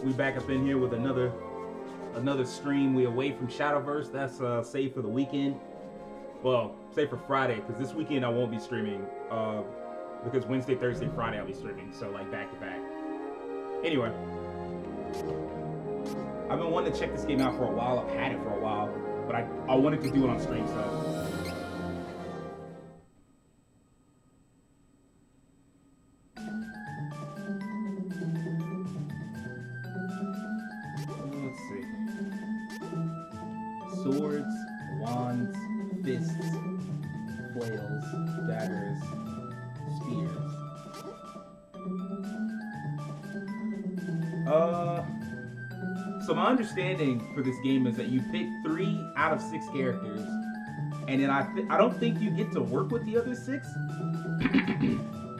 We back up in here with another stream. We away from Shadowverse. That's saved for the weekend. Well, save for Friday, because this weekend I won't be streaming. Because Wednesday, Thursday, Friday I'll be streaming. So like back to back. Anyway, I've been wanting to check this game out for a while. I've had it for a while, but I wanted to do it on stream. So. Swords, wands, fists, flails, daggers, spears. So my understanding for this game is that you pick 3 out of 6 characters, and then I don't think you get to work with the other 6,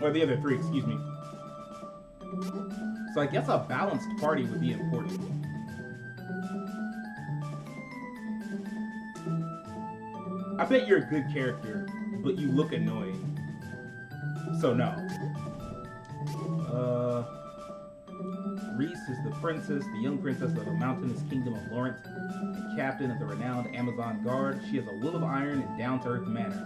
or the other 3, excuse me. So I guess a balanced party would be important. I bet you're a good character, but you look annoying. So no. Reese is the princess, the young princess of the mountainous kingdom of Laurent, and captain of the renowned Amazon Guard. She has a will of iron and down-to-earth manner.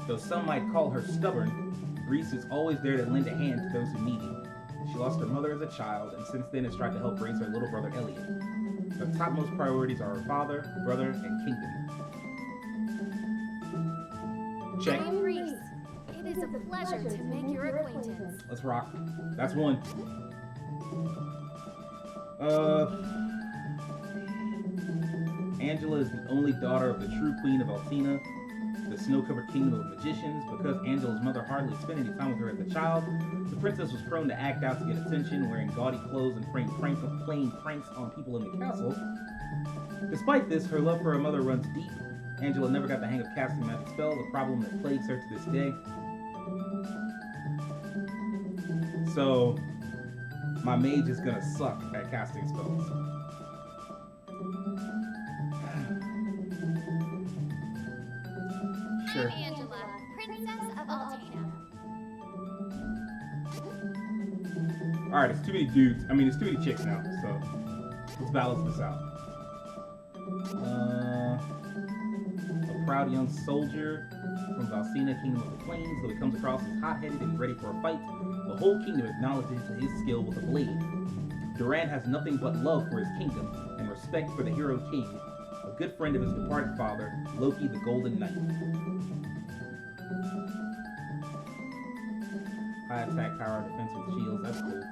Though some might call her stubborn, Reese is always there to lend a hand to those who need it. She lost her mother as a child, and since then has tried to help raise her little brother Elliot. Her topmost priorities are her father, brother, and kingdom. Check. I'm Reese. It is a pleasure to make your acquaintance. Let's rock. That's one. Angela is the only daughter of the true queen of Altina, the snow-covered kingdom of magicians. Because Angela's mother hardly spent any time with her as a child, the princess was prone to act out to get attention, wearing gaudy clothes and playing pranks on people in the castle. Despite this, her love for her mother runs deep. Angela never got the hang of casting magic spells, a problem that plagues her to this day. So, my mage is gonna suck at casting spells. Sure. I'm Angela, Princess of Altina. Alright, it's too many dudes. I mean, it's too many chicks now, so let's balance this out. A proud young soldier from Valsina, Kingdom of the Plains, though he comes across as hot-headed and ready for a fight, the whole kingdom acknowledges his skill with a blade. Durand has nothing but love for his kingdom and respect for the hero king, a good friend of his departed father, Loki the Golden Knight. High attack power, defense with shields, that's cool.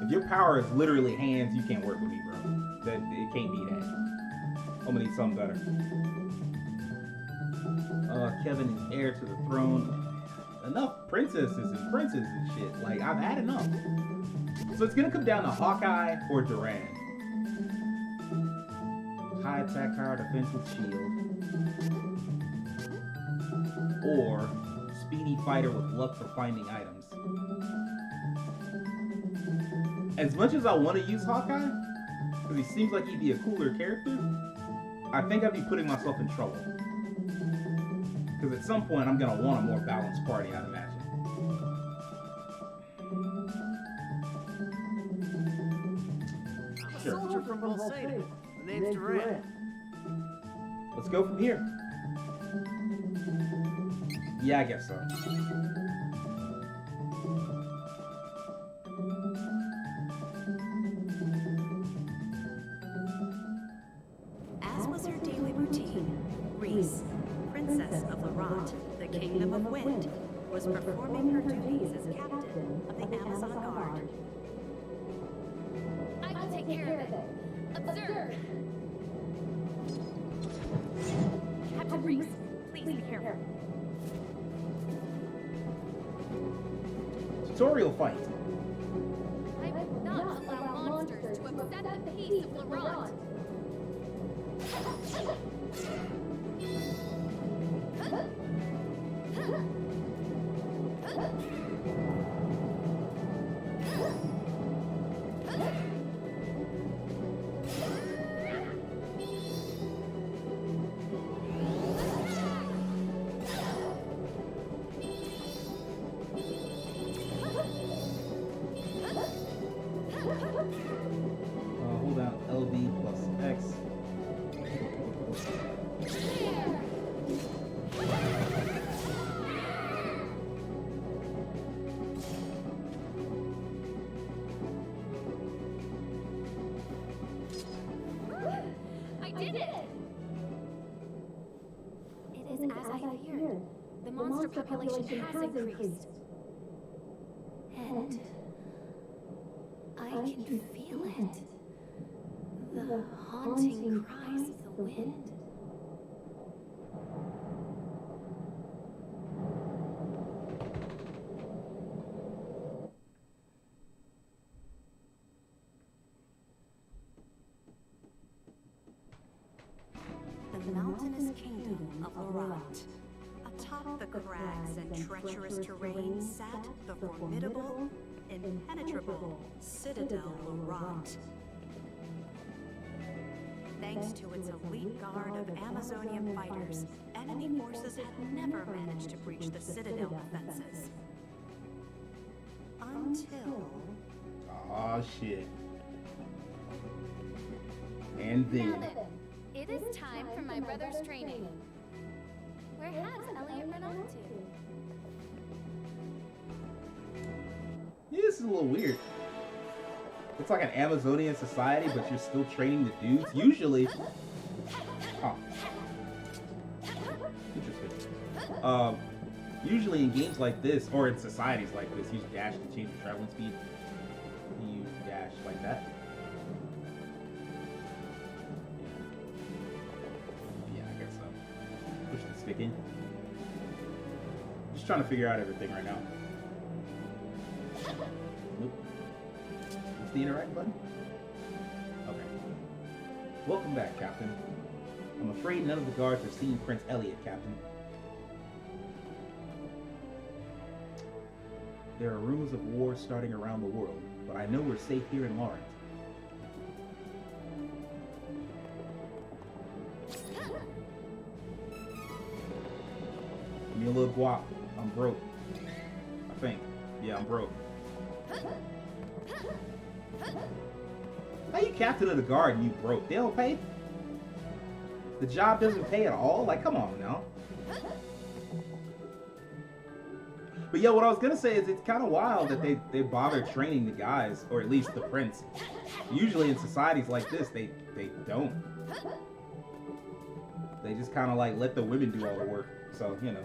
If your power is literally hands, you can't work with me, bro. It can't be that. I'm gonna need something better. Kevin is heir to the throne. Enough princesses and princes and shit. Like, I've had enough. So it's gonna come down to Hawkeye or Durand. High attack power, defense with shield. Or speedy fighter with luck for finding items. As much as I want to use Hawkeye, because he seems like he'd be a cooler character, I think I'd be putting myself in trouble. Because at some point, I'm going to want a more balanced party, I'd imagine. A soldier from Valsina. The name's Durand. Let's go from here. Yeah, I guess so. As was her daily routine, Reese, Princess of Laurent, the Kingdom of Wind, was performing her duties as captain of the Amazon Guard. I will take care of it. Observe. Captain Reese, please be careful. Tutorial fight. I will not allow monsters to upset the peace of Laurent. did it! It is as I feared. The monster population has increased. And I can feel it. The haunting cries of the wind. The mountainous kingdom of Lorat. Atop the crags and treacherous terrain sat the formidable, impenetrable Citadel Lorat. Thanks to its elite guard of Amazonian fighters, enemy forces had never managed to breach the Citadel defenses. Until... Aw, shit. And Now then... then, it is time for my brother's training. Where has Elliot run off to? Yeah, this is a little weird. It's like an Amazonian society, but you're still training the dudes. Usually... Huh. Interesting. Usually in games like this, or in societies like this, use dash to change the traveling speed. You use dash like that. Yeah, I guess so. Push the stick in. Just trying to figure out everything right now. Nope. What's the interact button? Okay. Welcome back, Captain. I'm afraid none of the guards have seen Prince Elliot, Captain. There are rumors of war starting around the world, but I know we're safe here in Lawrence. Give me a little guap. I'm broke. I think. Yeah, I'm broke. How you captain of the guard and you broke? They don't pay? The job doesn't pay at all? Like, come on now. But yeah, what I was gonna say is it's kind of wild that they bother training the guys, or at least the prince. Usually in societies like this, they don't. They just kind of like let the women do all the work. So, you know.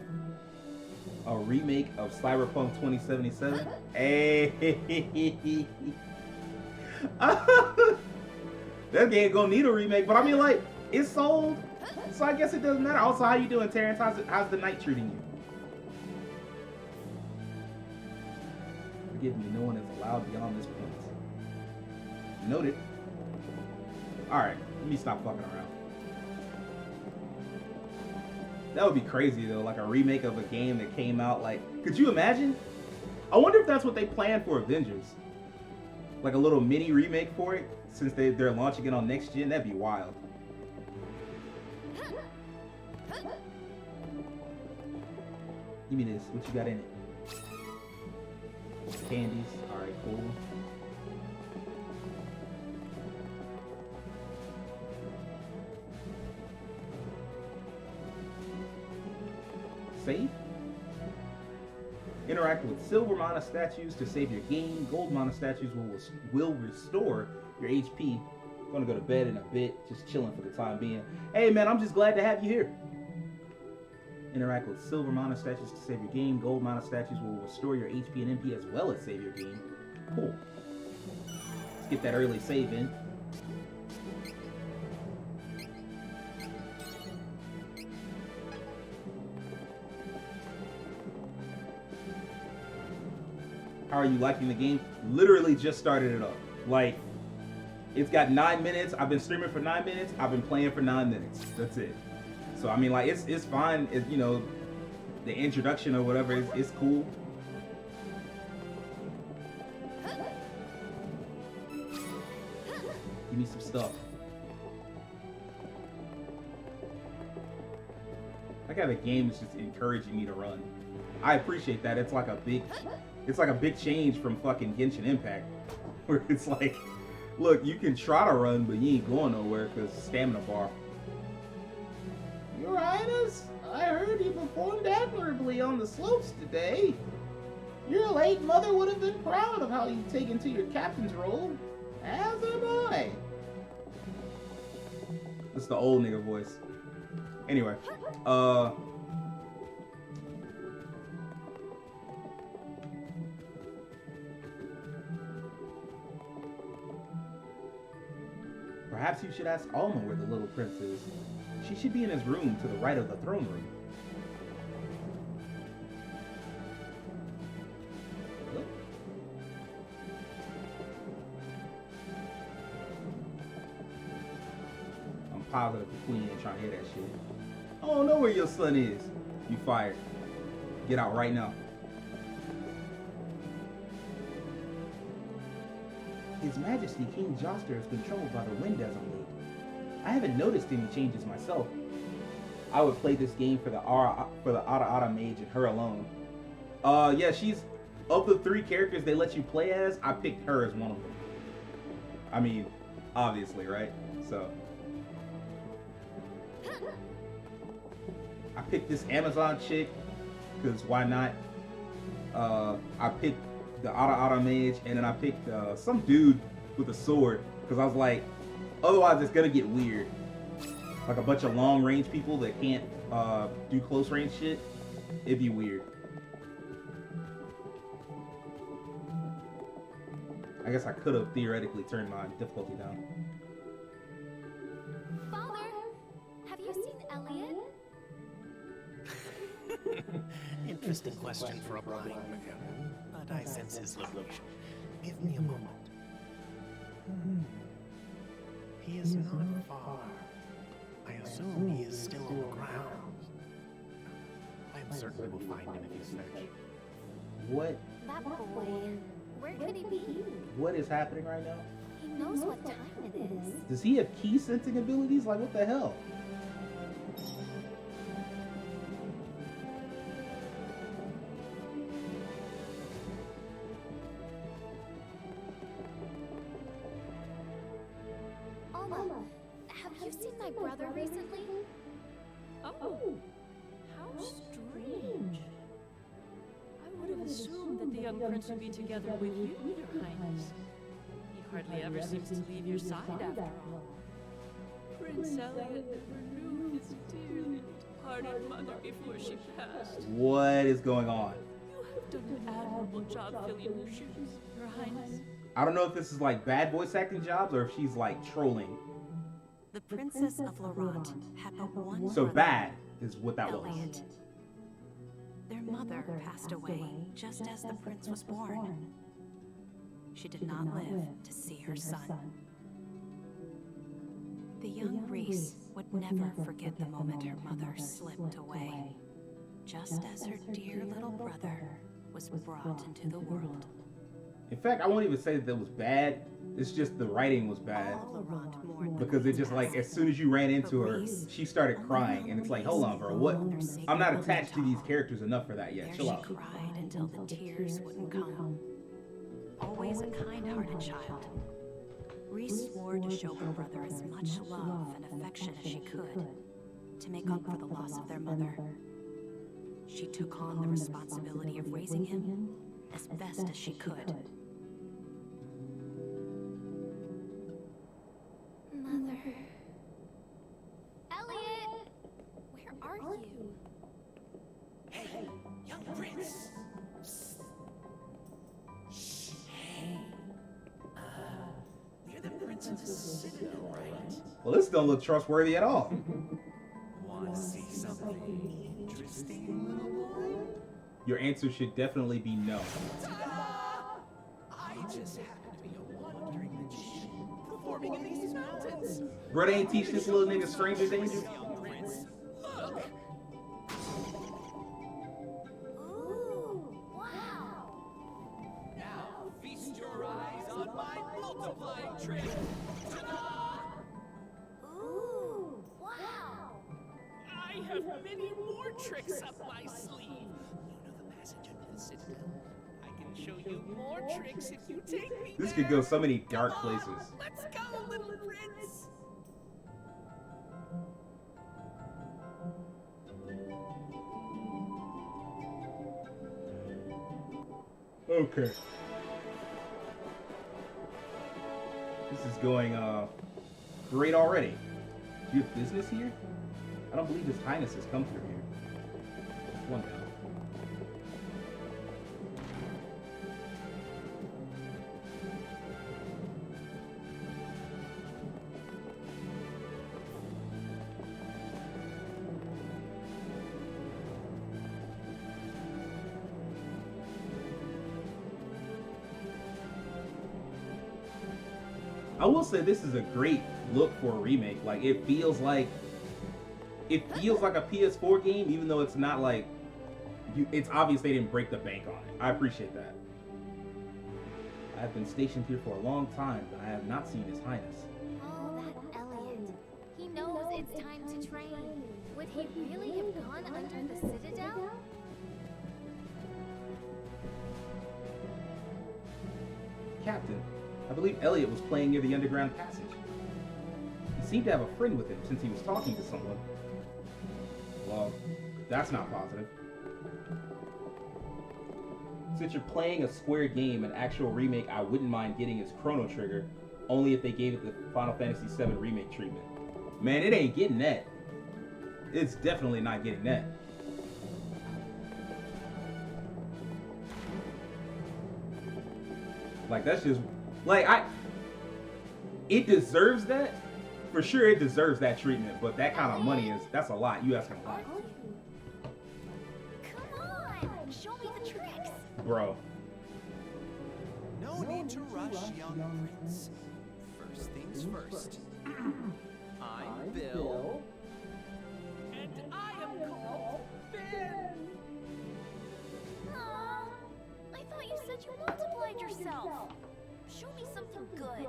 A remake of Cyberpunk 2077. Hey. That game gonna need a remake, but I mean, like, it's sold, so I guess it doesn't matter. Also, how you doing, Terrence? How's the night treating you? Forgive me, no one is allowed beyond this point. Noted. Alright, let me stop fucking around. That would be crazy, though, like a remake of a game that came out, like... Could you imagine? I wonder if that's what they planned for Avengers. Like a little mini remake for it, since they're launching it on next gen. That'd be wild. Give me this. What you got in it? Candies. Alright, cool. Save. Interact with silver mana statues to save your game. Gold mana statues will restore your HP. I'm gonna go to bed in a bit, just chilling for the time being. Hey man, I'm just glad to have you here. Interact with silver mana statues to save your game. Gold mana statues will restore your HP and MP as well as save your game. Cool. Let's get that early save in. How are you liking the game? Literally just started it up. Like, it's got 9 minutes. I've been streaming for 9 minutes. I've been playing for 9 minutes. That's it. So I mean, like, it's fine. You know, the introduction or whatever is cool. Give me some stuff. I got a game that's just encouraging me to run. I appreciate that. It's like a big change from fucking Genshin Impact, where it's like, look, you can try to run, but you ain't going nowhere because stamina bar. Your Highness, I heard you performed admirably on the slopes today. Your late mother would have been proud of how you've taken to your captain's role, as am I. The It's the old nigga voice. Anyway, perhaps you should ask Alma where the little prince is. She should be in his room to the right of the throne room. I'm positive the queen ain't trying to hear that shit. I don't know where your son is. You fired. Get out right now. His Majesty King Joster is controlled by the wind as of late. I haven't noticed any changes myself. I would play this game for the Ada mage and her alone. Yeah, she's of the 3 characters they let you play as. I picked her as one of them. I mean, obviously, right? So I picked this Amazon chick because why not? I picked the Ada mage, and then I picked some dude with a sword because I was like, otherwise it's gonna get weird. Like a bunch of long range people that can't do close range shit. It'd be weird. I guess I could have theoretically turned my difficulty down. Father, have you seen Elliot? Interesting question for a blind man, but I sense his location. Give me a moment. He is not far. I assume he is still on the ground. I am certain we will find him if you search. What? That boy. Where could he be? What is happening right now? He knows what time it is. Does he have key sensing abilities? Like, what the hell? Alma, have you seen my brother recently? Oh, how strange. I would have assumed that the young prince would be together with you, Your Highness. He hardly ever seems to leave your side after all. Prince Elliot never knew his dearly departed mother before she passed. What is going on? You have done an admirable job filling your shoes, Your Highness. I don't know if this is like bad voice acting jobs or if she's like trolling. The Princess of Laurent had but one So brother, bad is what that was. Elliot. Their mother passed away just as the prince was born. She did not live to see her son. The young Reese would never forget the moment her mother slipped away, just as her dear little brother was brought into the world. In fact, I won't even say that was bad. It's just the writing was bad. All of Laurent mourned the Because it just like, as soon as you ran into her, Reese, she started crying. And it's like, hold on, bro, what? I'm not attached to these characters enough for that yet. There Chill she out. cried until the tears wouldn't come. Always a kind-hearted child, Reese swore to show her brother as much love and affection as she could to make up for the loss of their mother. She took on the responsibility of raising him as best as she could. Mother. Elliot! Where are you? Hey, young prince. Shh. Hey. We're the princess's citadel, right? Well, this don't look trustworthy at all. Want to see something interesting, little boy? Your answer should definitely be no. Ta-da! I just happen to be a wandering magician performing in these mountains. Bro, they ain't teach this little nigga stranger danger. Young prince, look! Ooh, wow. Now feast your eyes on my multiplying trick. Ta-da! Ooh, wow. I have many more tricks up my sleeve. You know the passage into the citadel. I can show you more tricks if you take me This there. could go so many dark Come on, places. Let's go, little prince. Okay. This is going great already. You have business here? I don't believe His Highness has come through here. One down. I will say this is a great look for a remake. Like it feels like a PS4 game, even though it's not like it's obvious they didn't break the bank on it. I appreciate that. I have been stationed here for a long time, but I have not seen His Highness. Oh, that Elliot. He knows it's time to train. Would he really have gone under the Citadel? Captain, I believe Elliot was playing near the underground passage. He seemed to have a friend with him since he was talking to someone. Well, that's not positive. Since you're playing a Square game, an actual remake I wouldn't mind getting is Chrono Trigger, only if they gave it the Final Fantasy VII Remake treatment. Man, it ain't getting that. It's definitely not getting that. Like, that's just... Like, it deserves that. For sure it deserves that treatment, but that kind of money that's a lot. You asking a lot. Come on, show me the tricks. Bro. No need to rush, young prince. First things first. I'm Bill. And I am called Ben. Aw, I thought you said you multiplied yourself. Show me something good.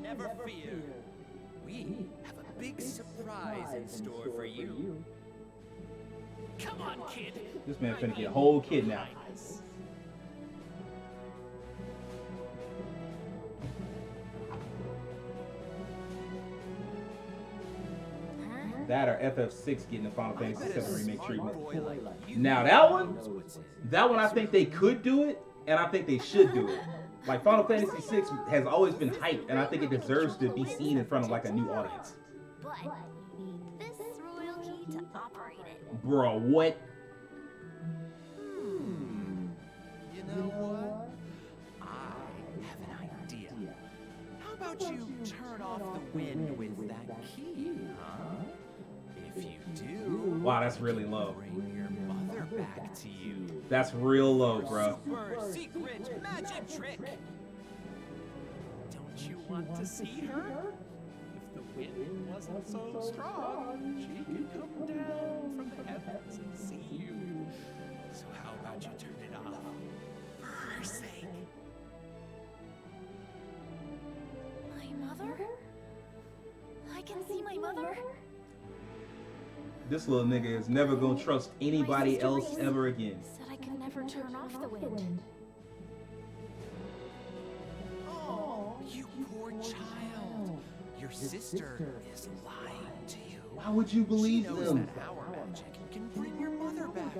Never fear. We have a big surprise in store for you. Come on, kid. This man finna get a whole kidnapped. That or FF6 getting the Final Fantasy VII Remake treatment. Now that one I think they could do it, and I think they should do it. Like Final Fantasy VI has always been hyped, and I think it deserves to be seen in front of like a new audience. But you need this royal key to operate it. Bro, what? You know what? I have an idea. How about you turn off the wind with that key, huh? If you do, Wow, that's really low. bring your mother back to you. That's real low, bro. Super secret magic trick. Don't you want to see her? If the wind wasn't so strong, she could come down from the heavens and see you. So how about you turn it off for her sake? My mother? I can see my mother? This little nigga is never gonna trust anybody else ever again. Said I could never turn off the wind. Oh, you poor child. Your sister is lying to you. Why would you She believe knows them? that our magic can bring your mother back,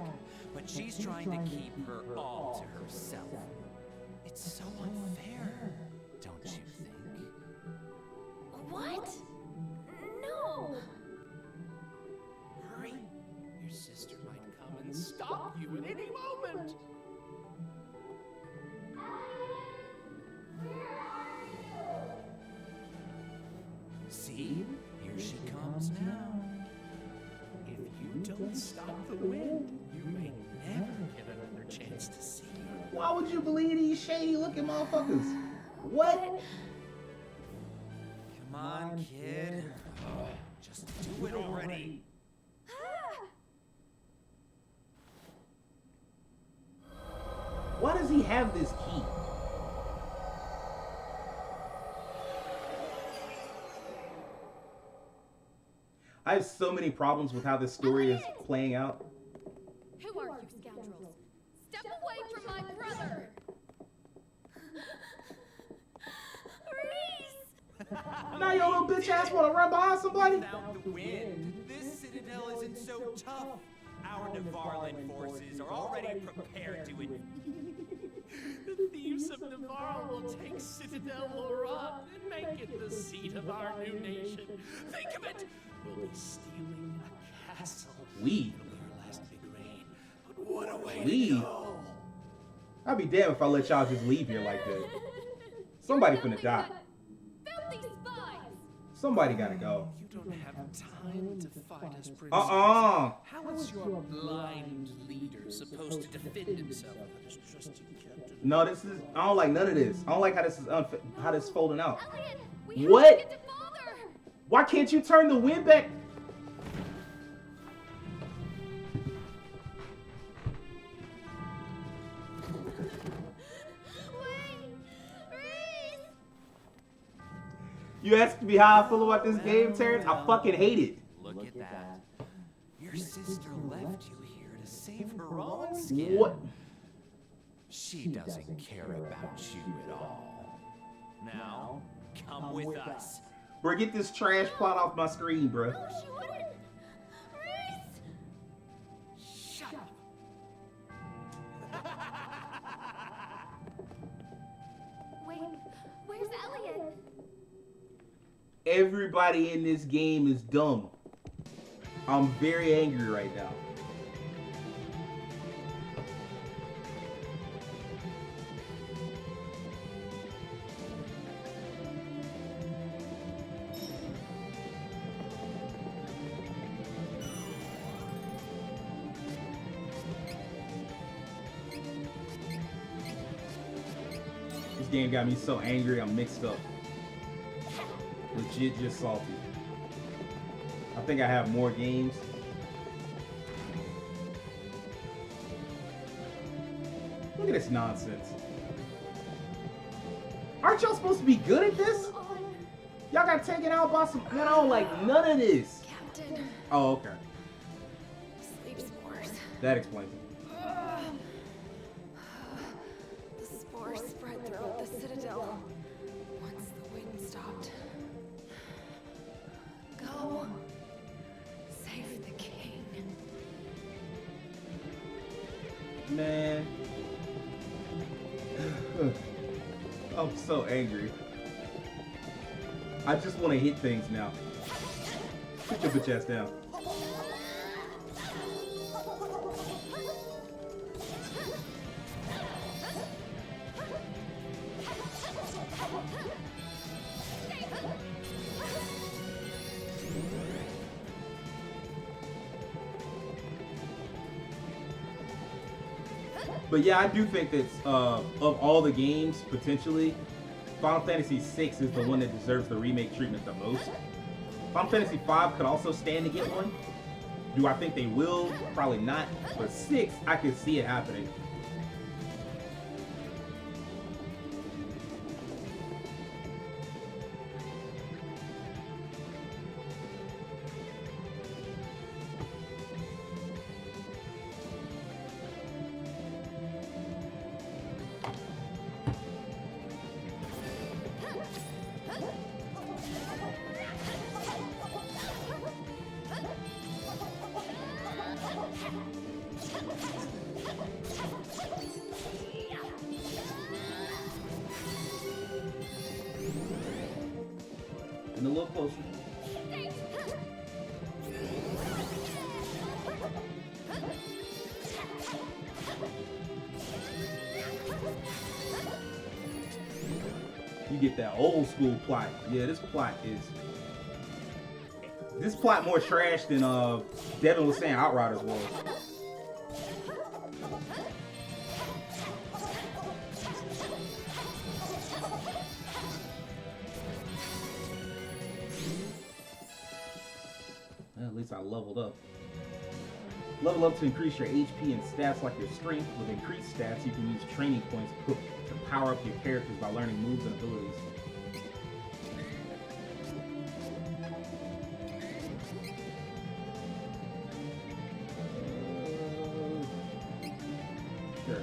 but she's trying to keep her all to herself. It's so unfair, don't you think? What? No! Hurry! Your sister might come and stop you at any moment. See? Here she comes now. If you don't stop the wind, you may never get another chance to see her. Why would you believe these shady looking motherfuckers? What? Come on, kid. Just do it already. Why does he have this key? I have so many problems with how this story is playing out. Who are you scoundrels? Step away from my brother! Reese! Now your little bitch ass wanna run behind somebody? Without the wind, this citadel isn't so tough. Our Navarran forces are already prepared to The thieves of Navarre will take Citadel Laurent and make the seat of our new nation. Think of it! We'll be stealing a castle. We? It'll be our last big reign. But what a way We? to go! I'd be damned if I let y'all just leave here like that. Somebody finna die. Filthy spies! Somebody gotta go. You don't have time to fight us, Princess. Uh-uh. How is your blind leader supposed to defend himself without his trusty captain? No, this is. I don't like none of this. I don't like how this is how this is folding out. Elliot, we have What? to get to Father! Why can't you turn the wind back? Wait! Reese! You asked me how I feel about this game, Terrence? I fucking hate it. Look at that. Your sister left you here to save her own skin. What? She doesn't care about you at all. Now, come with us. Bro, get this trash plot off my screen, bro. No, she wouldn't! Reese! Shut up. Wait, where's Elliot? Everybody in this game is dumb. I'm very angry right now. This game got me so angry, I'm mixed up. Legit just salty. I think I have more games. Look at this nonsense. Aren't y'all supposed to be good at this? Y'all got taken out by some... Man, I don't like none of this. Captain, Oh, okay. sleep spores. That explains it. The spores spread throughout the citadel. Once the wind stopped. Go. Save the king. Man. I'm so angry. I just want to hit things now. Put your bitch ass down. But yeah, I do think that of all the games, potentially, Final Fantasy VI is the one that deserves the remake treatment the most. Final Fantasy V could also stand to get one. Do I think they will? Probably not. But 6, I could see it happening. And a little closer. You get that old school plot. Yeah, this plot more trash than Devin was saying Outriders was. Well, at least I leveled up. Level up to increase your HP and stats like your strength. With increased stats, you can use training points to power up your characters by learning moves and abilities. Sure.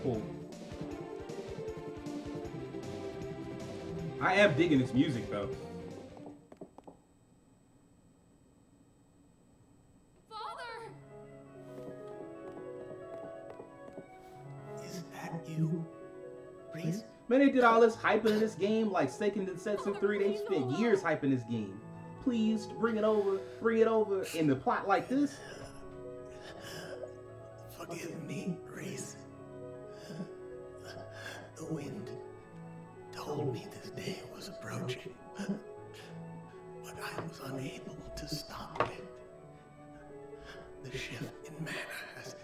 Cool. I am digging this music though. Father! Is that you, Reese? Man, they did all this hyping in this game, like Seiken Densetsu 3. They spent years hyping this game. Please bring it over, in the plot like this. Forgive me, Reese. The wind told me this day was approaching, but I was unable to stop it. The shift in manner has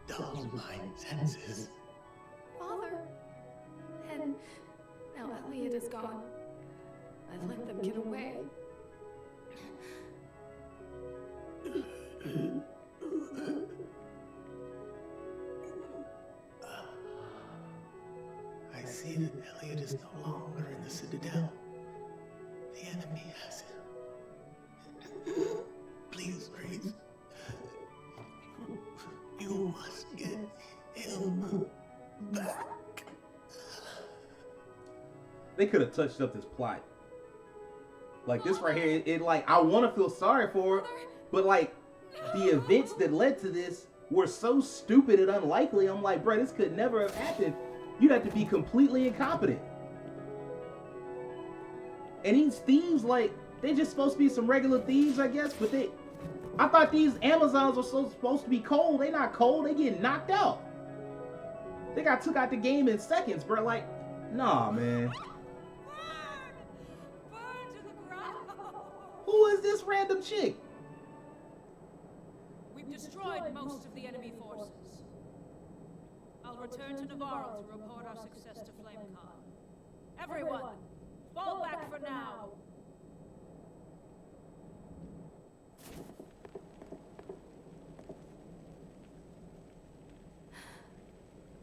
dulled my senses. Father. And now Elliot is gone. I let them get away. I see that Elliot is no longer in the Citadel. The enemy has him. Please, Reese. You must get him back. They could have touched up this plot. Like this right here, it like, I want to feel sorry for her, but like the events that led to this were so stupid and unlikely. I'm like, bro, this could never have happened. You'd have to be completely incompetent. And these thieves, like, they just supposed to be some regular thieves, I guess, but I thought these Amazons were supposed to be cold. They not cold, they get knocked out. They got took out the game in seconds, bro. Like, nah, man. Who is this random chick? We've destroyed most of the enemy forces. I'll return to Navarro to report our success to FlameCon. Everyone, fall back for now!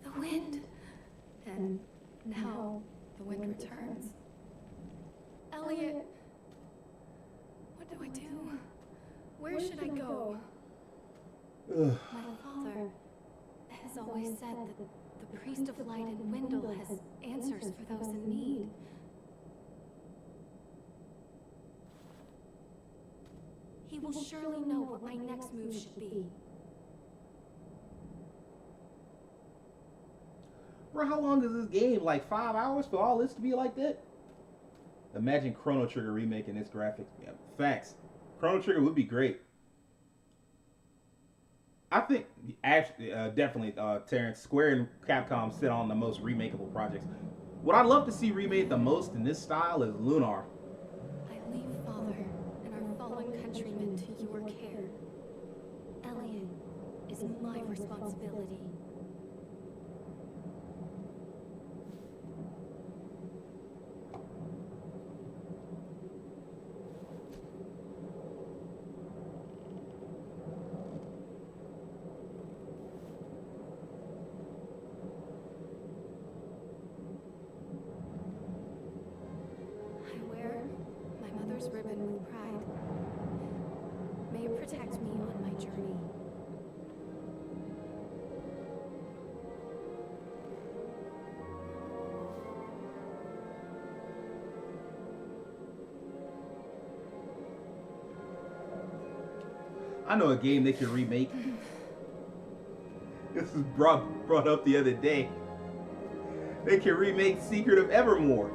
The wind. And now the wind returns. Elliot. What do I do? Where should I go? Ugh. My father has always said that the priest of light and Wendell has answers for those in need. He will surely know what my next move should be. Bro, how long is this game? Like 5 hours for all this to be like that? Imagine Chrono Trigger remaking this graphic. Yeah, facts. Chrono Trigger would be great. I think, actually, definitely, Terrence, Square and Capcom sit on the most remakeable projects. What I'd love to see remade the most in this style is Lunar. I leave Father and our fallen countrymen to your care. Elliot is my responsibility. Ribbon with pride. May it protect me on my journey. I know a game they could remake. This was brought up the other day. They can remake Secret of Evermore.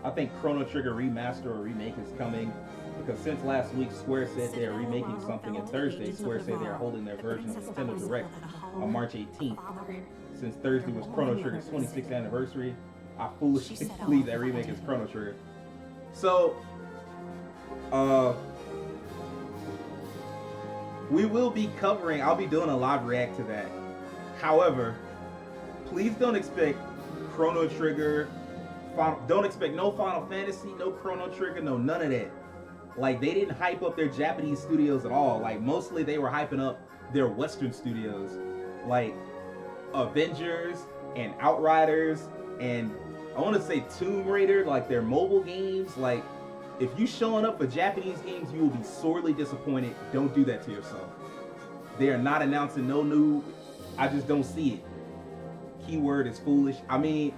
I think Chrono Trigger remaster or remake is coming because since last week Square said they are remaking something, and Thursday Square said they are holding their version of Nintendo Direct on March 18th. Since Thursday was Chrono Trigger's 26th anniversary, I foolishly believe that remake is Chrono Trigger. So, we will be covering, I'll be doing a live react to that. However, please don't expect Chrono Trigger, don't expect no Final Fantasy, no Chrono Trigger, no none of that. Like, they didn't hype up their Japanese studios at all. Like, mostly they were hyping up their Western studios. Like, Avengers and Outriders and I want to say Tomb Raider, like their mobile games. Like, If you showing up for Japanese games, you will be sorely disappointed. Don't do that to yourself. They are not announcing no new. I just don't see it. Keyword is foolish. I mean,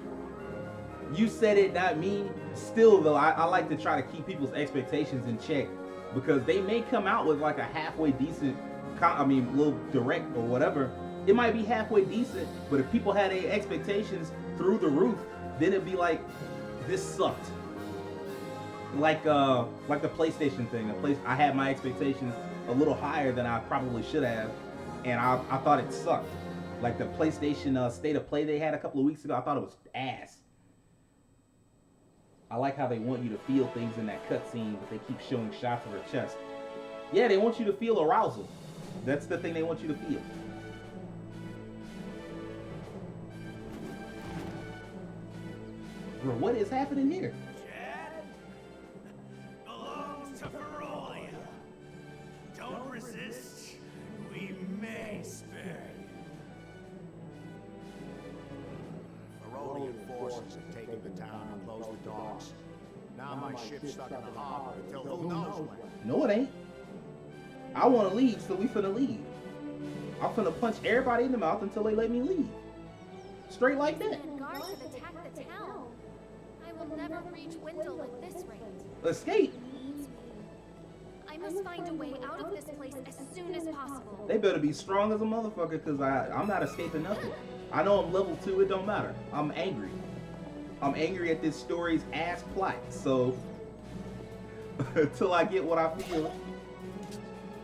you said it, not me. Still, though, I like to try to keep people's expectations in check because they may come out with like a halfway decent, little direct or whatever. It might be halfway decent, but if people had their expectations through the roof, then it'd be like, this sucked. Like the PlayStation thing. I had my expectations a little higher than I probably should have, and I thought it sucked. Like the PlayStation State of Play they had a couple of weeks ago, I thought it was ass. I like how they want you to feel things in that cutscene, but they keep showing shots of her chest. Yeah, they want you to feel arousal. That's the thing they want you to feel. Bro, what is happening here? Chad belongs to Ferolia. Don't resist. We may spare you. Herodian forces have taken the town and closed the docks. Now my ship's stuck in the harbor until who knows when. No, it ain't. I want to leave, so we finna leave. I'm finna punch everybody in the mouth until they let me leave. Straight like that. And guards have attacked the town. I will never reach Wendell at this rate. Escape. He needs me. I must find a way out of this place as soon as possible. They better be strong as a motherfucker, because I'm not escaping nothing. I know I'm level 2, it don't matter. I'm angry. I'm angry at this story's ass plot, so until I get what I feel,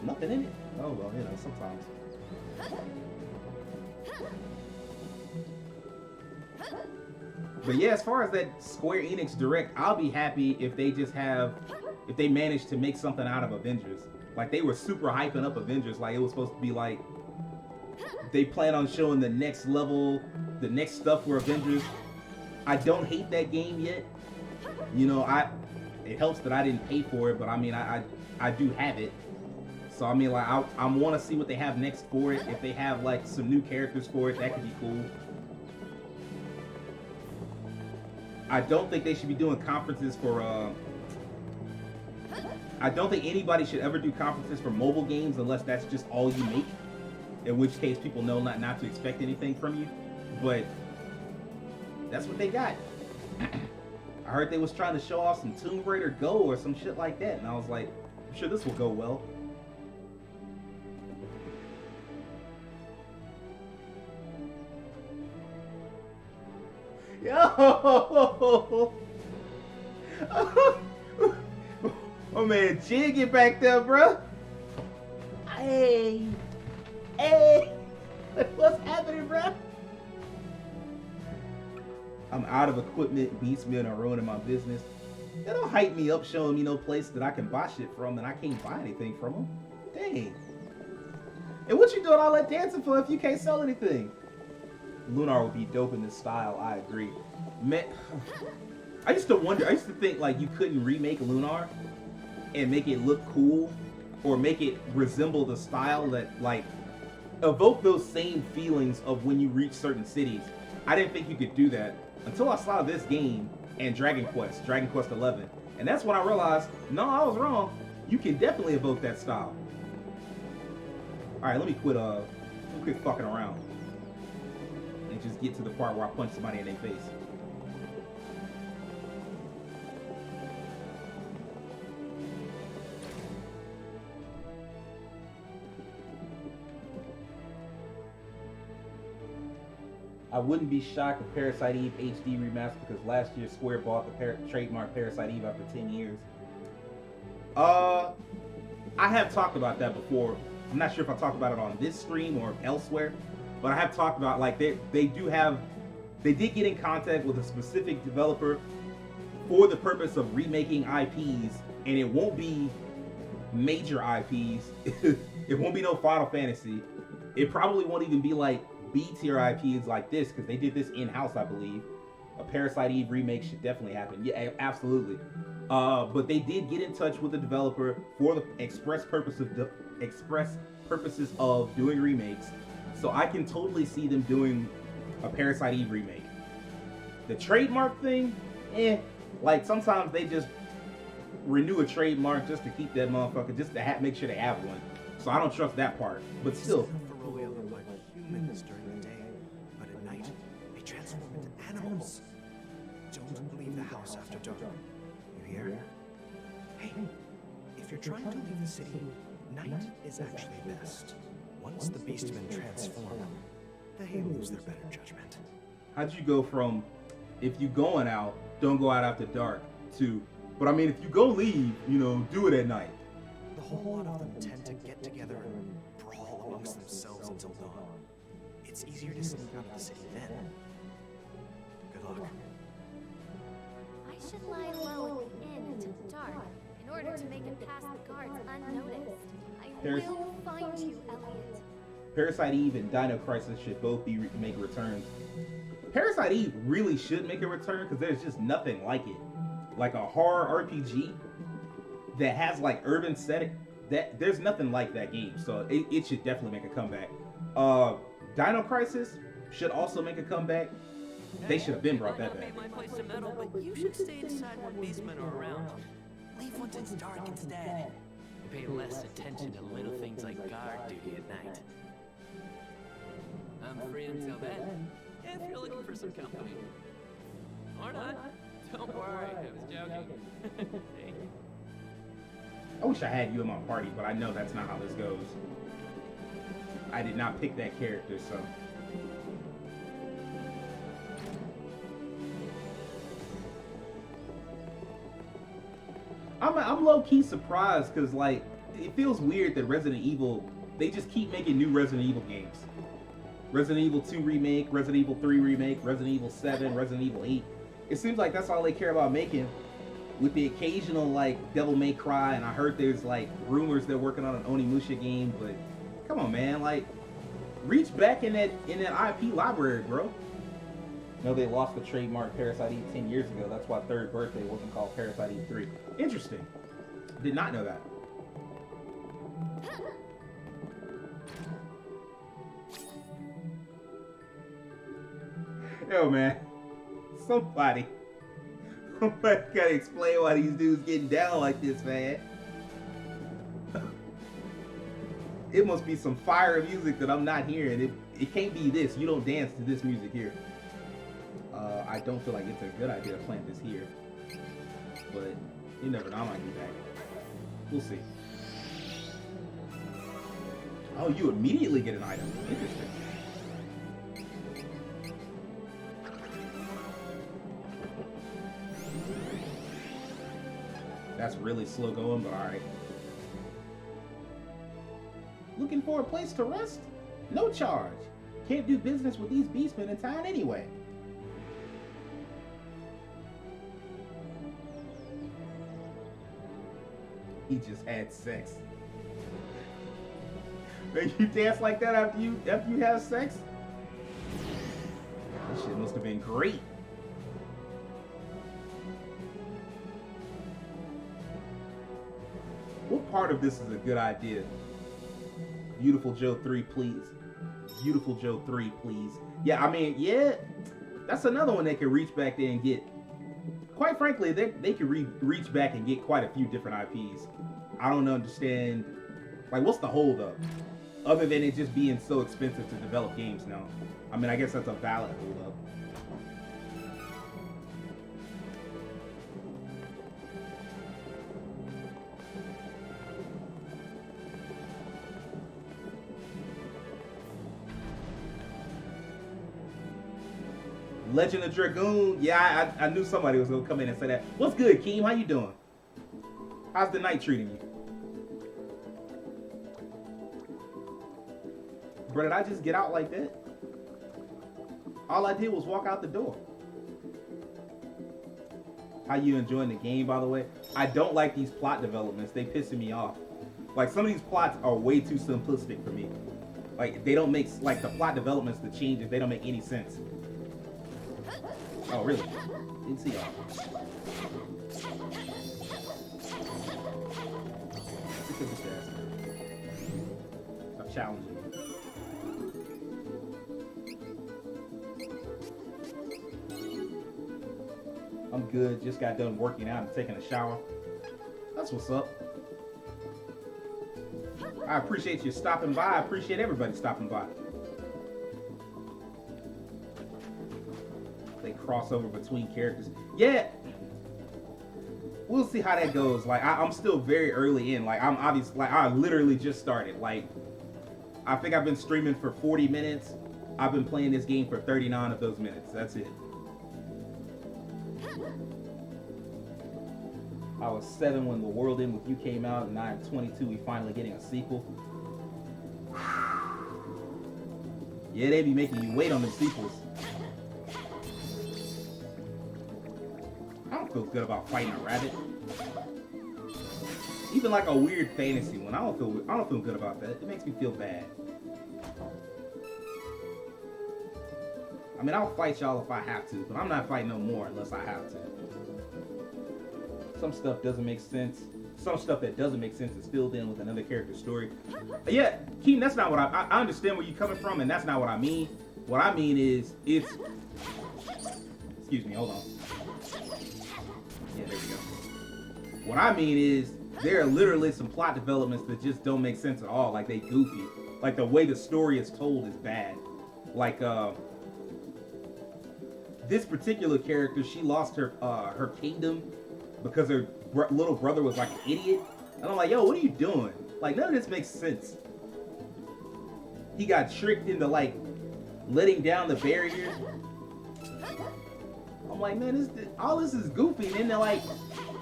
nothing in it. Oh well, you know, sometimes. But yeah, as far as that Square Enix Direct, I'll be happy if they just if they manage to make something out of Avengers. Like, they were super hyping up Avengers, like it was supposed to be like, they plan on showing the next level, the next stuff for Avengers. I don't hate that game yet. You know, it helps that I didn't pay for it, but I mean, I do have it. So I mean, like, I want to see what they have next for it. If they have like some new characters for it, that could be cool. I don't think they should be doing conferences for I don't think anybody should ever do conferences for mobile games unless that's just all you make. In which case people know not to expect anything from you. But that's what they got. I heard they was trying to show off some Tomb Raider Go or some shit like that, and I was like, I'm sure this will go well. Yo! Oh man, Jig, get back there, bro. Hey, what's happening, bro? I'm out of equipment. Beastmen are ruining my business. They don't hype me up, showing me no place that I can buy shit from, and I can't buy anything from them. Dang. And what you doing all that dancing for if you can't sell anything? Lunar would be dope in this style. I agree. Man, I used to think like you couldn't remake Lunar and make it look cool or make it resemble the style that like evoke those same feelings of when you reach certain cities. I didn't think you could do that until I saw this game and Dragon Quest 11. And that's when I realized, no, I was wrong. You can definitely evoke that style. Alright, let me quit fucking around. And just get to the part where I punch somebody in their face. I wouldn't be shocked if Parasite Eve HD remastered because last year Square bought the trademark Parasite Eve after 10 years. I have talked about that before. I'm not sure if I talked about it on this stream or elsewhere, but I have talked about like they did get in contact with a specific developer for the purpose of remaking IPs, and it won't be major IPs. It won't be no Final Fantasy. It probably won't even be like B-tier IPs like this, because they did this in-house, I believe. A Parasite Eve remake should definitely happen. Yeah, absolutely. But they did get in touch with the developer for the express purposes of doing remakes. So I can totally see them doing a Parasite Eve remake. The trademark thing, like sometimes they just renew a trademark just to keep that motherfucker, just to make sure they have one. So I don't trust that part. But still, Ferolia look like humans during the day, but at night, they transform into animals. Don't leave the house after dark. You hear? Hey, if you're trying to leave the city, night is actually best. Once the beastmen transform, they lose their better judgment. how'd you go from, if you going out, don't go out after dark, to, but I mean, if you go leave, you know, do it at night. The whole lot of them tend to get together and brawl amongst themselves until dawn. It's easier to sneak out of the city then. Good luck. I should lie low at the inn until dark in order to make it past the guards unnoticed. I There's- will find you, Elliot. Parasite Eve and Dino Crisis should both make returns. Parasite Eve really should make a return because there's just nothing like it. Like a horror RPG that has like urban setting. There's nothing like that game, so it should definitely make a comeback. Dino Crisis should also make a comeback. They should have been brought that back. Might not be my place to meddle, but you should stay inside when beastmen are around. Leave once it's dark instead. And pay less attention to little things like guard duty at night. I'm free until then, if you're looking for some company. Or not. Don't worry, I was joking. Hey. I wish I had you in my party, but I know that's not how this goes. I did not pick that character, so. I'm low-key surprised because, like, it feels weird that Resident Evil, they just keep making new Resident Evil games. Resident Evil 2 Remake, Resident Evil 3 Remake, Resident Evil 7, Resident Evil 8. It seems like that's all they care about making, with the occasional, like, Devil May Cry, and I heard there's, like, rumors they're working on an Onimusha game, but come on, man, like, reach back in that IP library, bro. No, they lost the trademark Parasite Eve 10 years ago. That's why Third Birthday wasn't called Parasite Eve 3. Interesting. Did not know that. Yo, man. Somebody gotta explain why these dudes getting down like this, man. It must be some fire music that I'm not hearing. It can't be this. You don't dance to this music here. I don't feel like it's a good idea to plant this here. But you never know, I might be back. We'll see. Oh, you immediately get an item. Interesting. That's really slow going, but alright. Looking for a place to rest? No charge. Can't do business with these beastmen in town anyway. He just had sex. Man, you dance like that after you have sex? That shit must have been great. What part of this is a good idea? Beautiful Joe 3, please. Beautiful Joe 3, please. Yeah, I mean, yeah, that's another one they can reach back there and get. Quite frankly, they can reach back and get quite a few different IPs. I don't understand, like, what's the holdup? Other than it just being so expensive to develop games now. I mean, I guess that's a valid holdup. Legend of Dragoon. Yeah, I knew somebody was gonna come in and say that. What's good, Keem? How you doing? How's the night treating you? Bro, did I just get out like that? All I did was walk out the door. How you enjoying the game, by the way? I don't like these plot developments. They pissing me off. Like, some of these plots are way too simplistic for me. Like, they don't make, like, the plot developments, the changes, they don't make any sense. Oh, really? Didn't see y'all. Stop challenging me. I'm good. Just got done working out and taking a shower. That's what's up. I appreciate you stopping by. I appreciate everybody stopping by. They cross over between characters. Yeah. We'll see how that goes. Like, I'm still very early in. Like, I'm obviously, like, I literally just started. Like, I think I've been streaming for 40 minutes. I've been playing this game for 39 of those minutes. That's it. I was 7 when The World End With You came out, and I am 22. We finally getting a sequel. Yeah, they be making you wait on the sequels. I don't feel good about fighting a rabbit. Even like a weird fantasy one, I don't feel good about that. It makes me feel bad. I mean, I'll fight y'all if I have to, but I'm not fighting no more unless I have to. Some stuff doesn't make sense. Some stuff that doesn't make sense is filled in with another character's story. Yeah, Keem, that's not what I understand where you're coming from, and that's not what I mean. What I mean is, it's... Excuse me, hold on. Yeah, there we go. What I mean is, there are literally some plot developments that just don't make sense at all. Like, they goofy. Like, the way the story is told is bad. Like, this particular character, she lost her kingdom because her little brother was like an idiot. And I'm like, yo, what are you doing? Like, none of this makes sense. He got tricked into, like, letting down the barriers. I'm like, man, all this is goofy. And then they're like,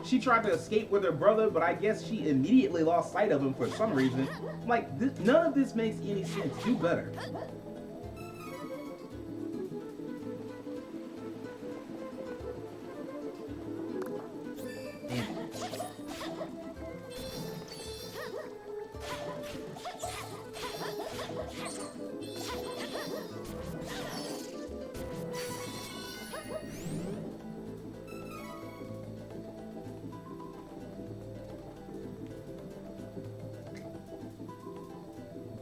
she tried to escape with her brother, but I guess she immediately lost sight of him for some reason. I'm like, none of this makes any sense. Do better. Damn.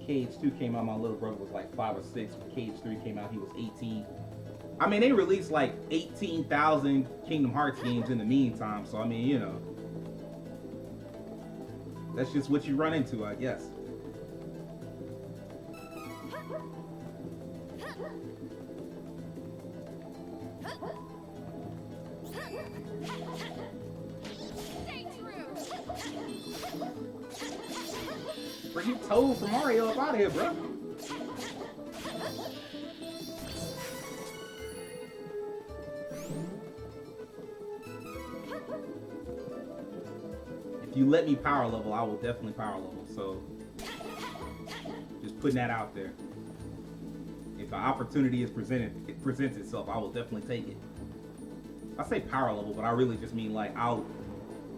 Cage 2 came out, my little brother was like 5 or 6. When Cage 3 came out, he was 18. I mean, they released like 18,000 Kingdom Hearts games in the meantime, so I mean, you know. That's just what you run into, I guess. Bring Toad from Mario up out of here, bro. If you let me power level, I will definitely power level. So, just putting that out there. If an opportunity presents itself, I will definitely take it. I say power level, but I really just mean like I'll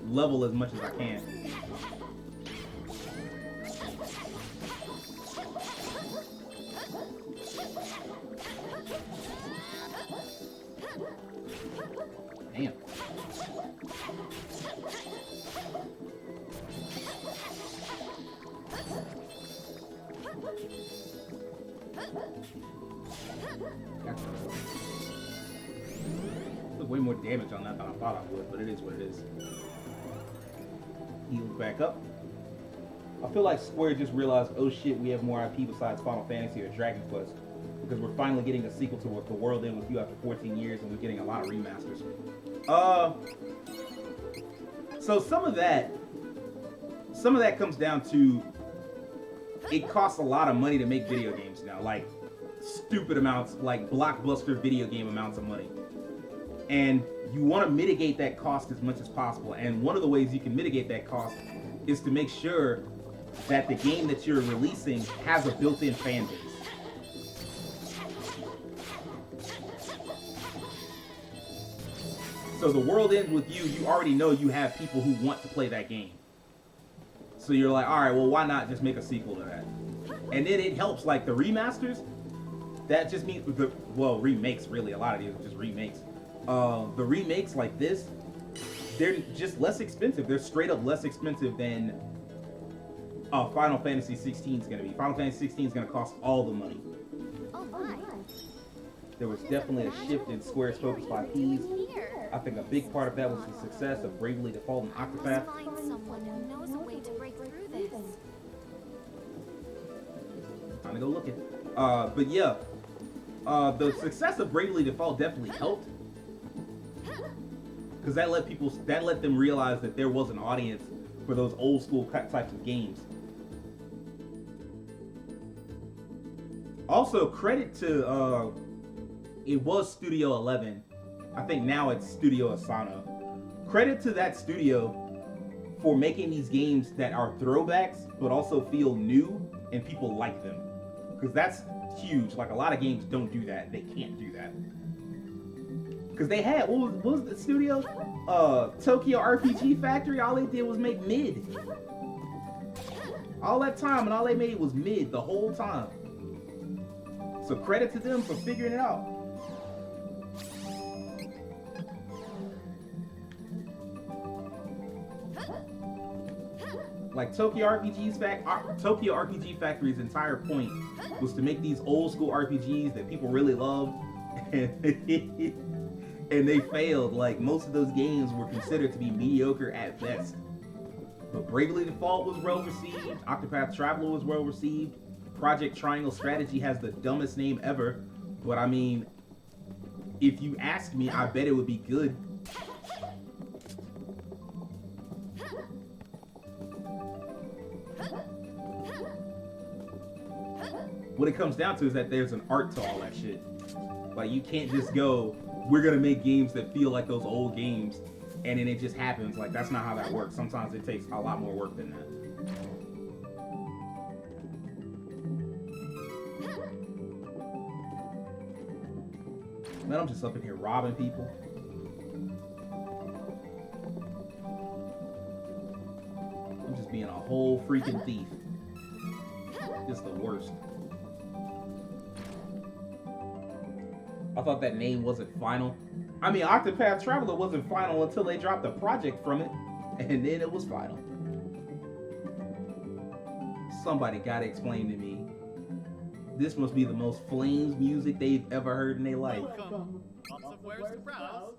level as much as I can. Damn. Took way more damage on that than I thought I would, but it is what it is. Healed back up. I feel like Square just realized, oh shit, we have more IP besides Final Fantasy or Dragon Quest. Because we're finally getting a sequel to The World End With You after 14 years, and we're getting a lot of remasters. So some of that comes down to, it costs a lot of money to make video games now. Like, stupid amounts, like blockbuster video game amounts of money. And you want to mitigate that cost as much as possible. And one of the ways you can mitigate that cost is to make sure that the game that you're releasing has a built-in fan base. So The World Ends With You, you already know you have people who want to play that game. So you're like, all right, well, why not just make a sequel to that? And then it helps, like, the remasters. That just means, well, remakes, really. A lot of these are just remakes. The remakes like this, they're just less expensive. They're straight up less expensive than Final Fantasy 16 is going to be. Final Fantasy 16 is going to cost all the money. Oh my. There was definitely a shift in Square's focus by IPs. I think a big part of that was the success of Bravely Default and I must Octopath. find someone who knows a way to break through this. Time to go looking. But yeah, the success of Bravely Default definitely helped, because that let them realize that there was an audience for those old school types of games. Also, credit to it was Studio 11. I think now it's Studio Asano. Credit to that studio for making these games that are throwbacks but also feel new and people like them. Because that's huge. Like, a lot of games don't do that. They can't do that. Because they had, what was the studio? Tokyo RPG Factory. All they did was make mid. All that time, and all they made was mid the whole time. So credit to them for figuring it out. Like Tokyo RPG Factory's entire point was to make these old school RPGs that people really loved, and they failed. Like, most of those games were considered to be mediocre at best. But Bravely Default was well received. Octopath Traveler was well received. Project Triangle Strategy has the dumbest name ever, but I mean, if you ask me, I bet it would be good. What it comes down to is that there's an art to all that shit. Like, you can't just go, we're gonna make games that feel like those old games, and then it just happens. Like, that's not how that works. Sometimes it takes a lot more work than that. Man, I'm just up in here robbing people. I'm just being a whole freaking thief. Just the worst. I thought that name wasn't final. I mean, Octopath Traveler wasn't final until they dropped the project from it, and then it was final. Somebody gotta explain to me. This must be the most Flames music they've ever heard in their life. Welcome. Lots of wares to browse.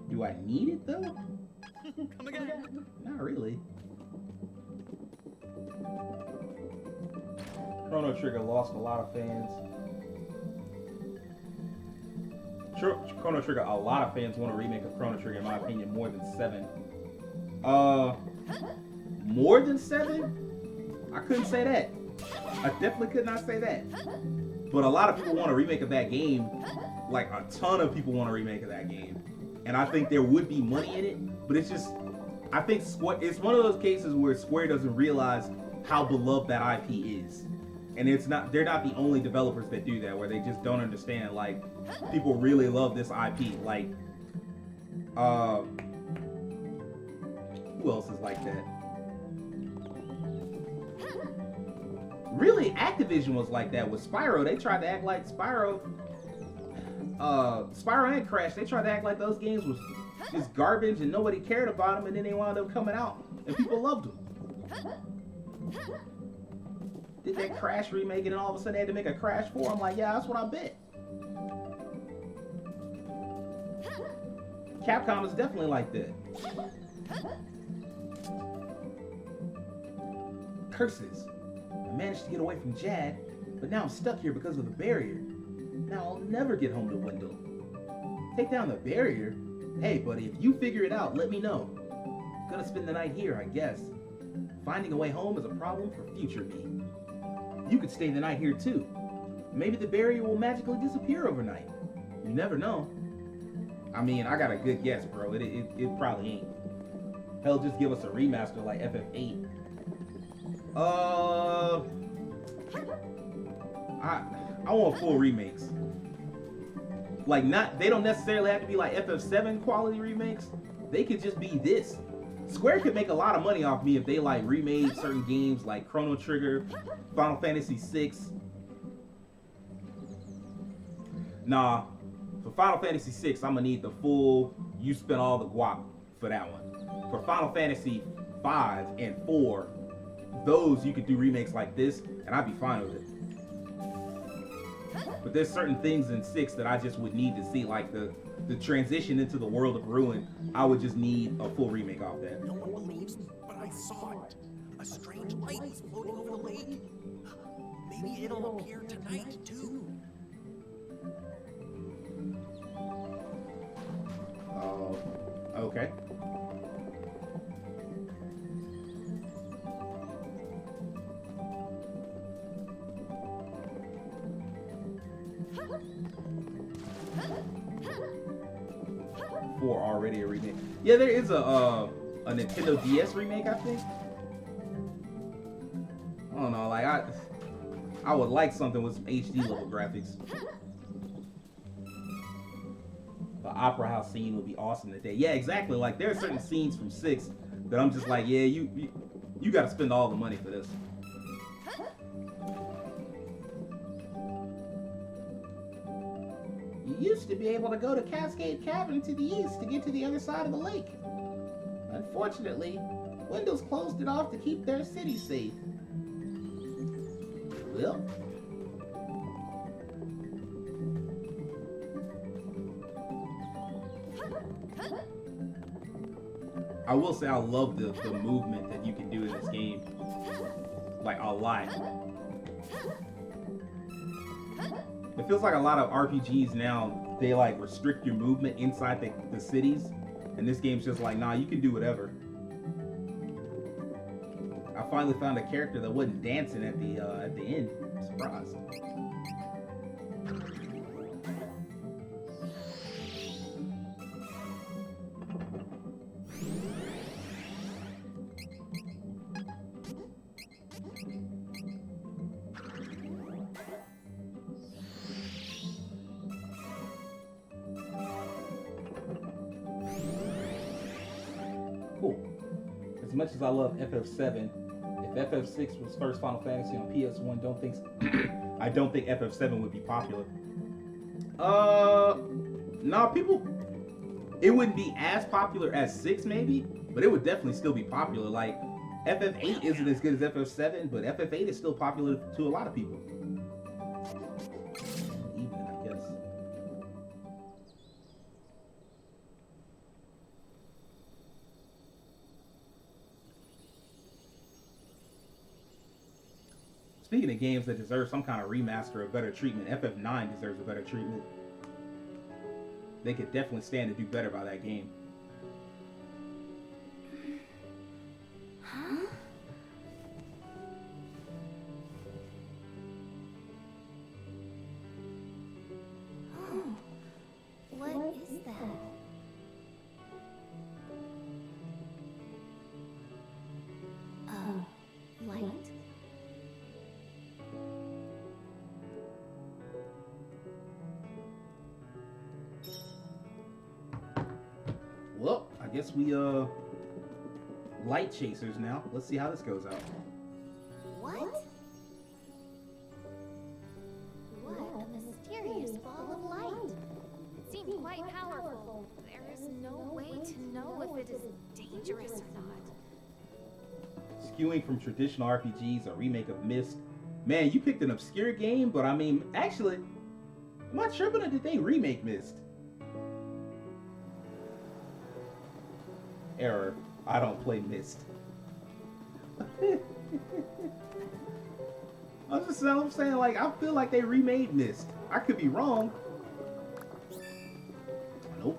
Do I need it though? Come again. Not really. Chrono Trigger lost a lot of fans. Chrono Trigger, a lot of fans want a remake of Chrono Trigger, in my opinion, more than 7. More than 7? I couldn't say that. I definitely could not say that. But a lot of people want a remake of that game. Like, a ton of people want a remake of that game. And I think there would be money in it, but it's just, I think it's one of those cases where Square doesn't realize how beloved that IP is. And they're not the only developers that do that, where they just don't understand, like, people really love this IP. Like, who else is like that? Really, Activision was like that with Spyro. They tried to act like Spyro and Crash, they tried to act like those games was just garbage and nobody cared about them, and then they wound up coming out and people loved them. Did that Crash remake, and all of a sudden they had to make a Crash 4. I'm like, yeah, that's what I bet. Capcom is definitely like that. Curses. I managed to get away from Jad, but now I'm stuck here because of the barrier. Now I'll never get home to Wendell. Take down the barrier? Hey, buddy, if you figure it out, let me know. Gonna spend the night here, I guess. Finding a way home is a problem for future me. You could stay the night here too. Maybe the barrier will magically disappear overnight. You never know. I mean, I got a good guess, bro. It probably ain't. Hell, just give us a remaster like FF8. I want full remakes. Like, they don't necessarily have to be like FF7 quality remakes. They could just be this. Square could make a lot of money off me if they like remade certain games like Chrono Trigger, Final Fantasy VI. Nah, for Final Fantasy VI, I'm gonna need the full, you spent all the guap for that one. For Final Fantasy 5 and 4, those you could do remakes like this, and I'd be fine with it. But there's certain things in 6 that I just would need to see, like the transition into the world of Ruin. I would just need a full remake off that. No one believes, but I saw it. A strange light was floating over the lake. Maybe it'll appear tonight, too. Okay. Four already a remake. Yeah, there is a Nintendo DS remake, I think. I don't know, like I would like something with some HD level graphics. The Opera House scene would be awesome today. Yeah, exactly. Like there are certain scenes from 6 that I'm just like, yeah, you got to spend all the money for this. You used to be able to go to Cascade Cavern to the east to get to the other side of the lake. Unfortunately, Windows closed it off to keep their city safe. Well, I will say I love the movement that you can do in this game. Like, a lot. It feels like a lot of RPGs now, they like restrict your movement inside the cities. And this game's just like, nah, you can do whatever. I finally found a character that wasn't dancing at the end. Surprise. Cool. As much as I love FF7, if FF6 was first Final Fantasy on PS1, I don't think FF7 would be popular. Nah, people, it wouldn't be as popular as 6 maybe, but it would definitely still be popular. Like, FF8 isn't as good as FF7, but FF8 is still popular to a lot of people. Even, I guess. Speaking of games that deserve some kind of remaster or better treatment, FF9 deserves a better treatment. They could definitely stand to do better by that game. Huh? Oh, what is that? Light? Well, I guess we light chasers now. Let's see how this goes out. What? What a mysterious ball of light. It seemed quite powerful. There is no way to know if it is dangerous or not. Skewing from traditional RPGs, a remake of Myst. Man, you picked an obscure game, but I mean, actually, am I tripping or did they remake Myst? Error. I don't play Myst. I'm saying, like, I feel like they remade Myst. I could be wrong. Nope.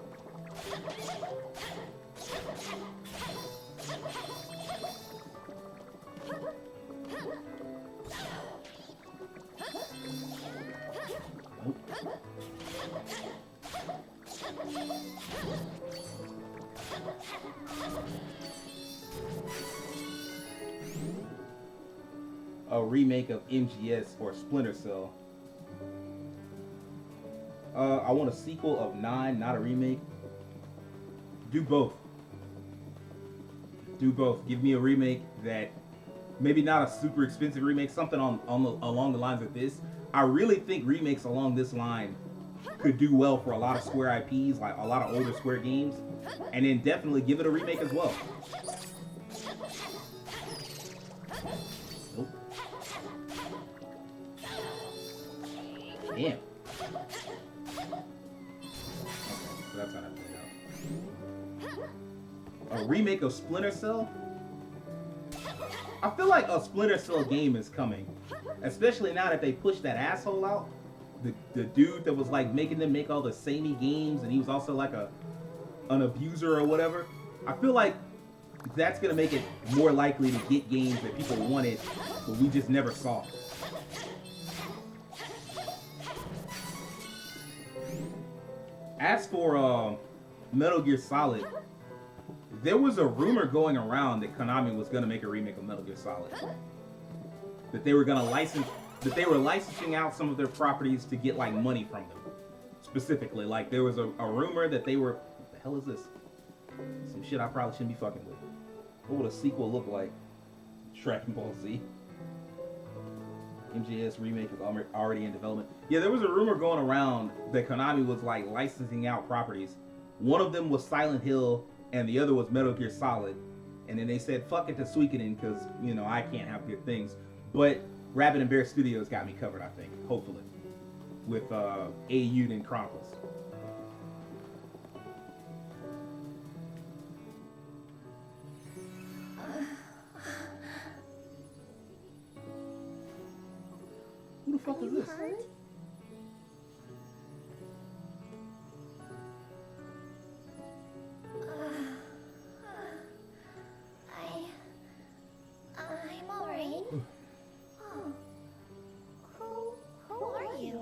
A remake of MGS or Splinter Cell. I want a sequel of 9, not a remake. Do both. Do both. Give me a remake that, maybe not a super expensive remake, something along the lines of this. I really think remakes along this line could do well for a lot of Square IPs, like a lot of older Square games, and then definitely give it a remake as well. Nope. Damn. Okay, so that's how that played out. A remake of Splinter Cell? I feel like a Splinter Cell game is coming. Especially now that they pushed that asshole out. The dude that was like making them make all the samey games, and he was also like an abuser or whatever. I feel like that's gonna make it more likely to get games that people wanted, but we just never saw. As for Metal Gear Solid, there was a rumor going around that Konami was gonna make a remake of Metal Gear Solid. That they were gonna were licensing out some of their properties to get like money from them. Specifically, like there was a rumor that they were, what the hell is this? Some shit I probably shouldn't be fucking with. What would a sequel look like? Dragon Ball Z. MGS remake is already in development. Yeah, there was a rumor going around that Konami was like licensing out properties. One of them was Silent Hill, and the other was Metal Gear Solid. And then they said, fuck it to Suikoden, because, you know, I can't have good things. But Rabbit and Bear Studios got me covered, I think, hopefully, with Eiyuden Chronicles. Who the fuck is this? Hurt? I'm alright. Oh. Who are you?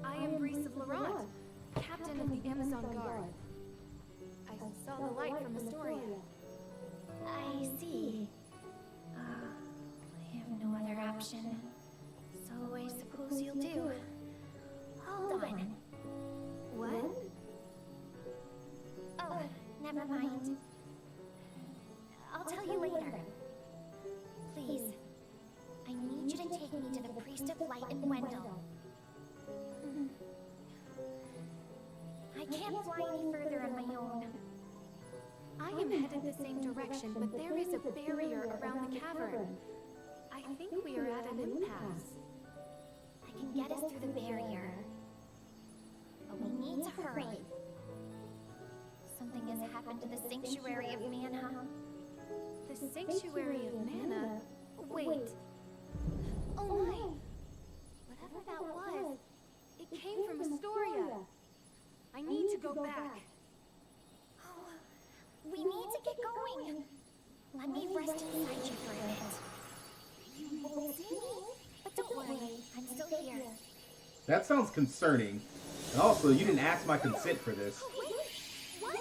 I am Reese of Laurent, captain of the Amazon Guard. I saw the light from Astoria. I see. I have no other option. So I suppose you'll do. Hold on. What? Oh, never mind. I'll tell you later. Please, I need you to take me to the Priest of Light in Wendell. I can't fly any further on my own. I am headed the same direction, but there is a barrier around the cavern. I think we are at an impasse. I can get us through the barrier. But we need to hurry. Something has happened to the Sanctuary of Mana. The Sanctuary of Mana? Wait. Oh my! Whatever that was, It came from Astoria. I need to go back. oh, we need to get going. Let me rest inside you for a bit. You won't see me, but don't worry, I'm still here. That sounds concerning. And also, you didn't ask my consent for this. Wait, what?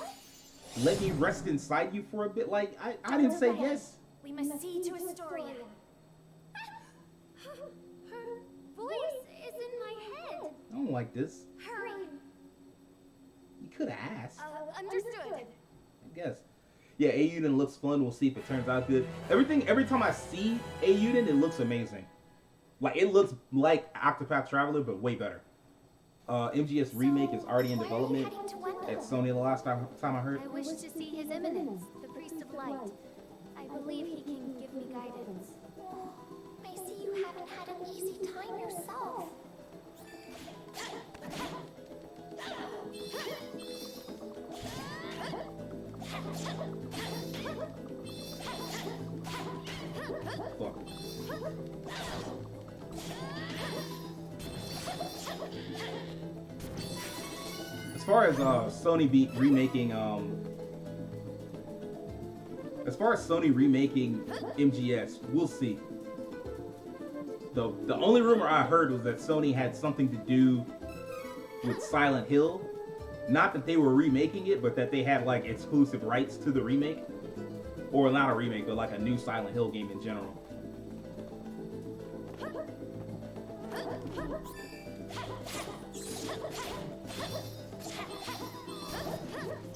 Let me rest inside you for a bit? Like, I didn't say yes. We must see to Astoria. Her voice is in my head. I don't like this. Hurry. You could have asked, Understood. I guess. Yeah, Eiyuden looks fun. We'll see if it turns out good. Every time I see Eiyuden, it looks amazing. Like, it looks like Octopath Traveler, but way better. MGS remake is already in Why are you development heading to Wendell? at Sony the last time I heard. I wish to see His Eminence, the Priest of Light. I believe he can give me guidance. I see you haven't had an easy time yourself. Fuck. As far as Sony remaking MGS, we'll see. The only rumor I heard was that Sony had something to do with Silent Hill. Not that they were remaking it, but that they had like exclusive rights to the remake. Or not a remake, but like a new Silent Hill game in general.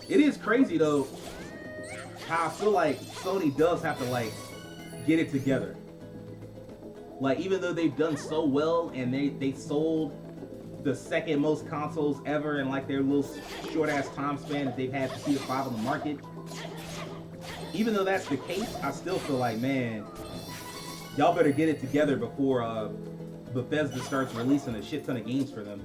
It is crazy though, how I feel like Sony does have to like get it together. Like, even though they've done so well and they sold the second most consoles ever in like their little short ass time span that they've had for PS5 on the market. Even though that's the case, I still feel like, man, y'all better get it together before Bethesda starts releasing a shit ton of games for them.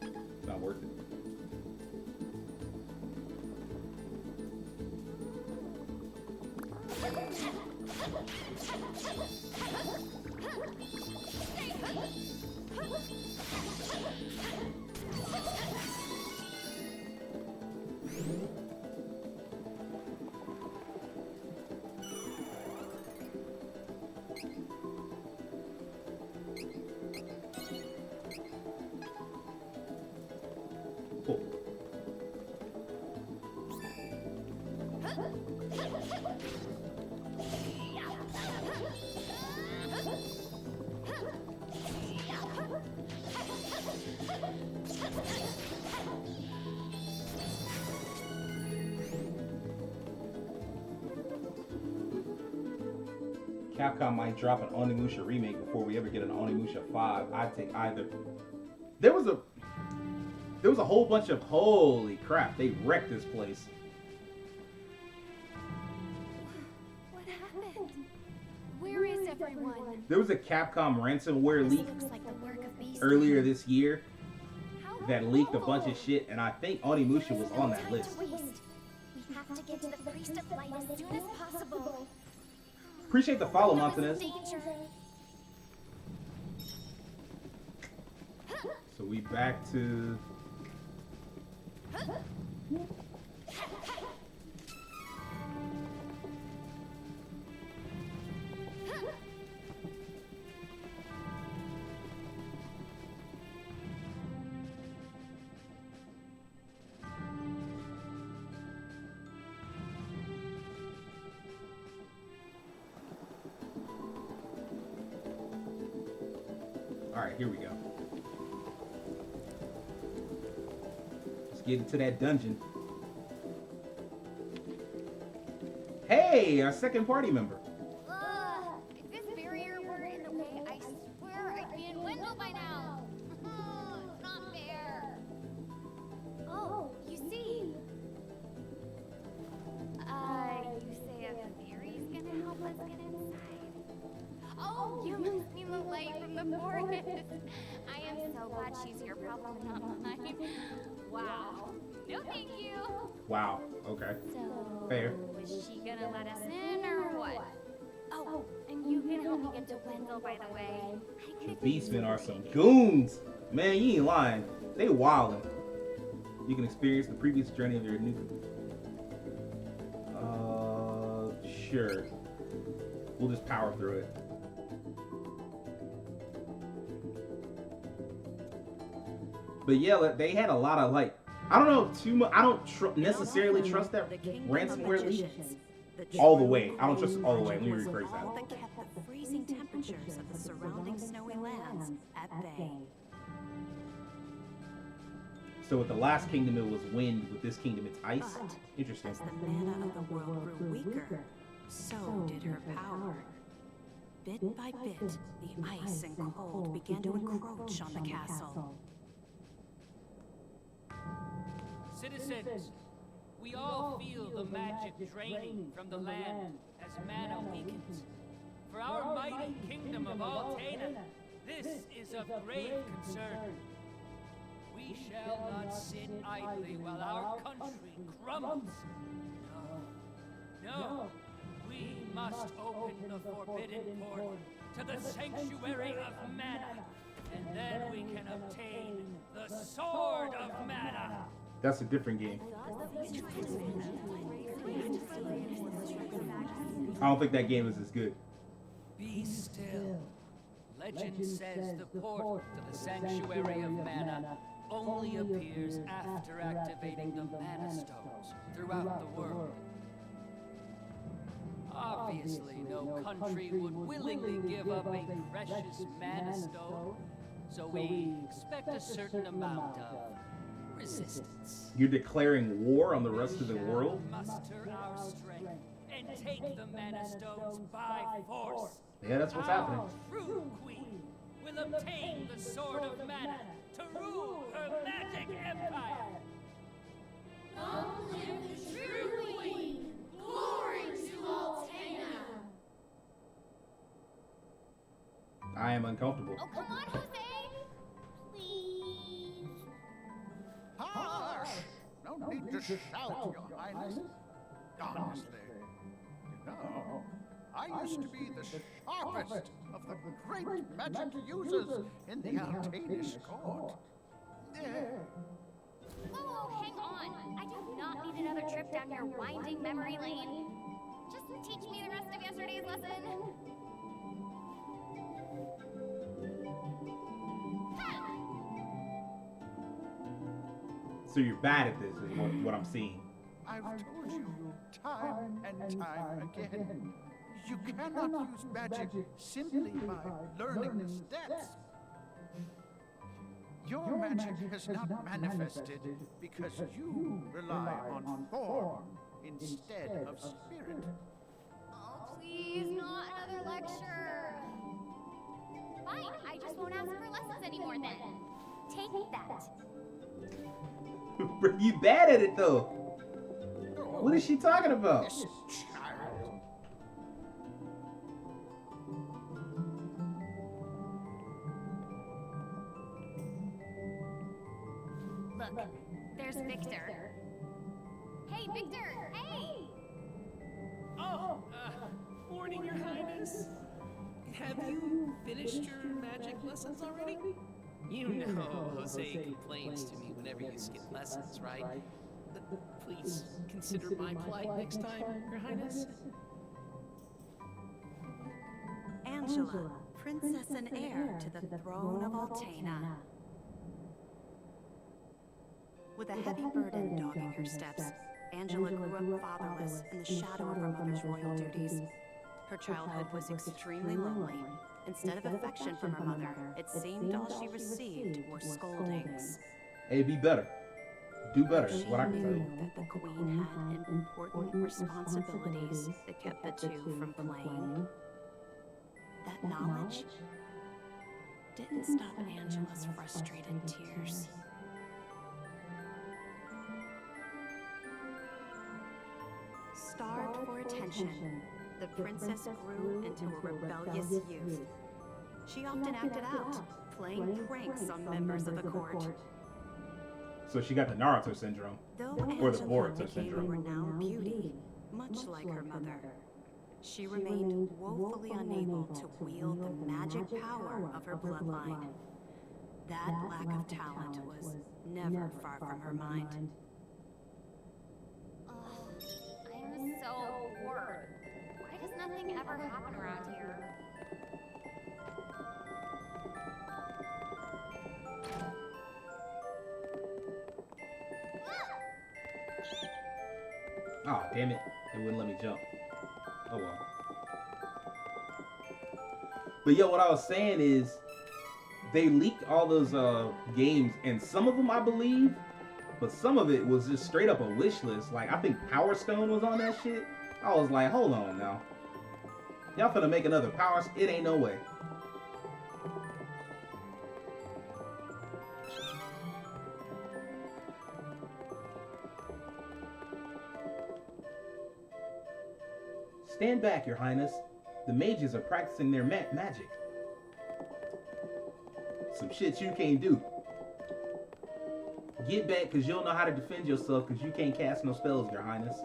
It's not worth it. Cool. Capcom might drop an Onimusha remake before we ever get an Onimusha 5. I'd take either. There was a whole bunch of, holy crap, they wrecked this place. What happened? Where is everyone? There was a Capcom ransomware This leak looks like the work of beasts. earlier this year How that leaked a horrible. bunch of shit, and I think Onimusha was on that list. We have to get to the Priest of Light as soon as possible. Appreciate the follow, There is Montanez. danger. So we back to... Alright, here we go. Let's get into that dungeon. Hey, our second party member. If this barrier weren't in the way, I swear I'd be in Wendell by now. It's not fair. Oh, you see. You say a fairy's gonna help us get inside? Oh, you must mean the light from the forest. I am so glad she's your problem, not mine. Wow. No, thank you. Wow, okay. So, Fair. is she gonna let us in or what? Oh, and you can help me get to Wendell, by the way. The Beastmen are some goons. Man, you ain't lying. They wildin'. You can experience the previous journey of your new... Sure. We'll just power through it. But yeah, they had a lot of, like, I don't know too much. I don't necessarily trust that ransomware leak all the way. I don't trust it all the way. Let me rephrase that. That kept the freezing temperatures of the surrounding snowy lands at bay. So with the last kingdom, it was wind. With this kingdom, it's ice. But Interesting. as the mana of the world grew weaker, so did her power. Bit by bit, the ice and cold began to encroach on the castle. Citizens, we all feel the magic draining from the land as mana weakens. For our mighty kingdom of Altena, this is of grave concern. We shall not sit idly while our country crumbles. No, we must open the forbidden portal to the sanctuary of mana, and then we can obtain the sword of mana. That's a different game. I don't think that game is as good. Be still. Legend says the portal to the sanctuary of mana only appears after activating the mana stones throughout the world. Obviously, no country would willingly give up a precious mana stone, so we expect a certain amount of resistance. You're declaring war on the rest of the world? Muster our strength and take the mana stones by force. Yeah, that's what's happening. Our true queen will obtain the sword of mana to rule her magic empire. Long live the true queen! Glory to Altana! I am uncomfortable. Oh, come on, Jose! Please. Hush! No need to shout, Your Highness. Honestly, you know, I used to be the sharpest of the great magic users in the Altanish court. Oh, hang on. I do not need another trip down your winding memory lane. Just teach me the rest of yesterday's lesson. Ha! So you're bad at this, is what I'm seeing. I've told you time and time again, you cannot use magic simply by learning the steps. Your magic has not manifested because you rely on form instead of spirit. Oh, please, not another lecture. Fine, I just won't ask for lessons anymore then. Take that. You bad at it though. What is she talking about? This child. Look, there's Victor. Hey, Victor! Hey! Oh, morning, Your Highness. Have you finished your magic lessons already? You know Jose complains to me whenever you skip lessons, right? Please consider my plight next time, Your Highness. Angela, princess and heir to the throne of Altana. With a heavy burden dogging her steps, Angela grew up fatherless in the shadow of her mother's royal duties. Her childhood was extremely lonely. Instead of affection from her mother, it seemed all she received were scoldings. Hey, be better. Do better, is She what I can knew say. that the queen had important responsibilities that kept the two from playing. That knowledge didn't stop Angela's frustrated tears. Starved for attention, the princess grew into a rebellious youth. She often acted out, playing pranks on members of the court. So she got the Naruto syndrome. Though Or the Angela Boruto became a syndrome. renowned beauty, much like her mother, she remained woefully unable to wield the magic power of her bloodline. That lack of talent was never far from her mind. Ugh, I'm so bored. Why does nothing ever happen around here? Oh, damn it. It wouldn't let me jump. Oh, well. But yo, what I was saying is, they leaked all those games, and some of them I believe, but some of it was just straight up a wish list. Like, I think Power Stone was on that shit. I was like, hold on now. Y'all finna make another Power Stone? It ain't no way. Stand back, Your Highness. The mages are practicing their magic. Some shit you can't do. Get back, because you don't know how to defend yourself, because you can't cast no spells, Your Highness.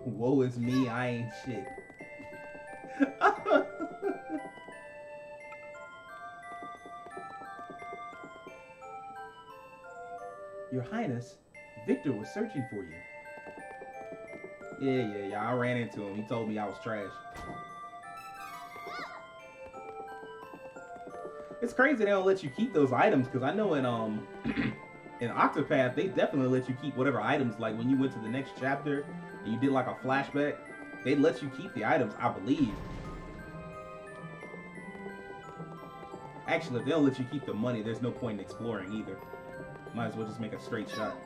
Woe is me, I ain't shit. Your Highness, Victor was searching for you. Yeah, I ran into him. He told me I was trash. It's crazy they don't let you keep those items, because I know in in Octopath, they definitely let you keep whatever items, like when you went to the next chapter and you did like a flashback, they let you keep the items, I believe. Actually, if they don't let you keep the money, there's no point in exploring either. Might as well just make a straight shot.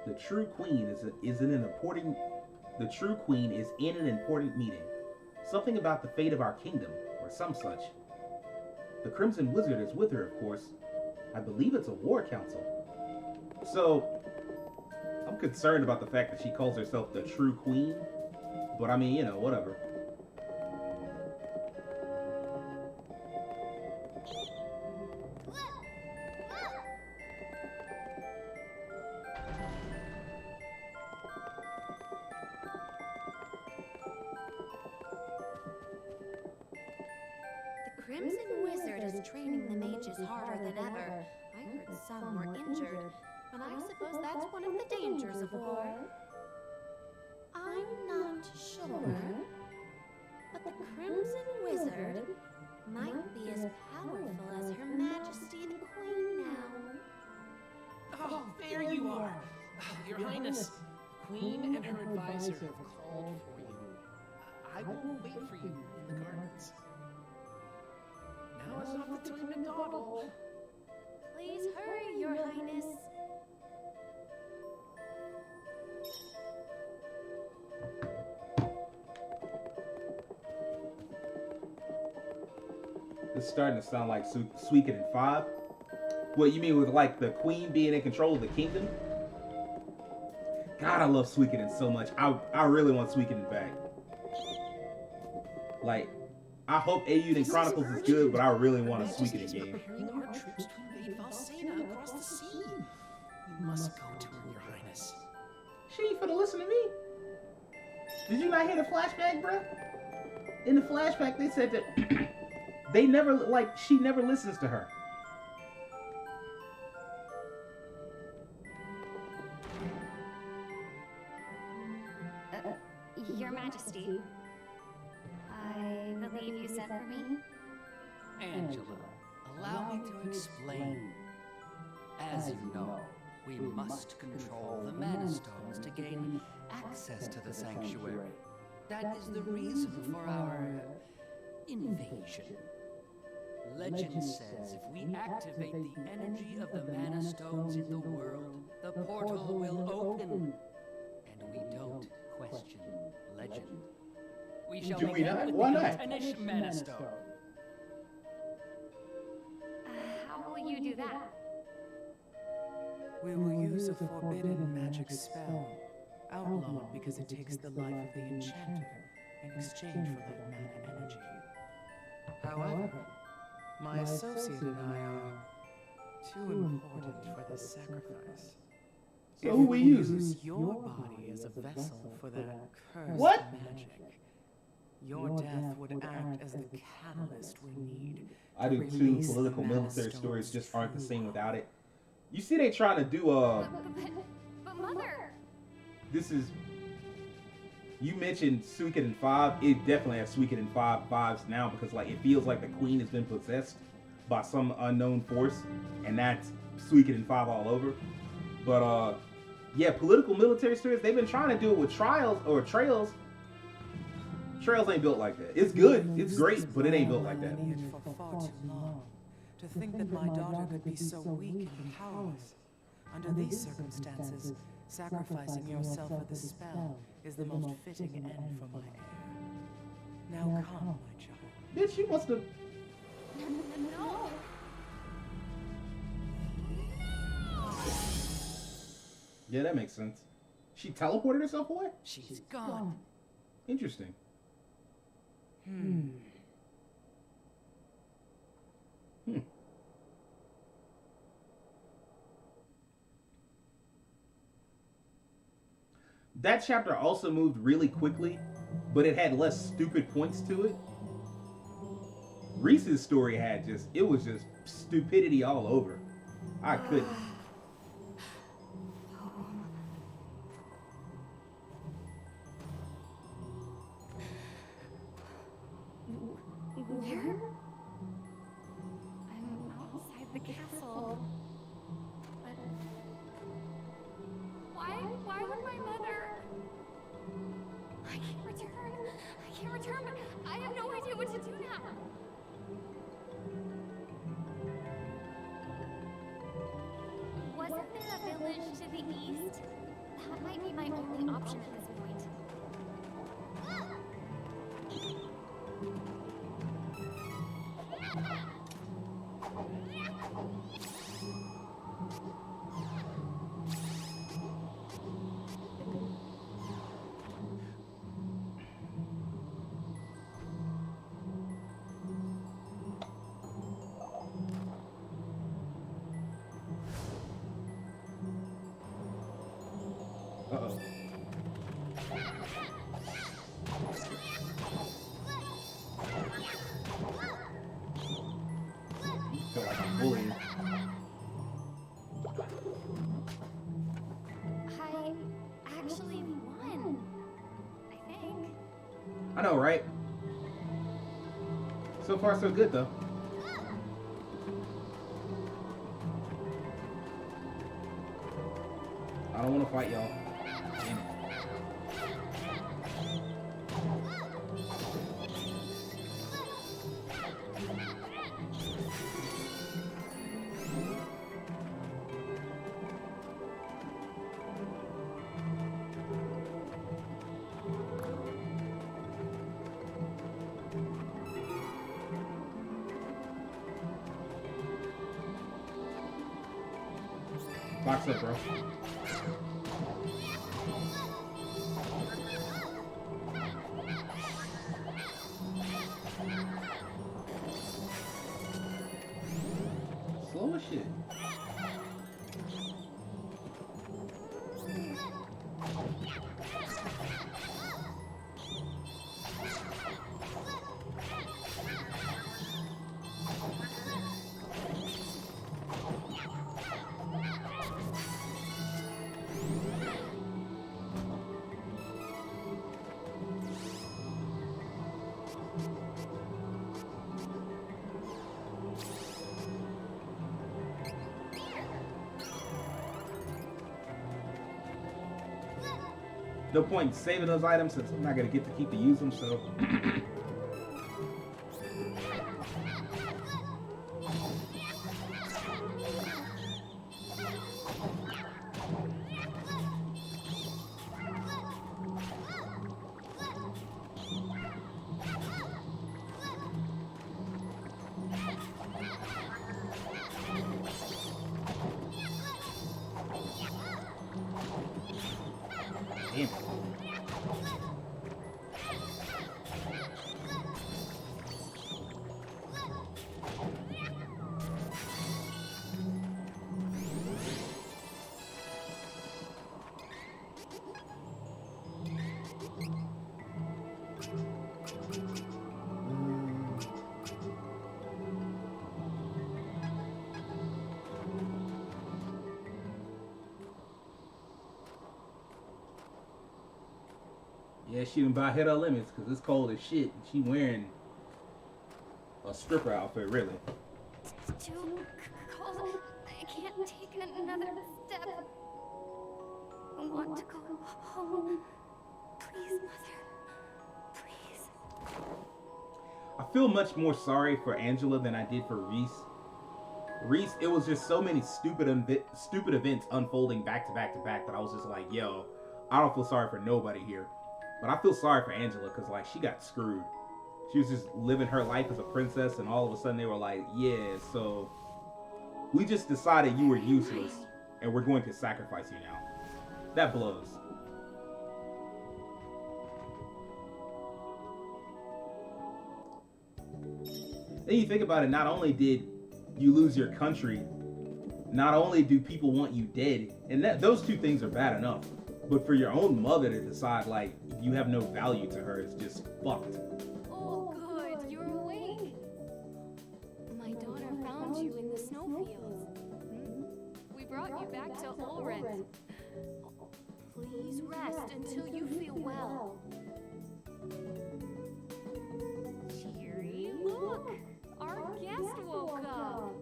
The true queen is in an important. The true queen is in an important meeting. Something about the fate of our kingdom, or some such. The Crimson Wizard is with her, of course. I believe it's a war council. So, I'm concerned about the fact that she calls herself the true queen. But I mean, you know, whatever. The Crimson Wizard is training the mages harder than ever. I heard some were injured, but I suppose that's one of the dangers of war. I'm not sure, but the Crimson Wizard might be as powerful as Her Majesty the Queen now. Oh, there you are. Your Highness, Queen and her advisor have called for you. I will wait for you in the gardens. Now is not the time to dawdle. Please hurry, Your Highness. This is starting to sound like Suikoden 5. What, you mean with like the queen being in control of the kingdom? God, I love Suikoden so much. I really want Suikoden back. Like, I hope Eiyuden Chronicles is good, but I really want a Suikoden game. Preparing our troops to invade Valsena across the sea. We must go to her, Your Highness. She ain't finna listen to me. Did you not hear the flashback, bruh? In the flashback, they said that they never, like, she never listens to her. Your Majesty, I believe you sent for me? Angela, allow me to explain. As you know, we must control the Mana Stones to gain access to the sanctuary. That is the reason for our invasion. Legend says if we activate the energy of the Mana Stones in the world, the portal will open. And we don't question legend. We shall Do we begin not? with Why the not? Tenish Mana Stone. How will you do that? We will use a forbidden magic spell, outlawed because it takes the life of the enchanter in exchange for that mana energy. However, my associate and I are too important for this sacrifice. So who we use? Use your body as a vessel for that cursed What? magic. Your death would act as the catalyst we need. I do too. Release Political the Mana military stories Stones just aren't the true same power. without it. You see they trying to do But Mother! this is, you mentioned Suikoden 5. It definitely has Suikoden 5 vibes now because like it feels like the queen has been possessed by some unknown force, and that's Suikoden 5 all over. But yeah, political military stories, they've been trying to do it with Trails. Trails ain't built like that. It's good, it's great, but it ain't built like that. Lineage for far too long. To think that my daughter could be so weak and powerless. Under these circumstances, sacrificing yourself for the spell is the most fitting end for my heir. Now come, my child. Bitch, you must have. No! Yeah, that makes sense. She teleported herself away? She's gone. Interesting. That chapter also moved really quickly, but it had less stupid points to it. Reese's story had it was just stupidity all over. I couldn't. Where? I'm outside the castle. But why would my mother? I can't return. I can't return, but I the east? That might be my only option at this point. Uh-oh. Feel like I'm bullying. I actually won. I think. I know, right? So far, so good, though. I don't want to fight y'all. Damn it. Box up, bro. Slow as shit. No point in saving those items since I'm not gonna get to keep to use them, so damn it. Yeah, she done about hit her limits because it's cold as shit. And she wearing a stripper outfit, really. It's too cold. I can't take another step. I want to go home. Please, Mother. Please. I feel much more sorry for Angela than I did for Reese. Reese, it was just so many stupid events unfolding back to back to back that I was just like, yo, I don't feel sorry for nobody here. But I feel sorry for Angela because, like, she got screwed. She was just living her life as a princess, and all of a sudden they were like, yeah, so we just decided you were useless, and we're going to sacrifice you now. That blows. Then you think about it, not only did you lose your country, not only do people want you dead, and those two things are bad enough, but for your own mother to decide, like, you have no value to her is just fucked. Oh, good. You're awake. My daughter found you in the snowfields. We brought you back to Ulrent. Please rest until you feel well. Cheery, look! Our guest woke up.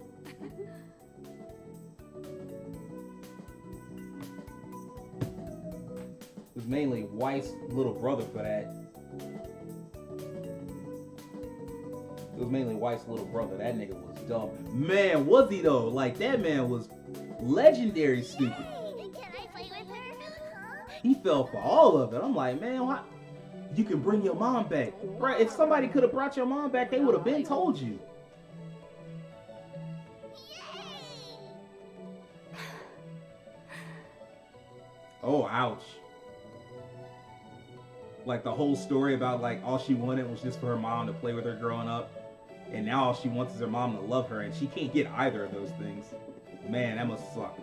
It was mainly Weiss' little brother for that. It was mainly Weiss' little brother. That nigga was dumb. Man, was he though? Like, that man was legendary stupid. Hey, can I He fell for all of it. I'm like, man, why? You can bring your mom back. Bruh, if somebody could have brought your mom back, they would have been told you. Oh, ouch. Like the whole story about like all she wanted was just for her mom to play with her growing up. And now all she wants is her mom to love her, and she can't get either of those things. Man, that must suck.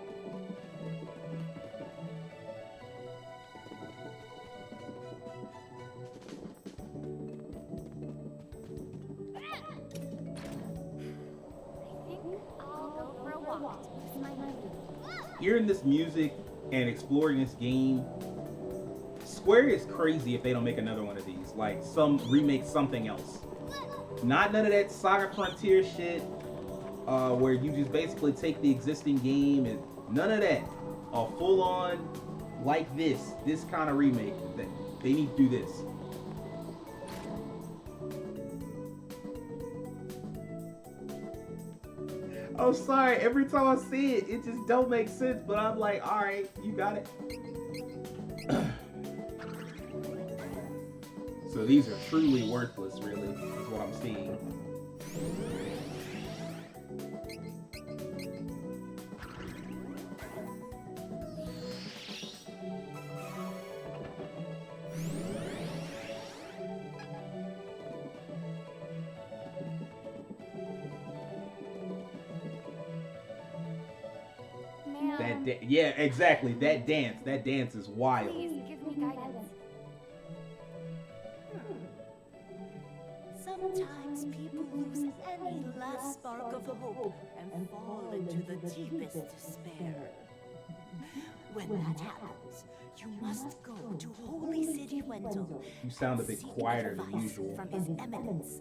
Hearing this music and exploring this game, Square is crazy if they don't make another one of these. Like remake something else. Not none of that Saga Frontier shit, where you just basically take the existing game and none of that. A full on like this kind of remake. That they need to do this. Oh, sorry. Every time I see it, it just don't make sense. But I'm like, all right, you got it. So these are truly worthless, really, is what I'm seeing. Yeah, exactly. That dance is wild. Please give me guidance. Sometimes people lose any last spark of hope and fall into the deepest despair. When that happens, you must go to Holy City Wendell. You sound a bit quieter than usual. From His Eminence,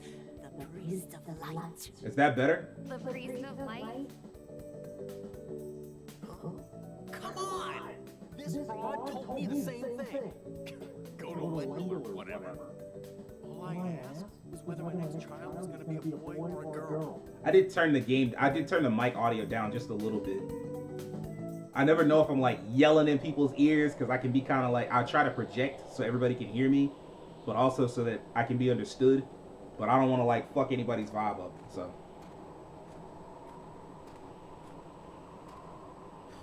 the Priest of Light. Is that better? The Priest of Light? Come on! This fraud told me the same thing. Go to Wendell or whatever. All I asked was whether my next child was going to be a boy or a girl. I did turn the mic audio down just a little bit. I never know if I'm like yelling in people's ears because I can be kind of like, I try to project so everybody can hear me, but also so that I can be understood. But I don't want to like fuck anybody's vibe up, so.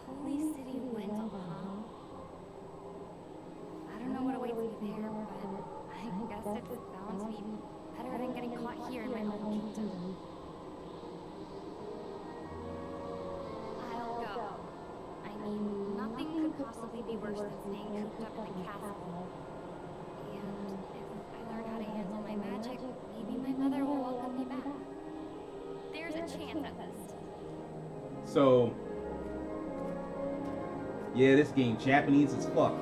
Holy City Wendell, huh? I don't know what awaits me there, but I guess it's bound to be better than getting caught here in my own kingdom. I'll go. I mean, nothing could possibly be worse than staying cooped up in the castle. And if I learn how to handle my magic, maybe my mother will welcome me back. There's a chance at least. So, yeah, this game Japanese as fuck.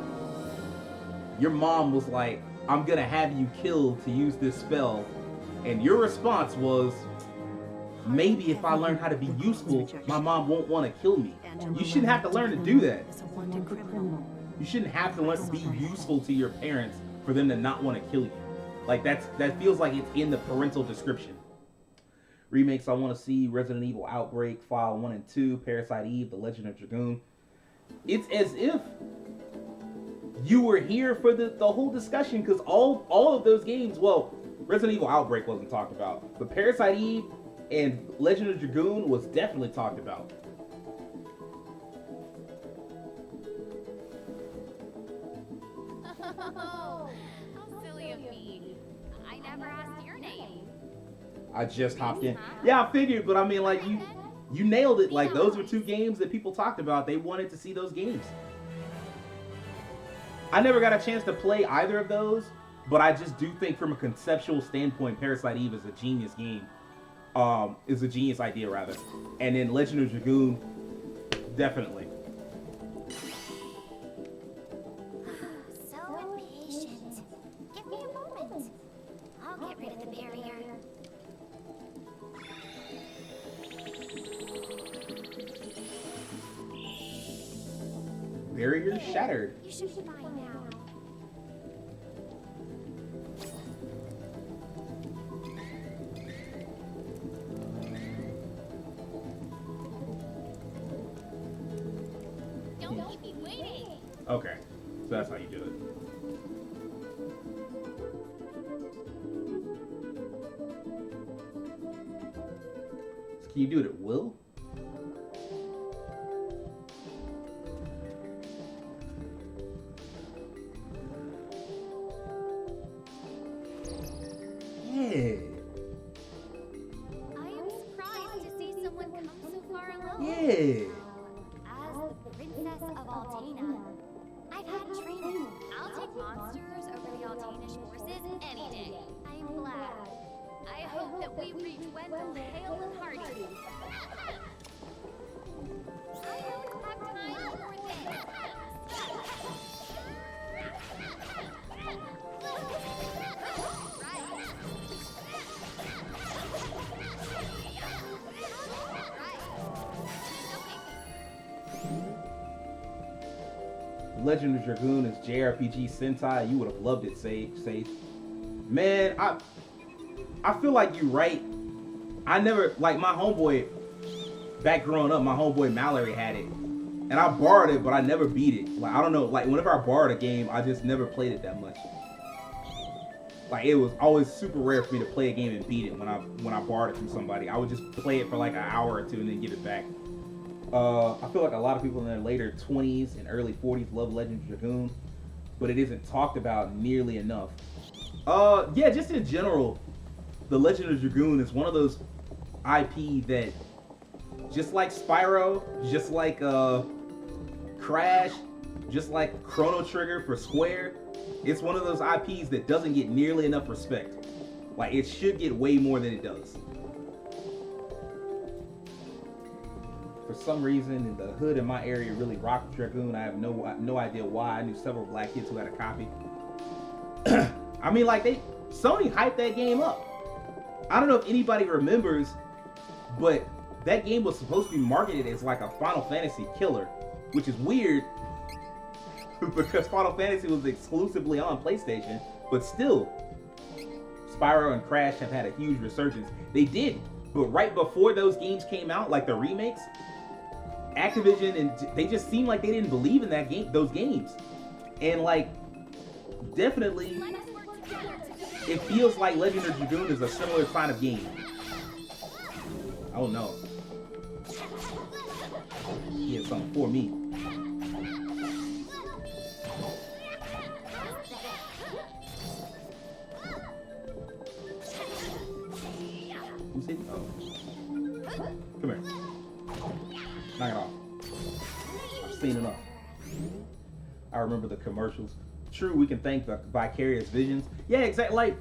Your mom was like, I'm gonna have you killed to use this spell. And your response was, maybe if I learn how to be useful, my mom won't want to kill me. You shouldn't have to learn to do that. You shouldn't have to be useful to your parents for them to not want to kill you. Like that feels like it's in the parental description. Remakes I want to see: Resident Evil Outbreak, File 1 and 2, Parasite Eve, The Legend of Dragoon. It's as if you were here for the whole discussion, because all of those games, well, Resident Evil Outbreak wasn't talked about, but Parasite Eve and Legend of Dragoon was definitely talked about. Oh, how silly of me. I never asked your name. I just hopped in. Yeah, I figured, but I mean, like, you nailed it. Like, those were two games that people talked about. They wanted to see those games. I never got a chance to play either of those, but I just do think from a conceptual standpoint, Parasite Eve is a genius game. Is a genius idea, rather. And then Legend of Dragoon, definitely. So impatient. Give me a moment. I'll get rid of the barrier. Barrier shattered. You should be fine now. Don't keep me waiting. Okay. So that's how you do it. So can you do it at will? Yeah. I am surprised to see someone come so far along. Yeah. As the princess of Altena, I've had training. I'll take monsters over the Altanish forces any day. I am glad. I hope that we reach Wendell hale and hearty. I don't have time for this. Legend of Dragoon is JRPG Sentai. You would have loved it, Sage. Man, I feel like you're right. I never, like, my homeboy, back growing up, my homeboy Mallory had it. And I borrowed it, but I never beat it. Like, I don't know, like, whenever I borrowed a game, I just never played it that much. Like, it was always super rare for me to play a game and beat it when I borrowed it from somebody. I would just play it for like an hour or two and then give it back. I feel like a lot of people in their later 20s and early 40s love Legend of Dragoon, but it isn't talked about nearly enough. Yeah, just in general, the Legend of Dragoon is one of those IP that, just like Spyro, just like Crash, just like Chrono Trigger for Square, it's one of those IPs that doesn't get nearly enough respect. Like, it should get way more than it does. For some reason, the hood in my area really rocked Dragoon. I have no idea why. I knew several black kids who had a copy. I mean, like, Sony hyped that game up. I don't know if anybody remembers, but that game was supposed to be marketed as like a Final Fantasy killer, which is weird because Final Fantasy was exclusively on PlayStation, but still, Spyro and Crash have had a huge resurgence. They did, but right before those games came out, like the remakes, Activision, and they just seemed like they didn't believe in those games. And like, definitely, it feels like Legend of Dragoon is a similar kind of game. Oh no. He has something for me. Who's it? Oh. Come here. Knock it off. I've seen enough. I remember the commercials. True, we can thank the Vicarious Visions. Yeah, exactly. Like,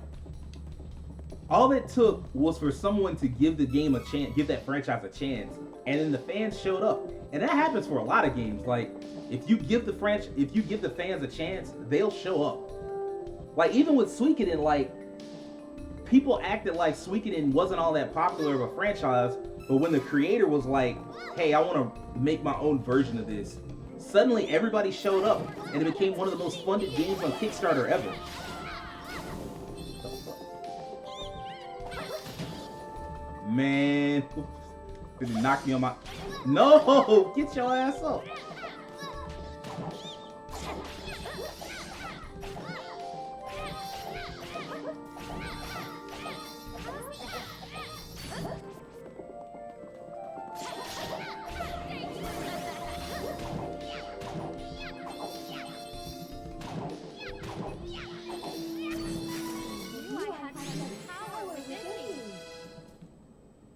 all it took was for someone to give the game a chance, give that franchise a chance, and then the fans showed up. And that happens for a lot of games. Like, if you give the fans a chance, they'll show up. Like, even with Suikoden, like, people acted like Suikoden wasn't all that popular of a franchise, but when the creator was like, hey, I want to make my own version of this, suddenly everybody showed up, and it became one of the most funded games on Kickstarter ever. Man, did he knock me on my... No! Get your ass up!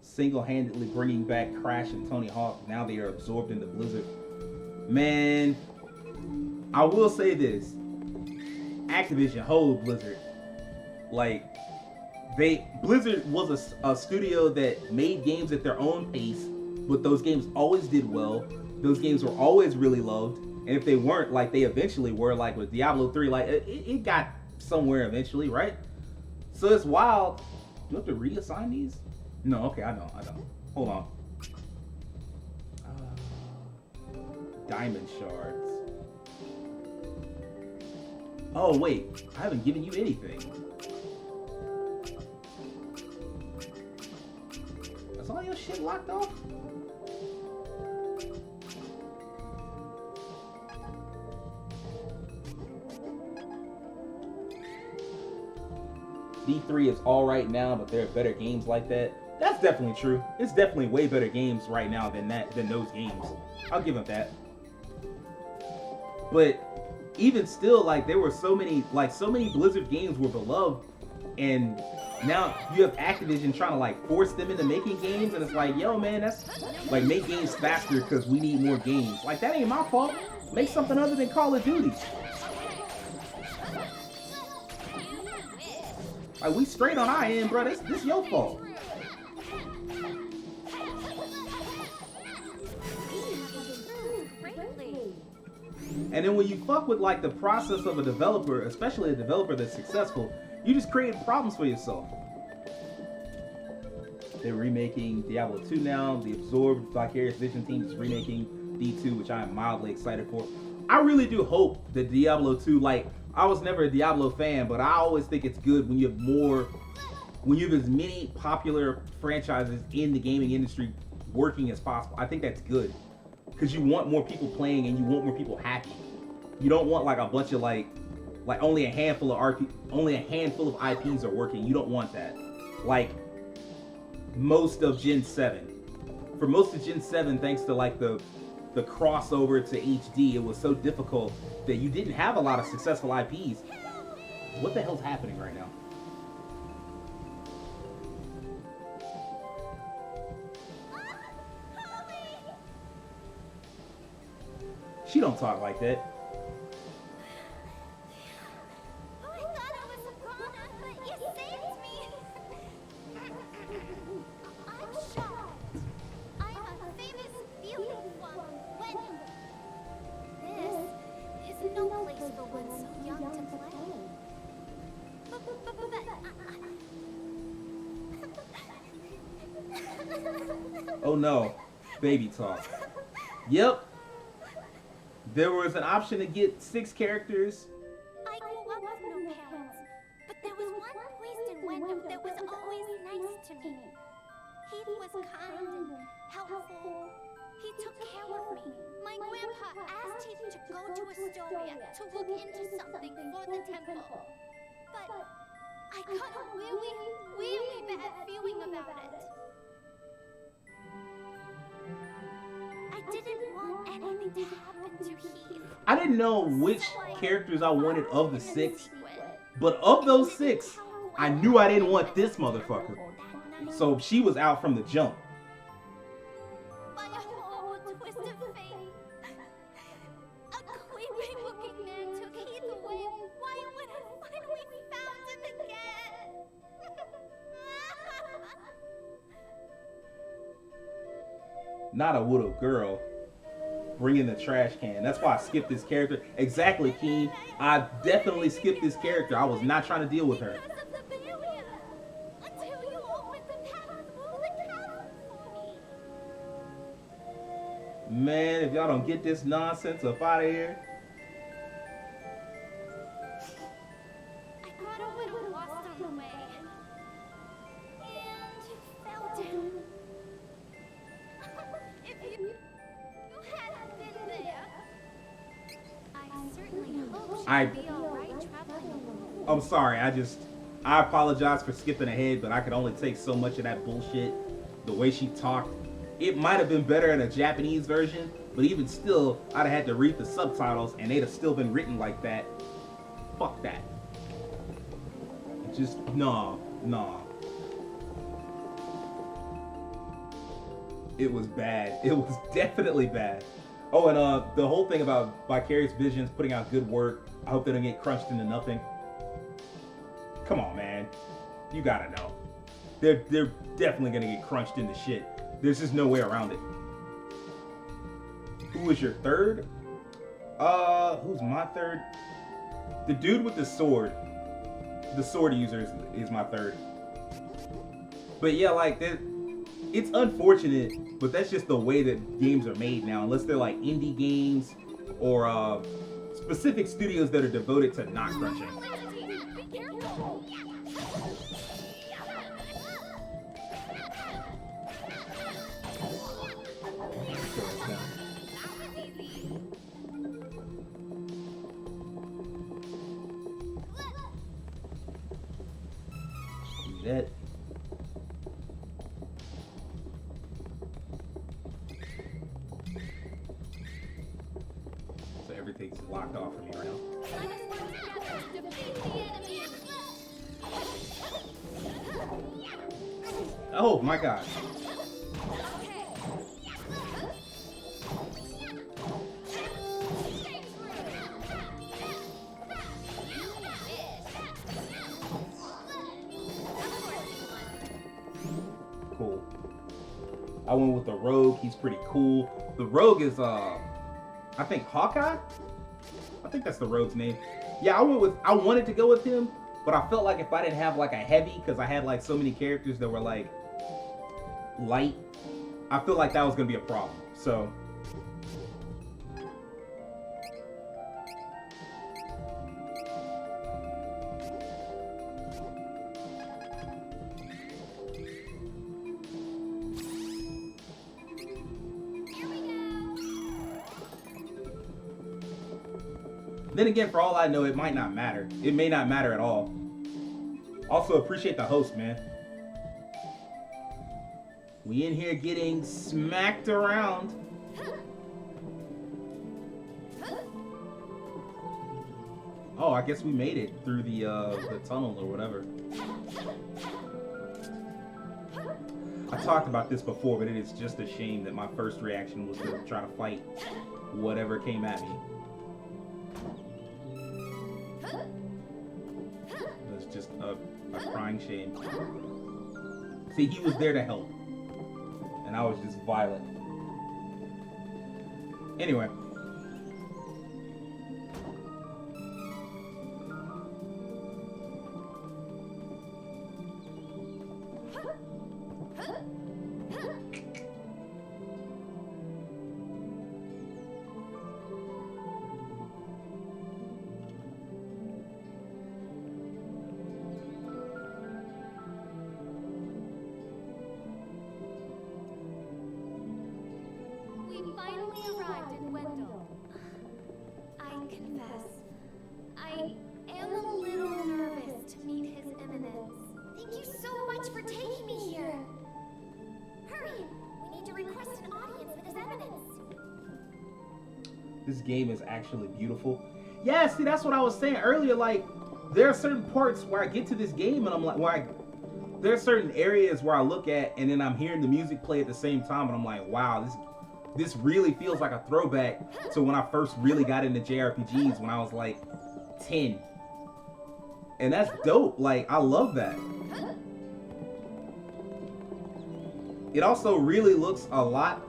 Single-handedly bringing back Crash and Tony Hawk. Now they are absorbed into Blizzard. Man, I will say this. Activision, hold Blizzard. Like, Blizzard was a studio that made games at their own pace, but those games always did well. Those games were always really loved. And if they weren't, like they eventually were, like with Diablo 3, like it got somewhere eventually, right? So it's wild. Do you have to reassign these? No, okay, I don't. Hold on. Diamond shards. Oh, wait. I haven't given you anything. Is all your shit locked off? D3 is all right now, but there are better games like that. That's definitely true. It's definitely way better games right now than those games. I'll give them that. But even still, like, there were so many Blizzard games were beloved, and now you have Activision trying to like force them into making games, and it's like, yo man, that's like, make games faster because we need more games. Like, that ain't my fault. Make something other than Call of Duty. Like, we straight on our end, bro. This your fault. And then when you fuck with like the process of a developer, especially a developer that's successful, you just create problems for yourself. They're remaking Diablo 2 now. The Absorbed Vicarious Vision team is remaking D2, which I am mildly excited for. I really do hope that Diablo 2, like, I was never a Diablo fan, but I always think it's good when you have as many popular franchises in the gaming industry working as possible. I think that's good, because you want more people playing and you want more people happy. You don't want like a bunch of like only a handful of IPs are working. You don't want that. Like most of Gen 7. For most of Gen 7, thanks to like the crossover to HD, it was so difficult that you didn't have a lot of successful IPs. What the hell's happening right now? She don't talk like that. I thought I was a goner, but you saved me. I'm shocked. I'm a famous feeling one when this is no place for one so young to play. Oh no, baby talk. Yep. There was an option to get 6 characters. I grew up with no parents, but there was one priest in Wyndham that was always nice to me. He was kind and helpful. He took care of me. My grandpa asked him to go to Astoria to look into something for the temple. But I got a really, really bad feeling about it. I didn't want anything to happen to Heath. I didn't know which characters I wanted of the 6, but of those 6, I knew I didn't want this motherfucker. So she was out from the jump. By a horrible twist of fate, a creepy-looking man took Heath away right when I finally found him again. Not a little girl. Bring in the trash can. That's why I skipped this character. Exactly, Keen. I definitely skipped this character. I was not trying to deal with her. Until you opened the path through the chasm for me. Man, if y'all don't get this nonsense up out of here. I got a little lost on the way. And fell down. If you hadn't been there, I certainly hope she'd be alright traveling alone. I'm sorry, I apologize for skipping ahead, but I could only take so much of that bullshit. The way she talked. It might have been better in a Japanese version, but even still, I'd have had to read the subtitles and they'd have still been written like that. Fuck that. Just, nah. It was bad. It was definitely bad. Oh, and the whole thing about Vicarious Visions putting out good work, I hope they don't get crunched into nothing. Come on, man. You gotta know. They're definitely gonna get crunched into shit. There's just no way around it. Who was your third? Who's my third? The dude with the sword. The sword user is my third. But yeah, like, it's unfortunate, but that's just the way that games are made now. Unless they're like indie games or specific studios that are devoted to not crunching. Be careful! that. So everything's locked off for me right now. Oh my god. Cool. I went with the rogue. He's pretty cool. The rogue is I think Hawkeye? I think that's the rogue's name. Yeah, I wanted to go with him, but I felt like if I didn't have like a heavy, because I had like so many characters that were like light, I feel like that was gonna be a problem. So then again, for all I know, it might not matter. It may not matter at all. Also, appreciate the host, man. We in here getting smacked around. Oh, I guess we made it through the tunnel or whatever. I talked about this before, but it is just a shame that my first reaction was to try to fight whatever came at me. It's just a crying shame. See, he was there to help, and I was just violent. Anyway. We finally arrived in Wendell. I confess, I am a little nervous to meet His Eminence. Thank you so much for taking me here. Hurry! We need to request an audience with His Eminence. This game is actually beautiful. Yeah, see, that's what I was saying earlier. Like, there are certain parts where I get to this game and I'm like, there are certain areas where I look at and then I'm hearing the music play at the same time and I'm like, wow, this really feels like a throwback to when I first really got into JRPGs when I was like 10. And that's dope. Like, I love that. It also really looks a lot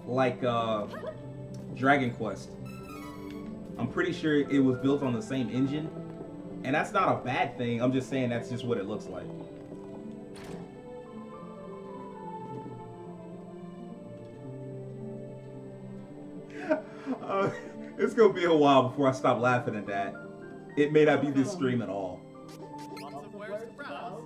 like Dragon Quest. I'm pretty sure it was built on the same engine. And that's not a bad thing. I'm just saying that's just what it looks like. It's gonna be a while before I stop laughing at that. It may not be this stream at all. Lots of wares to browse.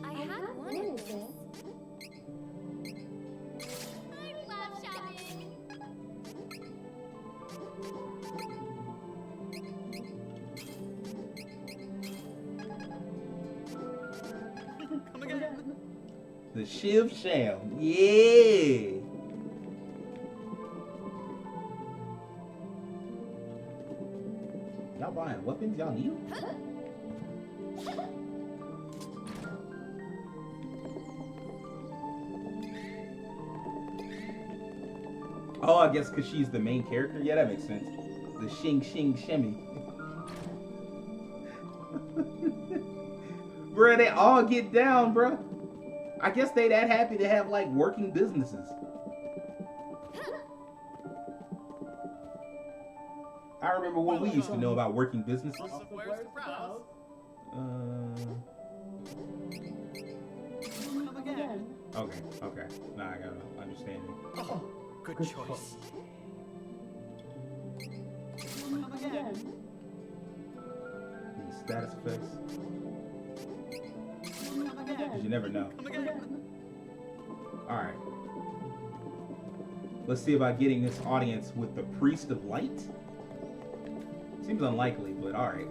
I had wanted this. I love shopping. Come again. The Shiv Sham. Yeah. Y'all buying weapons? Y'all need them? Oh, I guess because she's the main character? Yeah, that makes sense. The Shing Shing Shimmy. Bruh, they all get down, bruh. I guess they that happy to have, like, working businesses. I remember when we used to know about working businesses. Lots of wares to browse. Come again. Okay. Nah, I gotta understand it. Oh, good choice. Come again. These status effects. Come again. Because you never know. Come again. Alright. Let's see about getting this audience with the Priest of Light. Seems unlikely, but alright.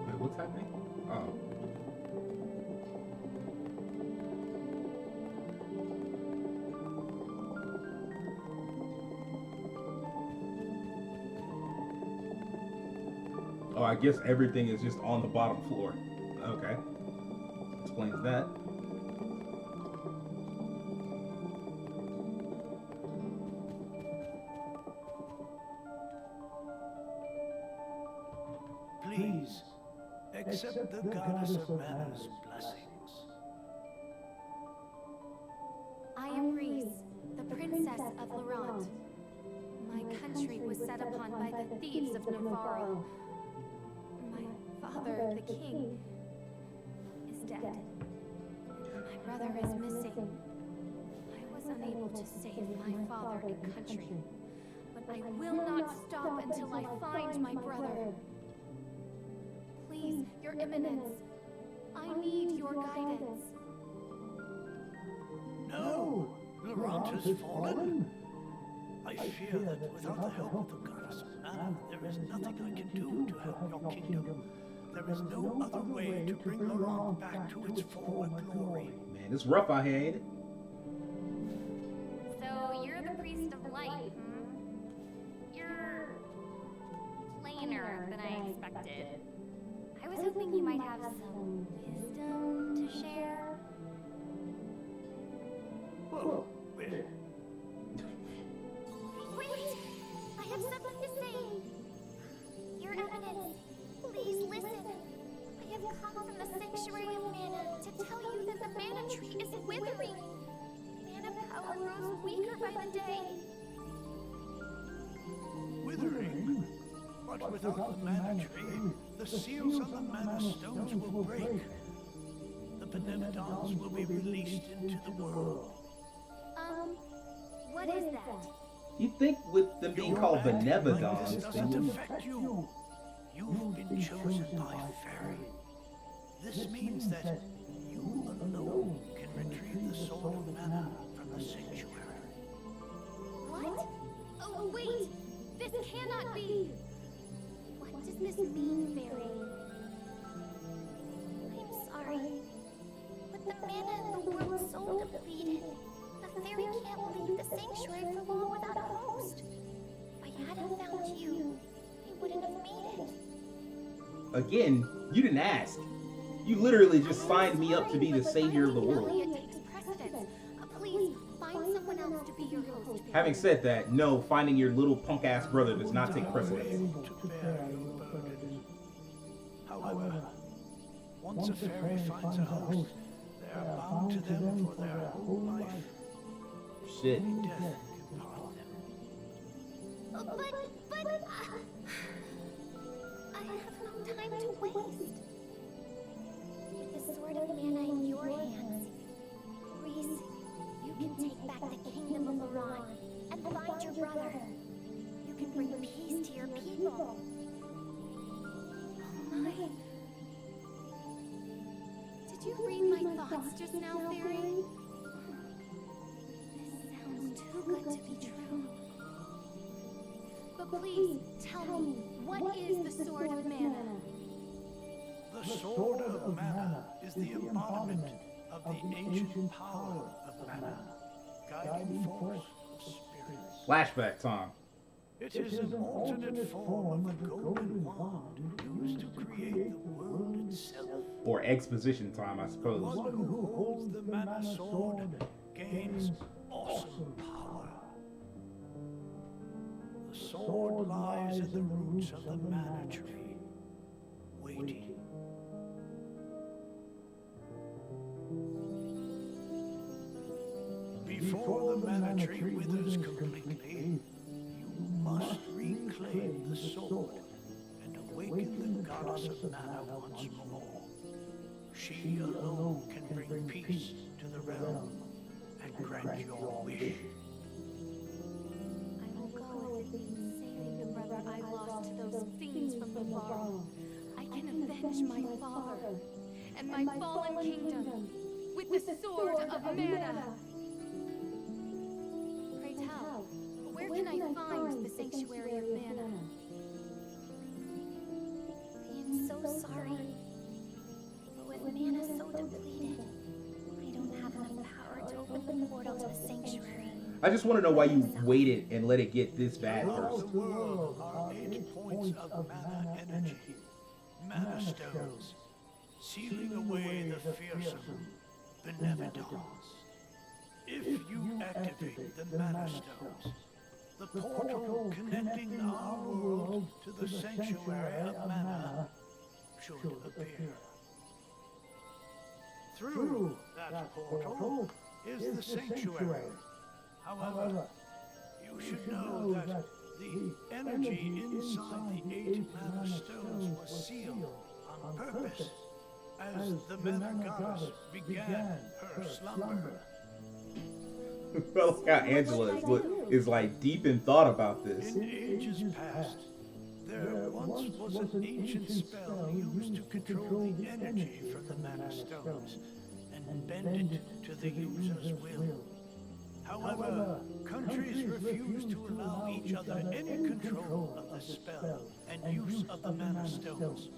Wait, what's happening? Oh. Oh, I guess everything is just on the bottom floor. Okay. Explains that. Please, accept the goddess of manners' blessings. I am Reese, the princess of Laurent. My country was set upon by the thieves of Navarro. My father, the king, is dead. My brother is missing. I was unable to save my father and country. But I will not stop until I find my brother. Please, Your Eminence, I need your guidance. No, Laurent has fallen. I fear that without the help of the goddess of manna, there is nothing I can do to help your kingdom. There is no other way to bring Laurent back to its former glory. Man, it's rough out here, ain't it? So you're the priest of light, hmm? You're plainer than I expected. I was hoping you might have some wisdom to share. Well, Wait! I have something to say! Your Eminence, please listen. I have come from the Sanctuary of Mana to tell you that the mana tree is withering. Mana power grows weaker by the day. withering. But without the mana tree, the seals on the mana stones will break. The Beneficence will be released into the world. What is that? You'd think with them being called Like this Beneficence, they doesn't would... affect you. You've been chosen by Fairy. This means that you alone can retrieve the Sword of Mana from the Sanctuary. What? Oh, wait! This cannot be! What does this mean, Fairy? I'm sorry, but the mana in the world's so depleted. The Fairy can't leave the Sanctuary for long without a host. If I hadn't found you, I wouldn't have made it. Again, you didn't ask. You literally just signed me up to be the savior of the world. It takes precedence. Please, find someone else to be your host. Having said that, no, finding your little punk-ass brother does not take precedence. To bear your burden. However, once a fairy finds a host, they are bound to them for their whole life. Shit. Only death can part them. But I have no time to waste. With the Sword of Mana in your hands, Reese, you can take back the kingdom of Laurent and find your brother. You can bring peace to your people. Oh my. Did you read my thoughts just now, Fairy? This sounds too good to be true. But please, tell me, what is the Sword of Mana? The Sword of Mana is the embodiment of the ancient power of Mana, guiding force of spirits. Flashback time. It is an alternate form of the golden wand used to create the world itself. Or exposition time, I One suppose. who holds the Mana Sword gains awesome power. The sword lies in the roots of the Mana tree, waiting. mana tree withers completely, you must reclaim the sword and awaken the goddess of mana once more. She alone can bring peace to the realm and grant your wish. I will go if it means saving the brother I lost to those fiends from Navarro. I can avenge my father and my fallen kingdom with the sword of mana. Pray tell, where can I find the sanctuary of mana? I am so sorry, but with mana so depleted, I don't have enough power to open the portal to the sanctuary. I just want to know why you waited and let it get this bad Throughout first. the world are 8 points of mana energy, mana stones, sealing away the fearsome benevolence. If you activate the mana stones, the portal connecting our world to the sanctuary of mana should appear. Through that portal is the sanctuary. However, you should know that the energy inside the 8 mana stones was sealed on purpose as the mana goddess began her slumber. I like how Angela is like deep in thought about this. In ages past, there once was an ancient spell used to control the energy from the mana stones and bend it to the user's will. However, countries refused to allow each other any control of the spell and use of the mana stones.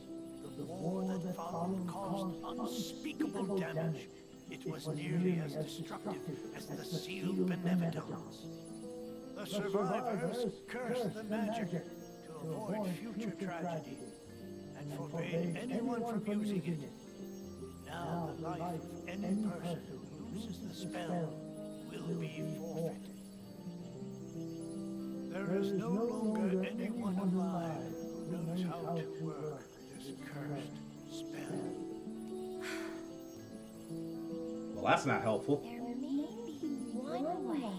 The war that followed caused unspeakable damage. It was nearly as destructive as the sealed benevolence. The survivors cursed the magic to avoid future tragedy and forbade anyone from using it. Now the life of any person who uses the spell will be forfeit. There is no longer anyone alive who knows how to work this cursed spell. Well, that's not helpful. There may be one way.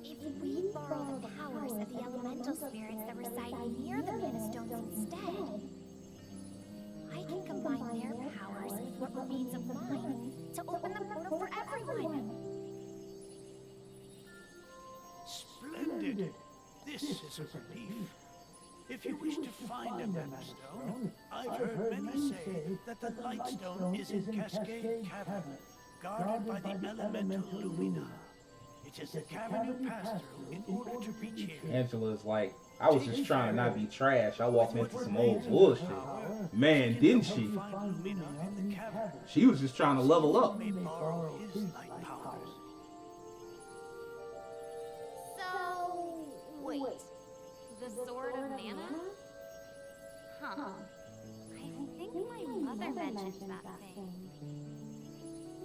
If we borrow the powers of the elemental spirits that reside near the mana stones instead, I can combine their powers with what remains of mine to open the portal for everyone. Splendid! This is a relief. If you wish to find a mana stone, I've heard many say that the light stone is in Cascade Cavern, guarded by the elemental Lumina. It is the cavern you pass through in order to reach here. Angela's like, I was just trying to not be trash. I walked into some old bullshit. Man, didn't she? Find Lumina in the cavern. She was just trying to level up. May borrow his light powers. So, wait. The sword of mana? Huh. I think my mother mentioned that thing.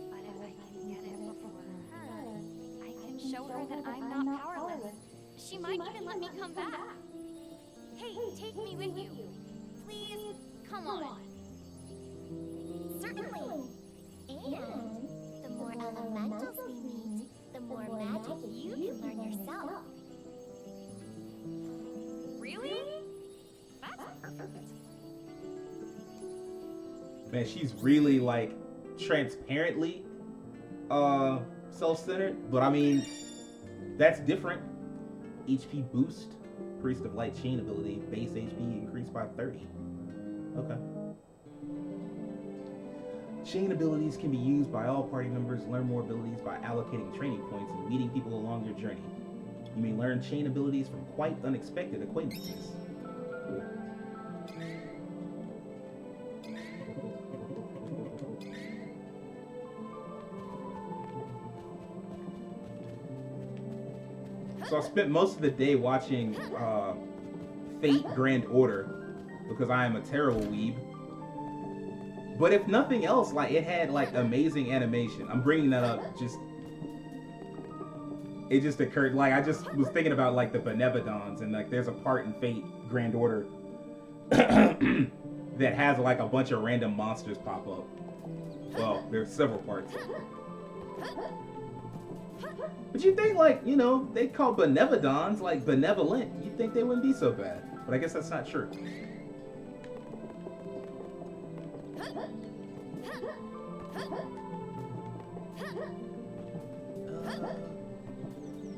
But if I can get it before her, I can show her that I'm not powerless. She might even let me come back. Hey, take me with you. Please, come on. Certainly. And the more elementals we meet, the more magic you can learn yourself. Really? That's perfect. Man, she's really like transparently self-centered, but I mean, that's different. HP boost, Priest of Light chain ability, base HP increased by 30. Okay. Chain abilities can be used by all party members. Learn more abilities by allocating training points and meeting people along your journey. You may learn chain abilities from quite unexpected acquaintances. Cool. So I spent most of the day watching Fate Grand Order because I am a terrible weeb. But if nothing else, like it had like amazing animation. I'm bringing that up just. It just occurred, like I just was thinking about like the Benevodons, and like there's a part in Fate Grand Order that has like a bunch of random monsters pop up. Well, there's several parts. But you think, like, you know, they call benevolons, like, benevolent. You'd think they wouldn't be so bad. But I guess that's not true.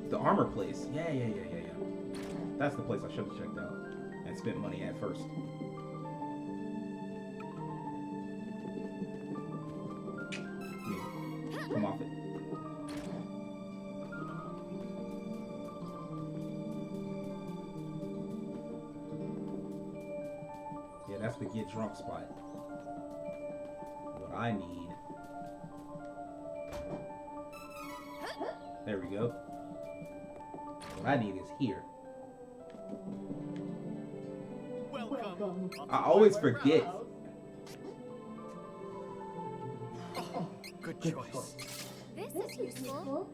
The armor place. Yeah. That's the place I should have checked out and spent money at first. Come off it. Yeah, that's the get drunk spot. What I need. There we go. What I need is here. Welcome. I always forget. Oh, good choice. This is useful.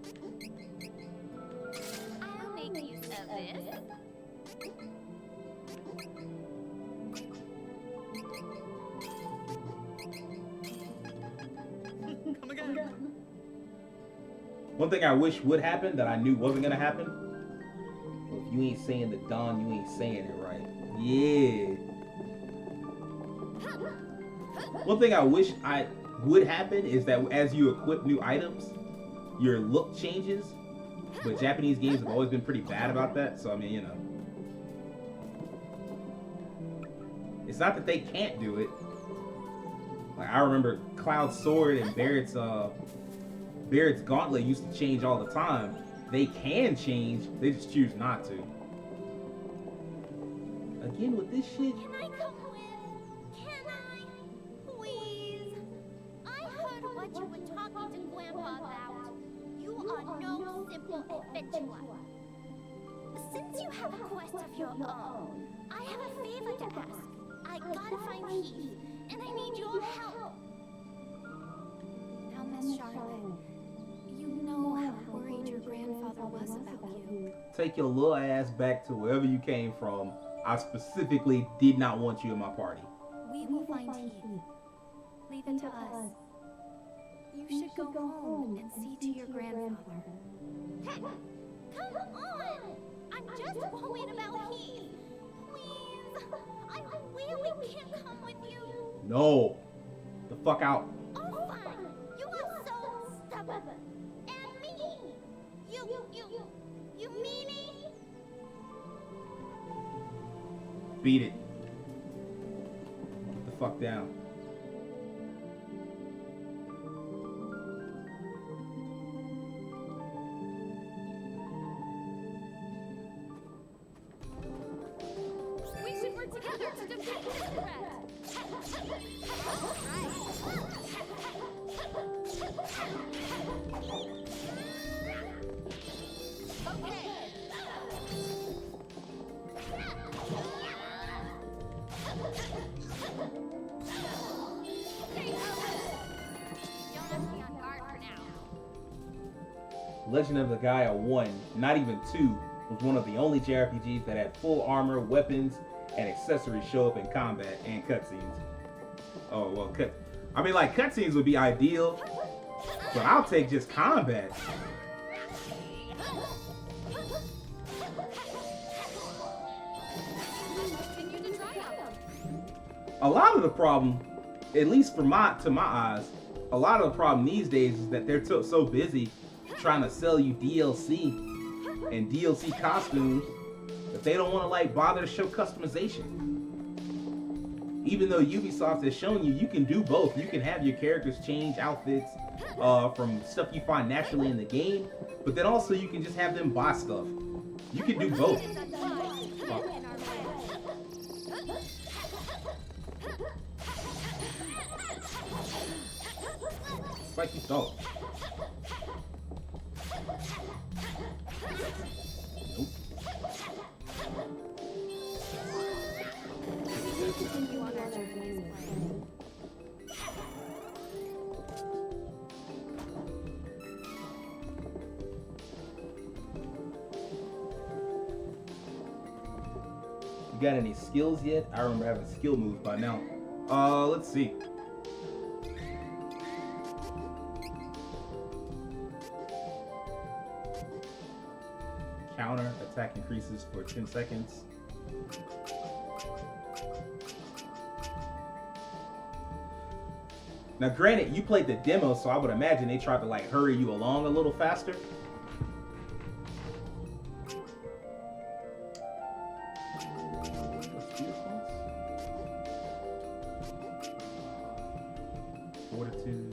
I'll make use of this. Come again. One thing I wish would happen that I knew wasn't gonna happen. Well, if you ain't saying the Don, you ain't saying it right. Yeah. One thing I wish would happen is that as you equip new items, your look changes. But Japanese games have always been pretty bad about that. So I mean, you know, it's not that they can't do it. Like I remember Cloud's sword and Barrett's gauntlet used to change all the time. They can change, they just choose not to. Again with this shit. Can I come with? Can I? Please? I heard what you were talking to Grandpa about. You are no simple adventurer. Since you have a quest of your own, I have a favor to ask. I gotta find Heath, and I need your help. Now, Miss Charlotte, you know how worried your grandfather was about you. Take your little ass back to wherever you came from. I specifically did not want you in my party. We will find Heath. Leave it to us. You should go home and see to your grandfather. Come on! I'm just worried about Heath. Please, I really can't come with you. No. The fuck out. Oh, fine. You are so stubborn. And mean. You meanie. Beat it. Get the fuck down. We should work together to defeat this threat. Okay. Don't have to be on guard for now. Legend of the Gaia 1, not even 2, was one of the only JRPGs that had full armor, weapons, and accessories show up in combat and cutscenes. Oh, well, cutscenes would be ideal, but I'll take just combat. A lot of the problem, at least to my eyes, a lot of the problem these days is that they're so busy trying to sell you DLC and DLC costumes that they don't want to like bother to show customization. Even though Ubisoft has shown you can do both. You can have your characters change outfits from stuff you find naturally in the game, but then also you can just have them buy stuff. You can do both. Fuck. Like you thought. Nope. You got any skills yet? I remember having skill moves by now. Let's see. Counter attack increases for 10 seconds. Now, granted, you played the demo, so I would imagine they tried to like hurry you along a little faster. Fortitude.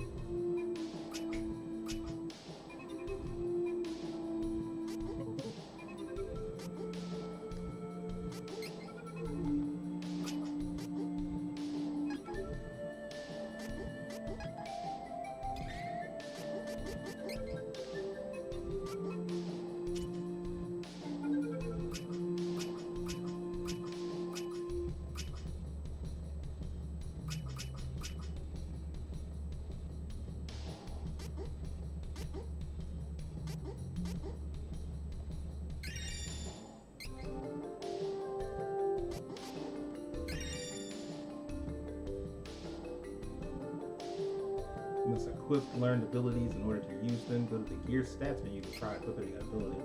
You must equip learned abilities in order to use them. Go to the gear stats menu to try equipping an ability.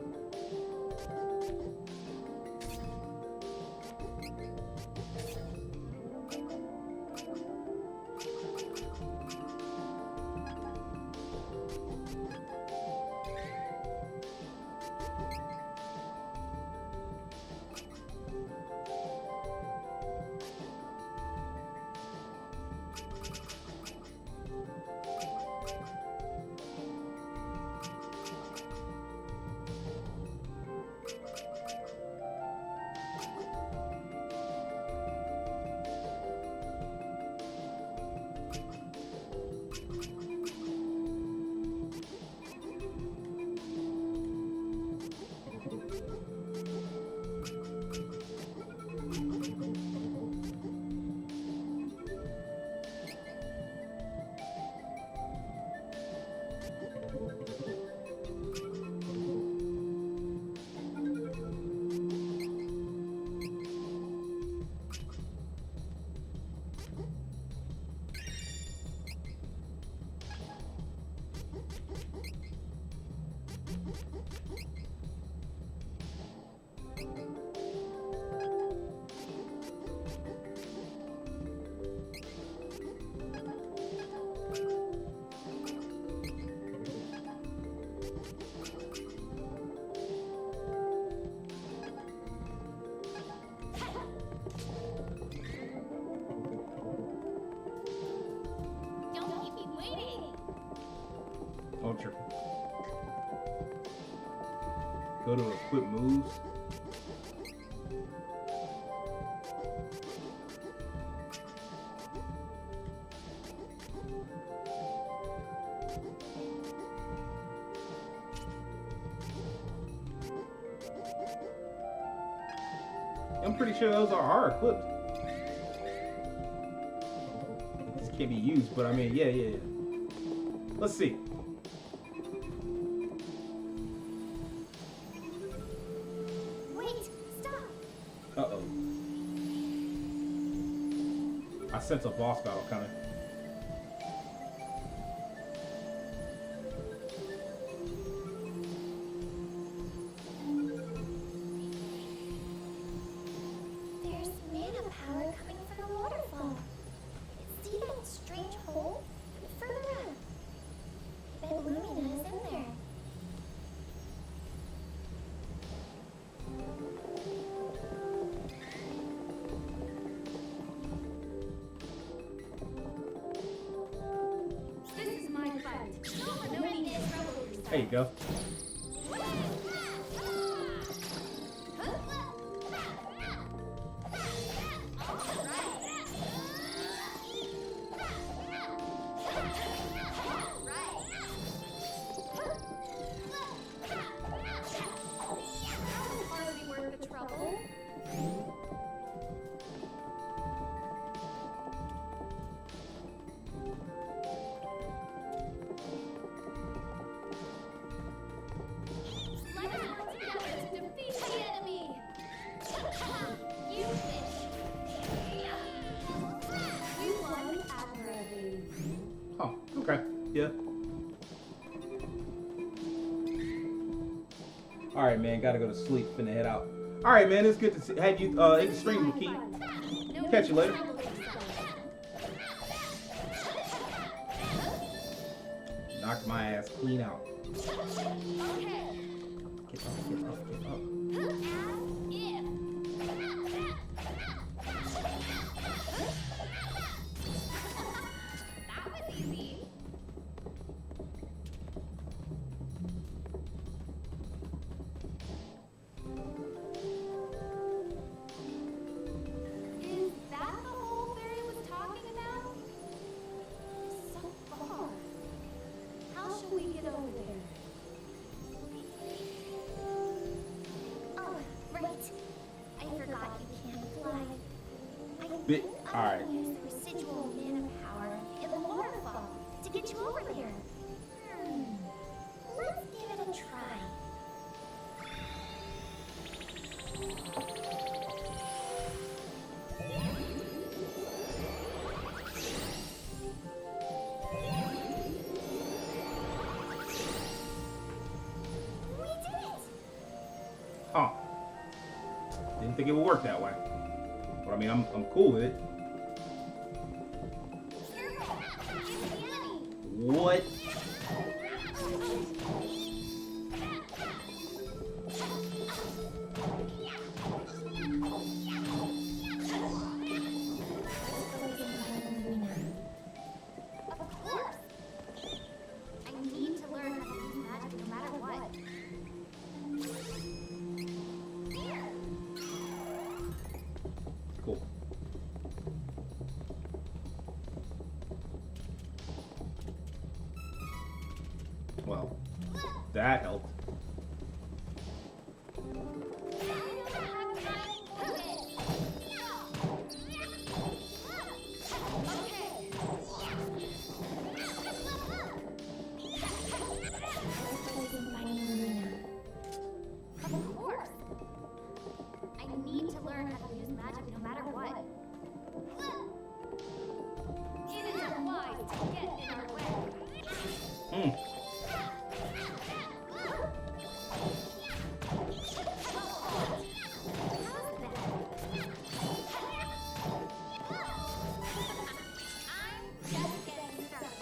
Don't keep me waiting. Ultra. Go to equip moves. I'm pretty sure those are equipped. This can't be used, but I mean, yeah. Let's see. Wait, stop. Uh-oh. I sense a boss battle coming. There's mana power coming from the waterfall. See that strange hole? Further up. I bet Lumina is in there. This is my fight. No need to trouble yourself. There you go. Hardly worth the trouble. All right, man. Gotta go to sleep. Finna head out. All right, man. It's good to see. Have you in the stream, Key. Catch you later. Knocked my ass clean out. Get up, get up, get up. That was easy. Is that the hole Fairy was talking about? So far. How shall we get over there? Oh, right. I forgot you can't fly. I think All right. I'll use the residual mana power in the waterfall to get you over there. Let's give it a try. We did it! Huh. Didn't think it would work that way. But I mean, I'm cool with it. What? Of course! I need to learn how to use magic no matter what. Cool. Well, that helped. Of course. I need to learn how to use magic no matter what. It isn't wise to get in our way. I'm just getting started.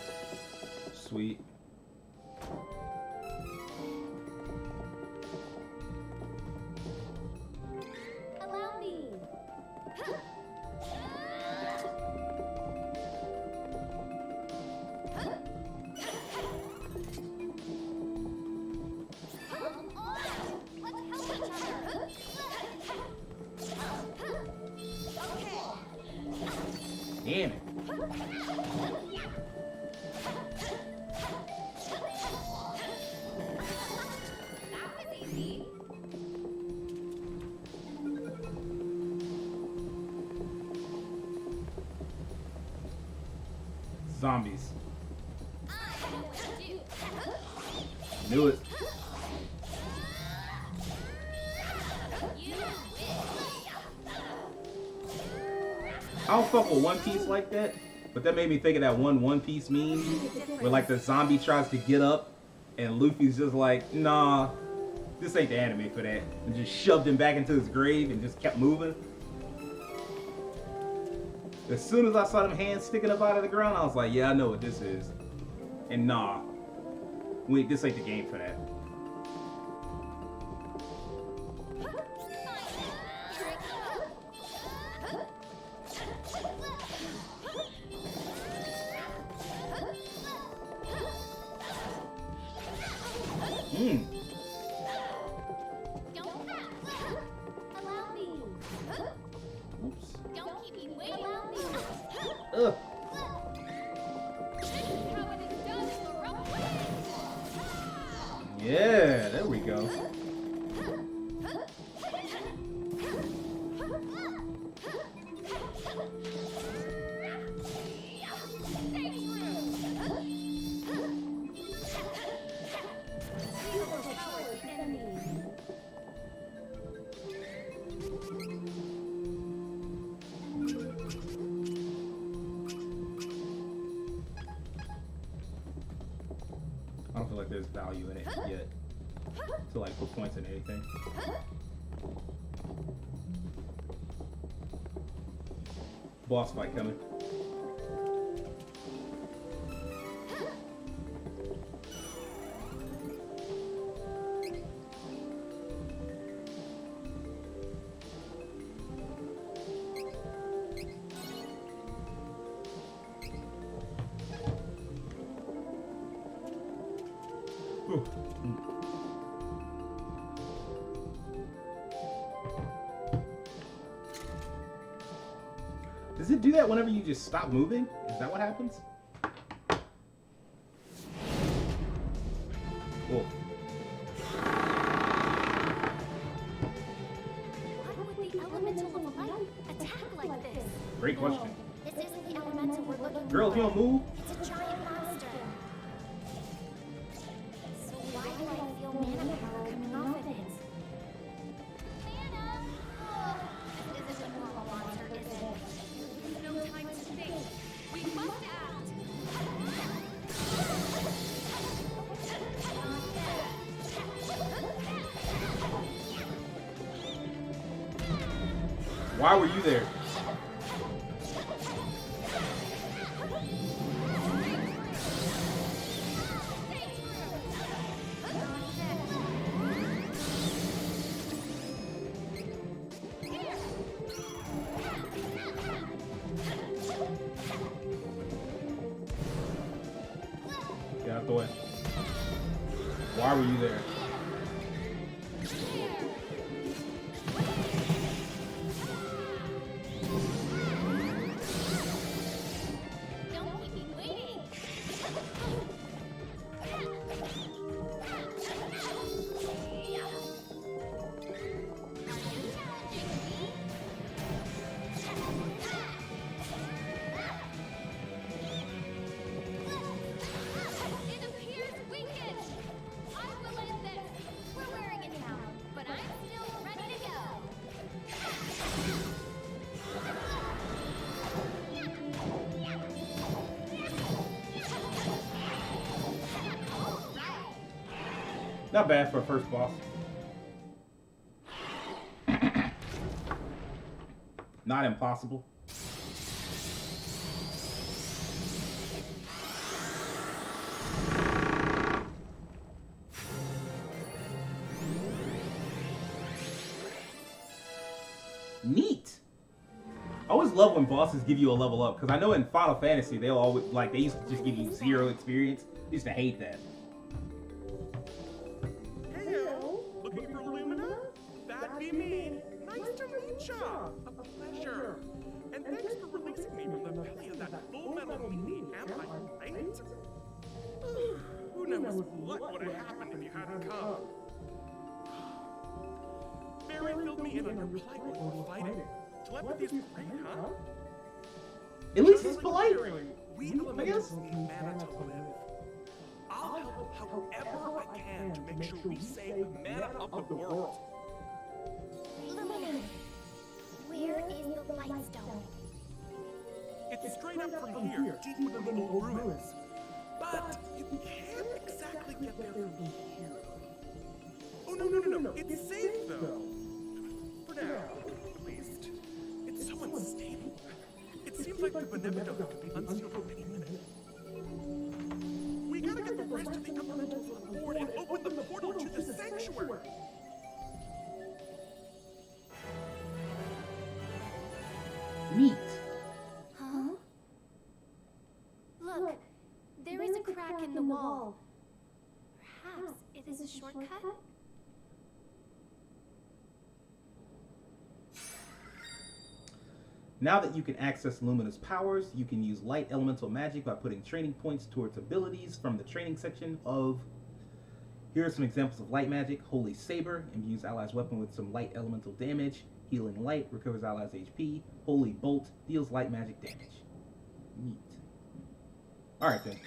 Sweet. Allow me. Let's help each other. Damn it. That was easy. Zombies. I know what to do. Knew it. You win. I don't fuck with One Piece like that, but that made me think of that One Piece meme where like the zombie tries to get up and Luffy's just like, nah, this ain't the anime for that, and just shoved him back into his grave and just kept moving. As soon as I saw them hands sticking up out of the ground, I was like, yeah, I know what this is. And nah, this ain't the game for that. Don't allow me. Oops. Don't keep me waiting. Allow me. Ugh. This is how it is done in the rough way. Yeah, there we go. Stay true. We overpower the enemy. I don't feel like there's value in it yet. to like put points in anything. Boss fight coming. Ooh. Does it do that whenever you just stop moving? Is that what happens? Cool. Why would the elemental of light attack like this? Great question. This isn't the elemental we're looking for. Girls, you don't move? It's a giant monster. So why do I feel mana power coming off of it? Mana? Oh, this isn't a normal monster, is it? There's no time to think. We must act. Why were you there? Get out the way. Why were you there? Don't keep me waiting. It appears weakened. I will end this. We're wearing it now, but I'm still ready to go. Not bad for a first boss. Not impossible. Neat. I always love when bosses give you a level up, because I know in Final Fantasy they'll always they used to just give you 0 experience. I used to hate that. Heyo, looking for Lumina? That'd be me. Nice to meet ya. A pleasure. And thanks for releasing me from the belly of that full metal meanie, am I right? Who knows what would have happened if you hadn't come? Barry filled me in on your plight while we were fighting. Telepathy's great, huh? At least he's polite. We elementals need mana to live. I'll help however I can to make sure we save the mana of the world. Luminous, where is the Lightstone? It's straight up from here, deep within the old ruins. But you can't exactly get there from here. Oh, no. It's safe, though. For now, at least. It's so unstable. It seems like the Benevolent could be unsealed any minute. We gotta get the rest of the elementals on board and open the portal to the sanctuary. Neat. Huh? Look, there is a crack in the wall. Perhaps it is a shortcut? Now that you can access Lumina's powers, you can use light elemental magic by putting training points towards abilities from the training section of... Here are some examples of light magic. Holy Saber, imbues allies' weapon with some light elemental damage. Healing Light, recovers allies' HP. Holy Bolt, deals light magic damage. Neat. Alright then.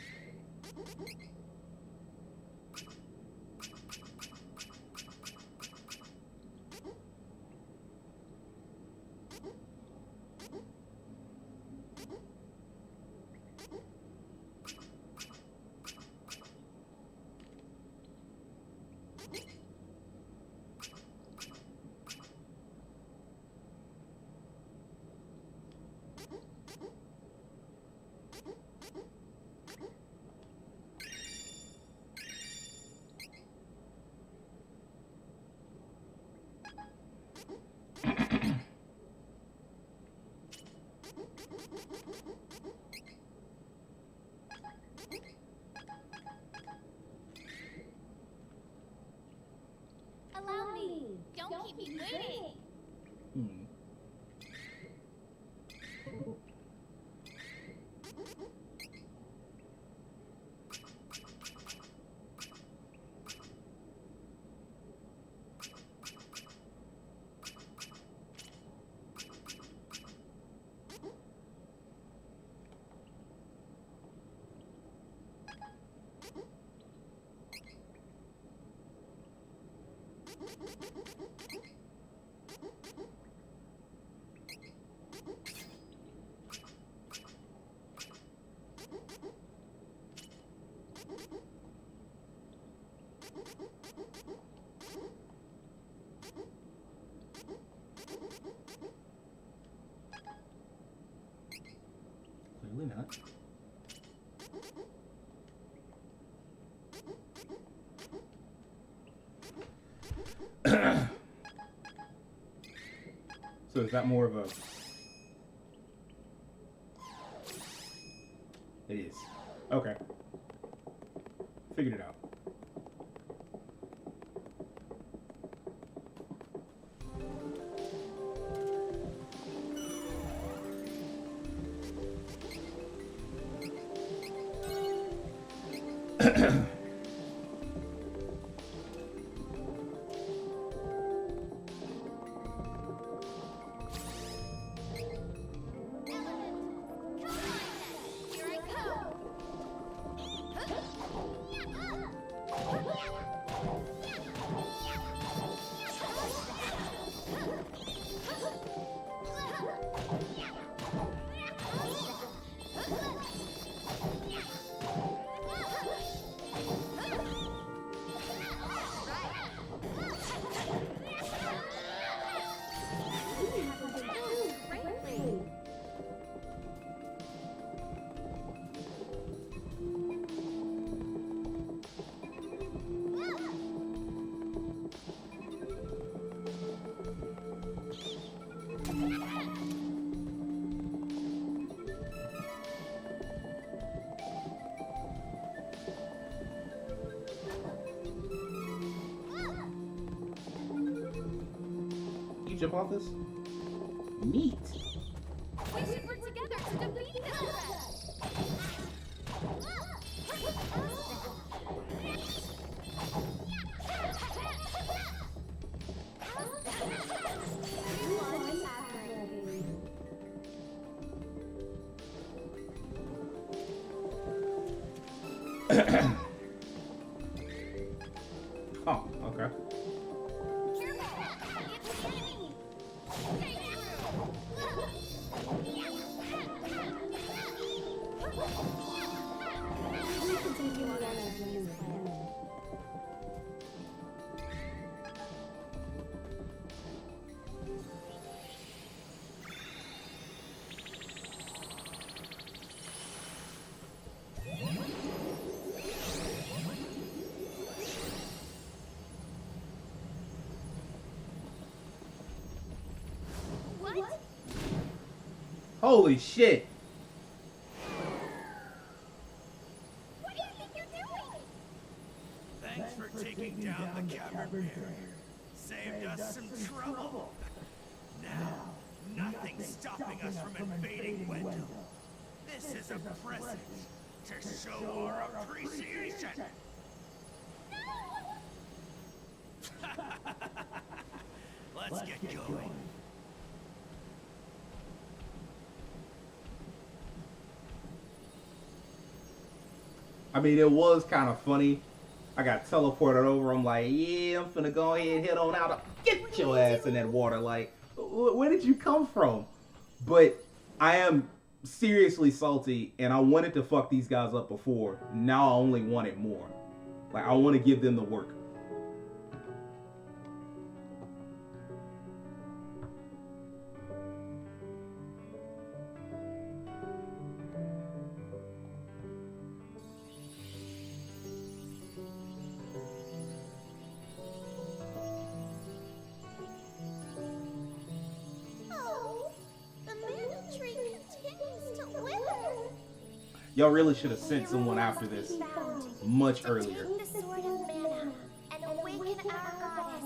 Don't keep me waiting. Clearly not. So is that more of a... It is. Okay. Figured it out. You jump off this? Neat. We should work together to defeat this threat. Oh, okay. What? Holy shit. What do you think you're doing? Thanks for taking down the cavern barrier. Saved us some trouble. Now, nothing's stopping us from invading Wendell. This is a present to show our appreciation. Let's get going. I mean, it was kind of funny. I got teleported over. I'm like, yeah, I'm finna go ahead and head on out. Get your ass in that water. Like, where did you come from? But I am seriously salty, and I wanted to fuck these guys up before. Now I only want it more. Like, I want to give them the work. Oh, the mana tree continues to wither. Y'all really should have sent someone after this much earlier. Take the sword of mana and awaken our goddess.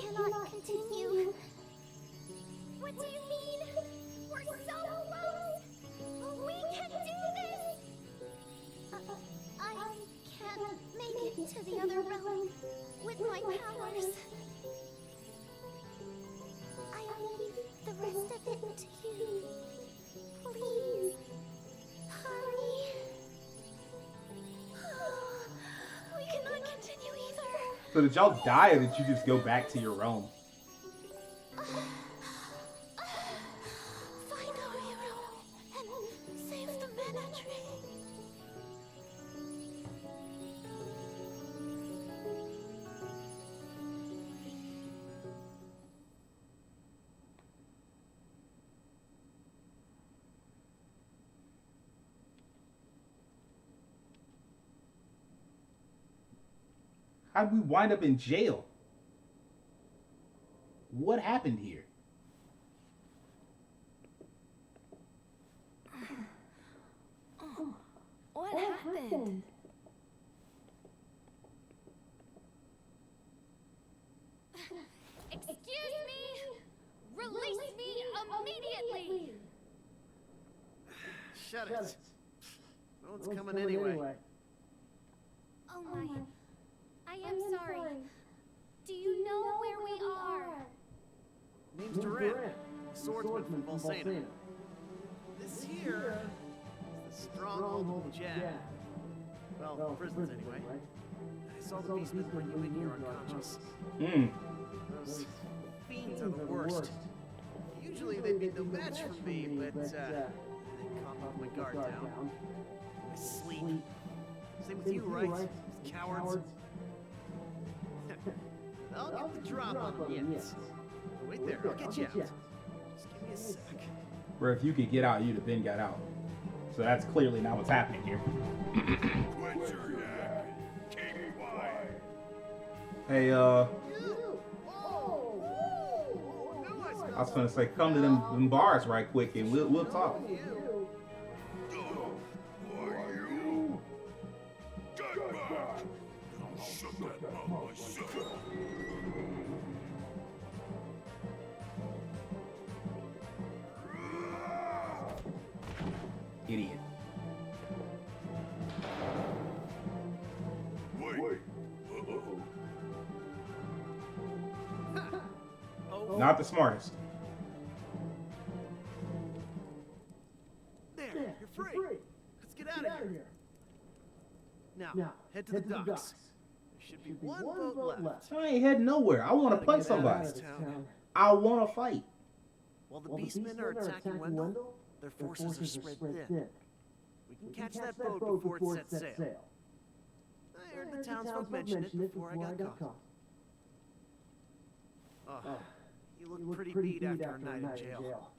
cannot continue. What do you mean? We're so close! We can do this! I can't make it to the other realm with my powers. I leave the rest of it to you. Please, hurry. We cannot continue either. So did y'all die or did you just go back to your realm? Find our hero and save the mana tree. How'd we wind up in jail? What happened here? What happened? Excuse me! Release me immediately! Shut it. No one's coming anyway. Oh my. I am sorry. Do you know where we are? Name's Durant, swordsman from Volsena. This here is the stronghold of Jag. Well, the prisons anyway. I saw the beastmen bring you in here unconscious. Those fiends are the worst. Usually they'd be no match for me, but they caught my guard down. I sleep. Same with you, right? These cowards. I'll get the drop on them yet. Wait there, I'll get you out. Just give me a sec. Bro, if you could get out, you'd have been got out. So that's clearly not what's happening here. Quit your yakking. Keep quiet. Hey, I was gonna say, come to them bars right quick and we'll talk. Who are you? Get back! I'll shut that mouth myself. Idiot. Wait. Not the smartest. There, you're free. Let's get out of here. Now, head to the docks. There should be one boat left. I ain't heading nowhere. I want to punch somebody. I want to fight. While the beastmen are attacking Wendell, their forces are spread thin. We can catch that boat before it sets sail. I heard the townsfolk mention it before I got caught. Oh, you look pretty beat after a night in jail.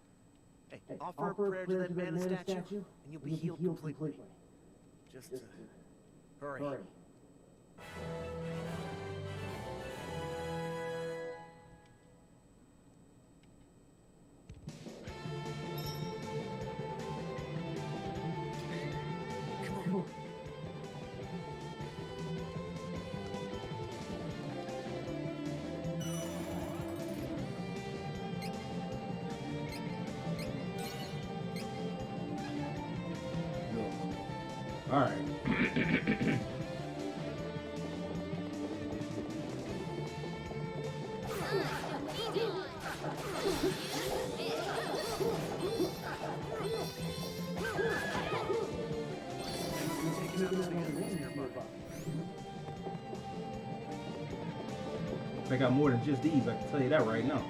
Hey, offer a prayer to that mana statue, and you'll be healed completely. Just hurry. Come on. All right. I got more than just these, I can tell you that right now.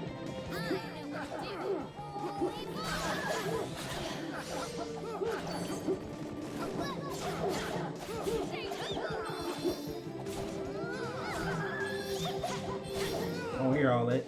I don't hear all that.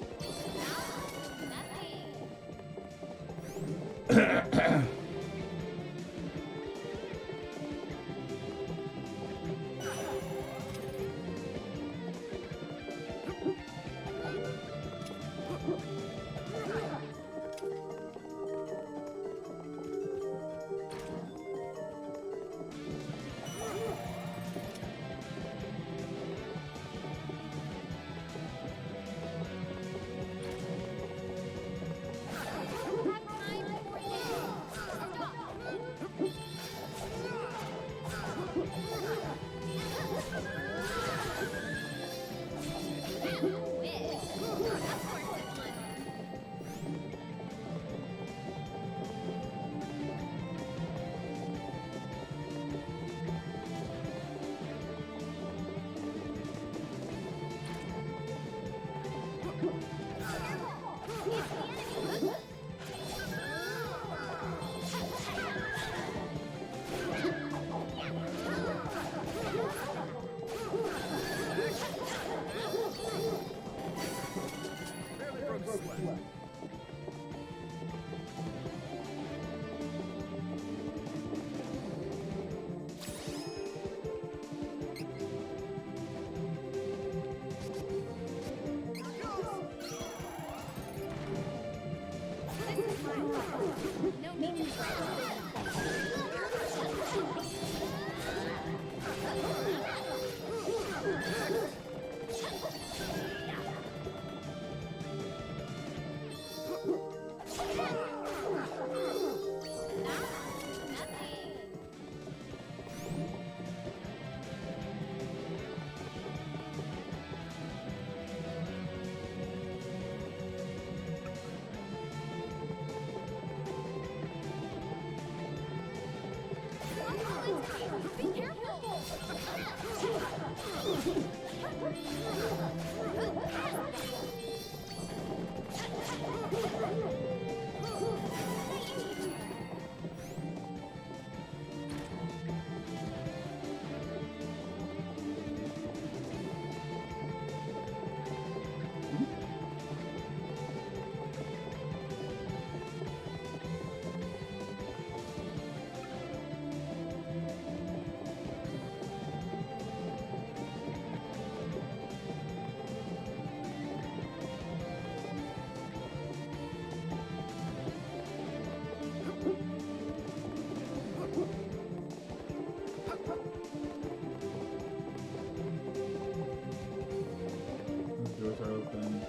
Doors are open.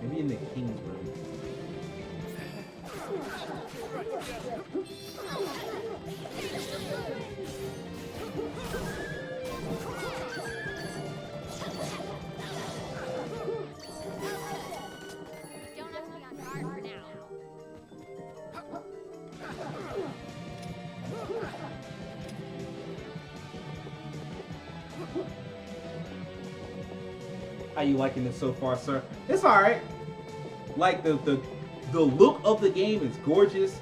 Maybe in the king's room. Don't have to be on guard for now. How you liking this so far, sir? It's all right. Like the look of the game is gorgeous.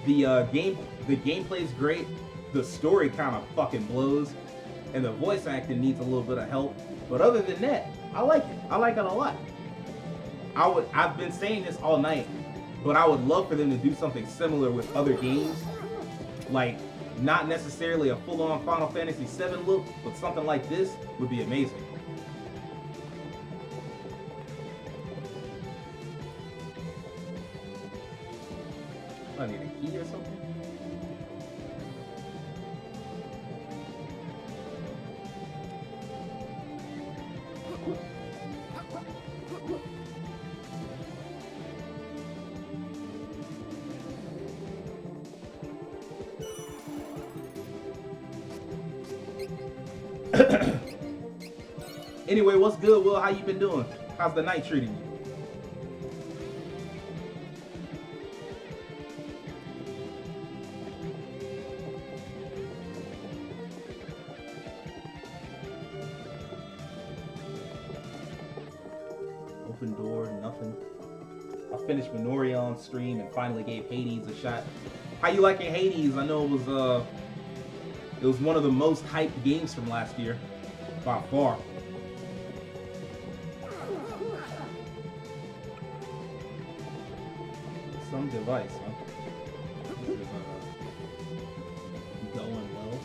The gameplay is great. The story kind of fucking blows, and the voice acting needs a little bit of help. But other than that, I like it. I like it a lot. I've been saying this all night, but I would love for them to do something similar with other games, like not necessarily a full-on Final Fantasy VII look, but something like this would be amazing. I need a key or something. Anyway, what's good, Will? How you been doing? How's the night treating you? Open door, nothing. I finished Minoria on stream and finally gave Hades a shot. How you liking Hades? I know it was one of the most hyped games from last year, by far. Some device, huh? This is going well.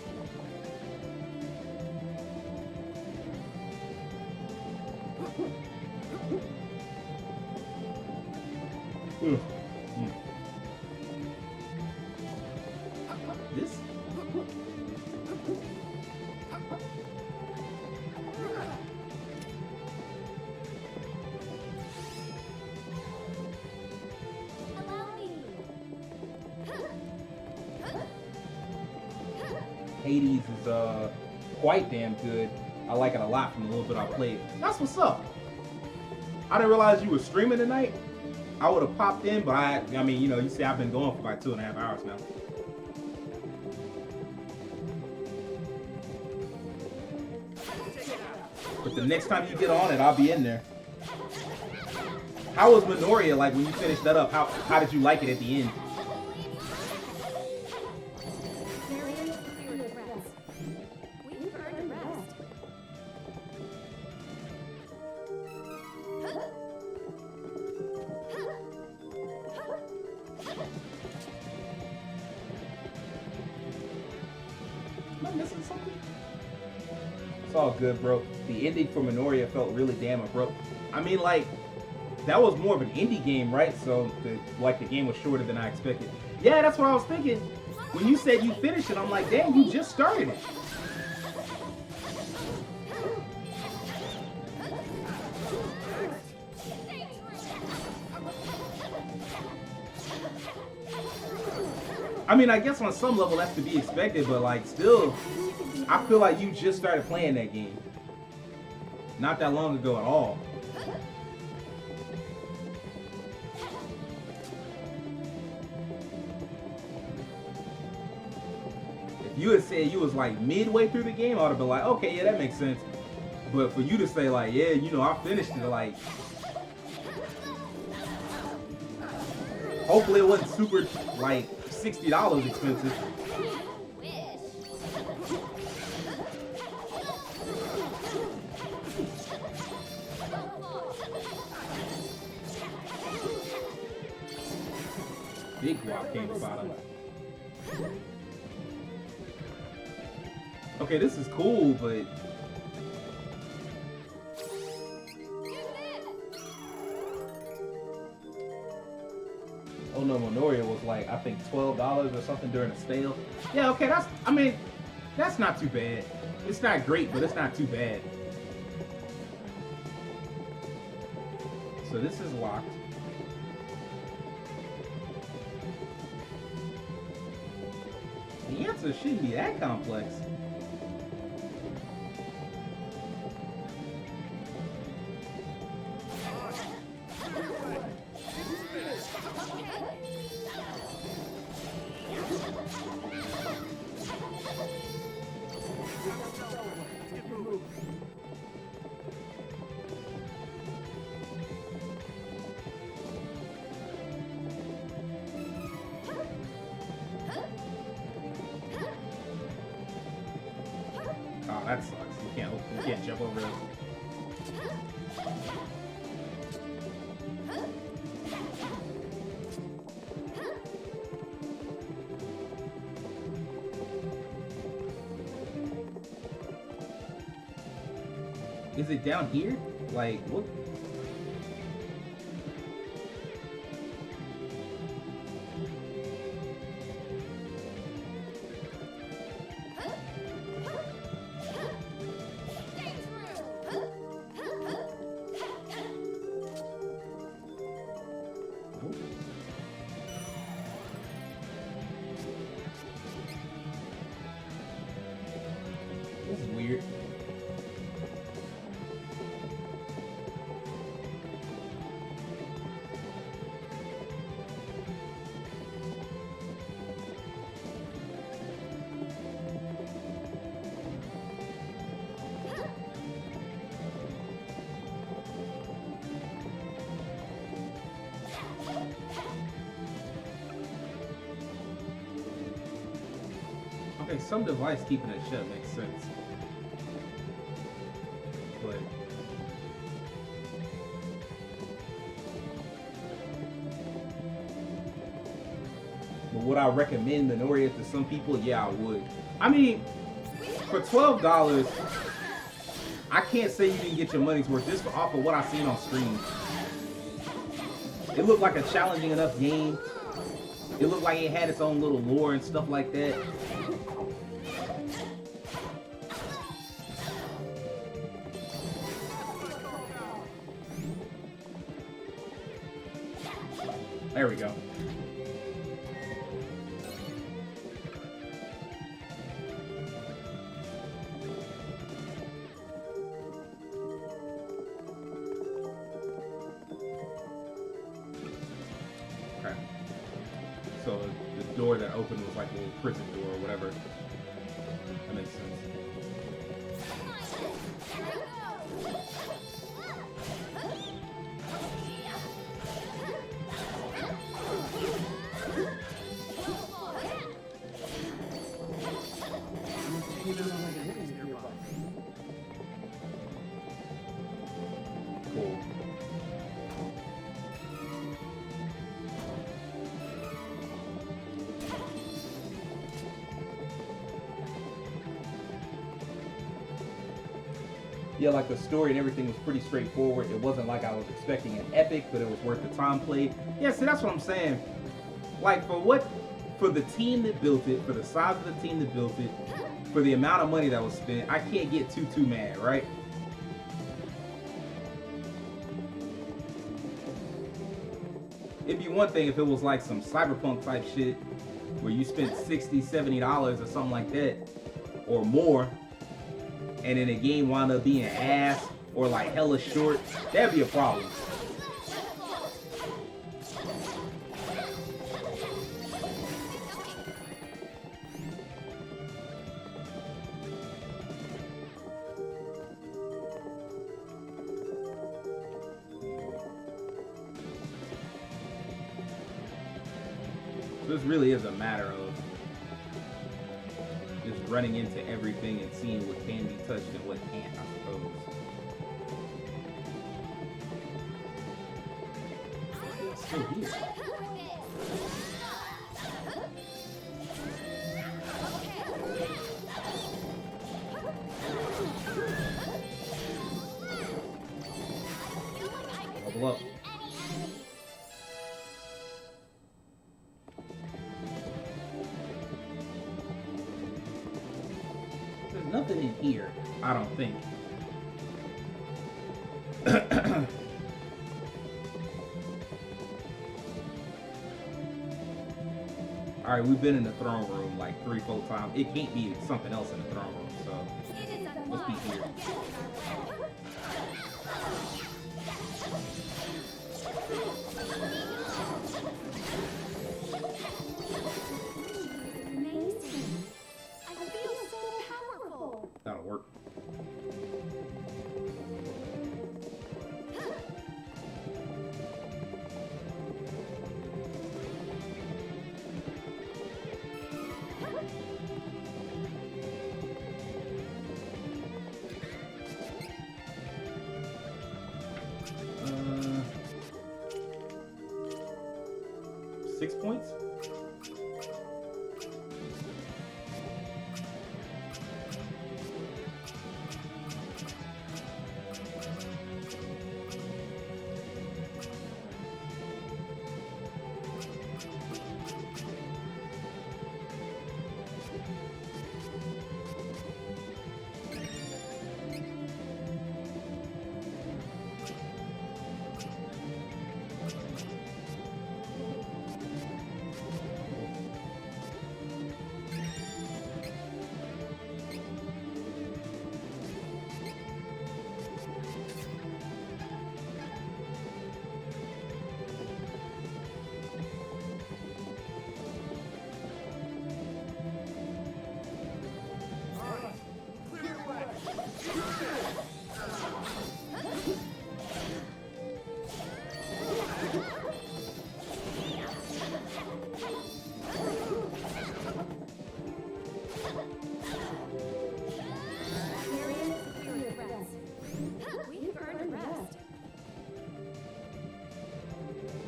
This? Hades is quite damn good. I like it a lot from the little bit I played. That's what's up. I didn't realize you were streaming tonight. I would have popped in, but I mean, you know, you see I've been going for like 2.5 hours now. But the next time you get on it, I'll be in there. How was Minoria like when you finished that up? How did you like it at the end? We've earned a rest. Am I missing something? It's all good, bro. The ending for Minoria felt really damn abrupt. I mean, like, that was more of an indie game, right? So, the game was shorter than I expected. Yeah, that's what I was thinking. When you said you finished it, I'm like, damn, you just started it. I mean, I guess on some level that's to be expected, but like, still, I feel like you just started playing that game. Not that long ago at all. you had said you was like midway through the game, I would have been like, okay, yeah, that makes sense. But for you to say like, yeah, you know, I finished it, like, hopefully it wasn't super like $60 expensive. Big guap came about him. Okay, this is cool, but oh no, Minoria was like, I think $12 or something during the sale. Yeah, okay, that's, I mean, that's not too bad. It's not great, but it's not too bad. So this is locked. The answer shouldn't be that complex. Oh, that sucks. You can't jump over it. Is it down here? Like, what? This is weird. Okay, some device keeping it shut makes sense. But would I recommend Minoria to some people? Yeah, I would. I mean, for $12, I can't say you didn't get your money's worth just off of what I've seen on stream. It looked like a challenging enough game. It looked like it had its own little lore and stuff like that. There we go. Okay. So the door that opened was like a little prison door or whatever. That makes sense. Cool. Yeah, like the story and everything was pretty straightforward. It wasn't like I was expecting an epic, but it was worth the time played. Yeah, see, that's what I'm saying. Like, for the team that built it, for the size of the team that built it, for the amount of money that was spent, I can't get too mad, right? It'd be one thing if it was like some cyberpunk type shit where you spent $60, $70 or something like that, or more, and then the game wound up being ass or like hella short. That'd be a problem. So this really is a matter of just running into everything and seeing what can be touched and what can't, I suppose. Still here. Level up. There's nothing in here, I don't think. Alright, we've been in the throne room like 3-4 times. It can't be something else in the throne room, so let's be here. Amazing. I feel so powerful. That'll work. Uh, 6 points?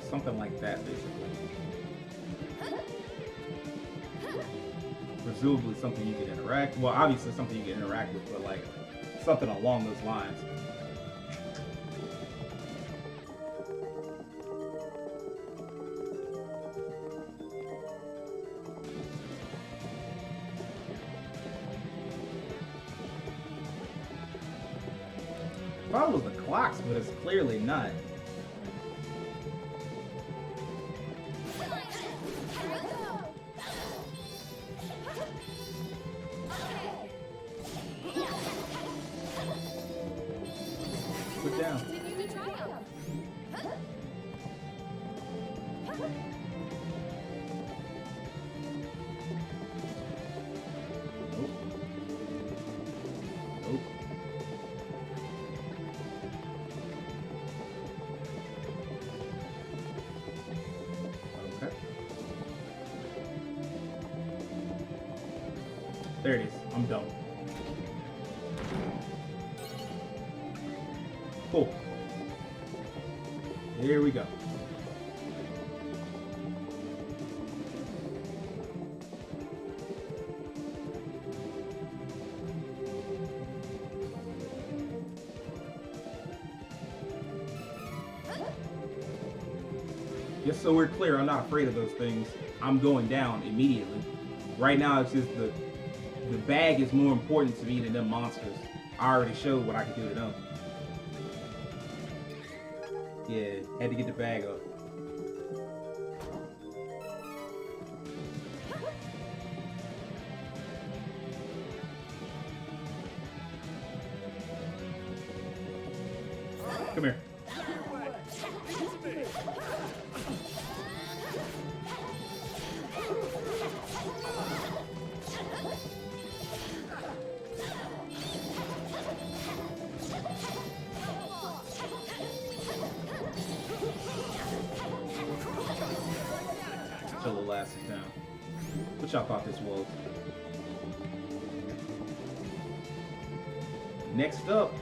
Something like that, basically. Presumably something you can interact. Well, obviously something you can interact with, but like something along those lines. I thought it was the clocks, but it's clearly not. Put down. Nope. Nope. Okay. There it is. I'm done. Cool. Here we go. Just so we're clear, I'm not afraid of those things. I'm going down immediately. Right now, it's just the bag is more important to me than them monsters. I already showed what I could do to them. Yeah, had to get the bag up. Come here. Until the last is down. y'all thought this was. Next up.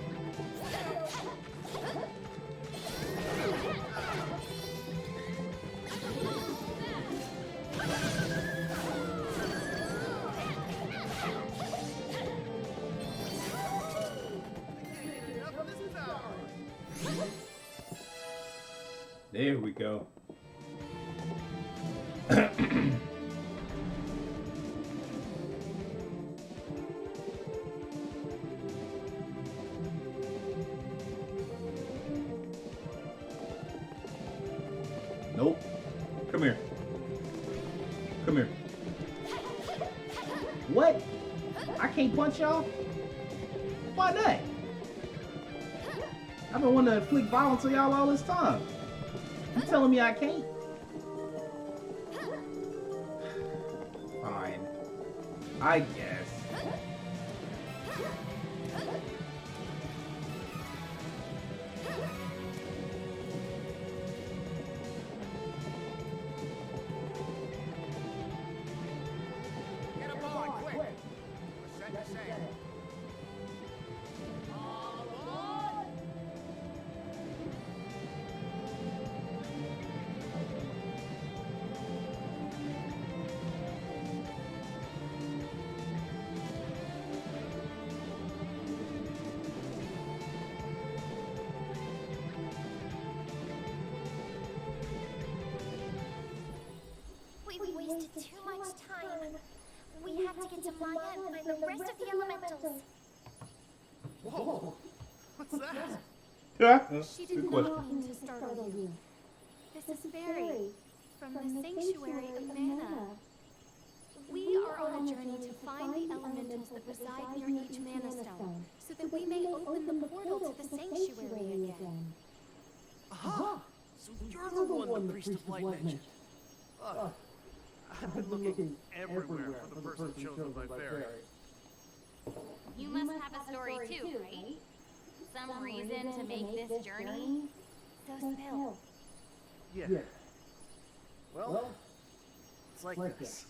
There we go. Nope. Come here. Come here. What? I can't punch y'all? Why not? I've been wanting to inflict violence on y'all all this time. You telling me I can't? Fine. I guess. Get a ball quick. Set the sail. We've wasted too much time. We have to get to Maya and find the rest of the elementals. Whoa! What's that? Yeah, She good did question. not mean to startle you. This is Fairy from the Sanctuary of Mana. We are on a journey to find the elementals that reside near each Mana Stone, so that we may open the portal to the Sanctuary again. Aha! So you're the one the Priest of Light mentioned. I've been looking everywhere for the person chosen by Fairy. You must have a story too, right? Some reason to make this journey? So spill. Yeah. Well, it's like this.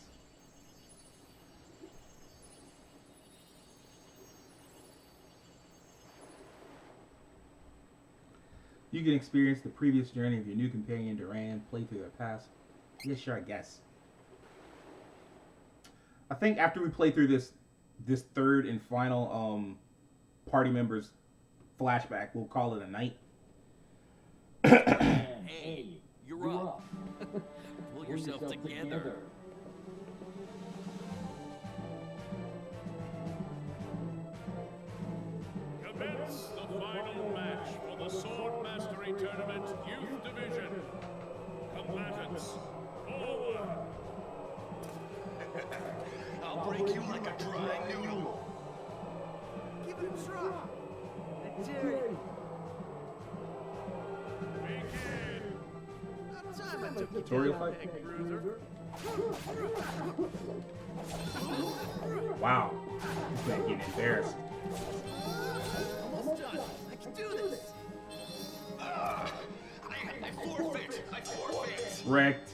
You can experience the previous journey of your new companion Duran, play through their past. Yeah, sure, I guess. I think after we play through this third and final party members flashback, we'll call it a night. Hey, you're up. Pull yourself together. Commence the final match for the Sword Mastery Tournament Youth Division. Combatants, forward! I'll break you like a dry noodle. Give it a try. Jerry. Begin! About time I took you Tutorial down, fight? Egg Bruiser. Wow. This man getting embarrassed. Almost done. I can do this. I forfeit. I forfeit. Wrecked.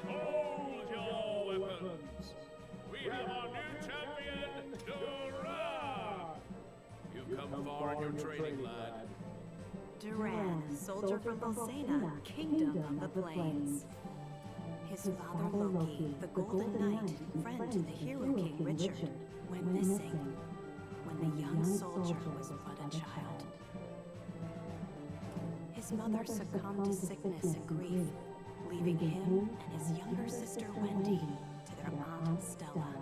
Hold your weapons! We have our new champion, Dora! You've come far in your training, lad. Duran, soldier from Bolsena, kingdom of the plains. His father Loki, the Golden Knight, friend to the hero king Richard, went missing when the young soldier was but a child. His mother succumbed to sickness and grief, leaving him and his younger sister Wendy to their aunt Stella.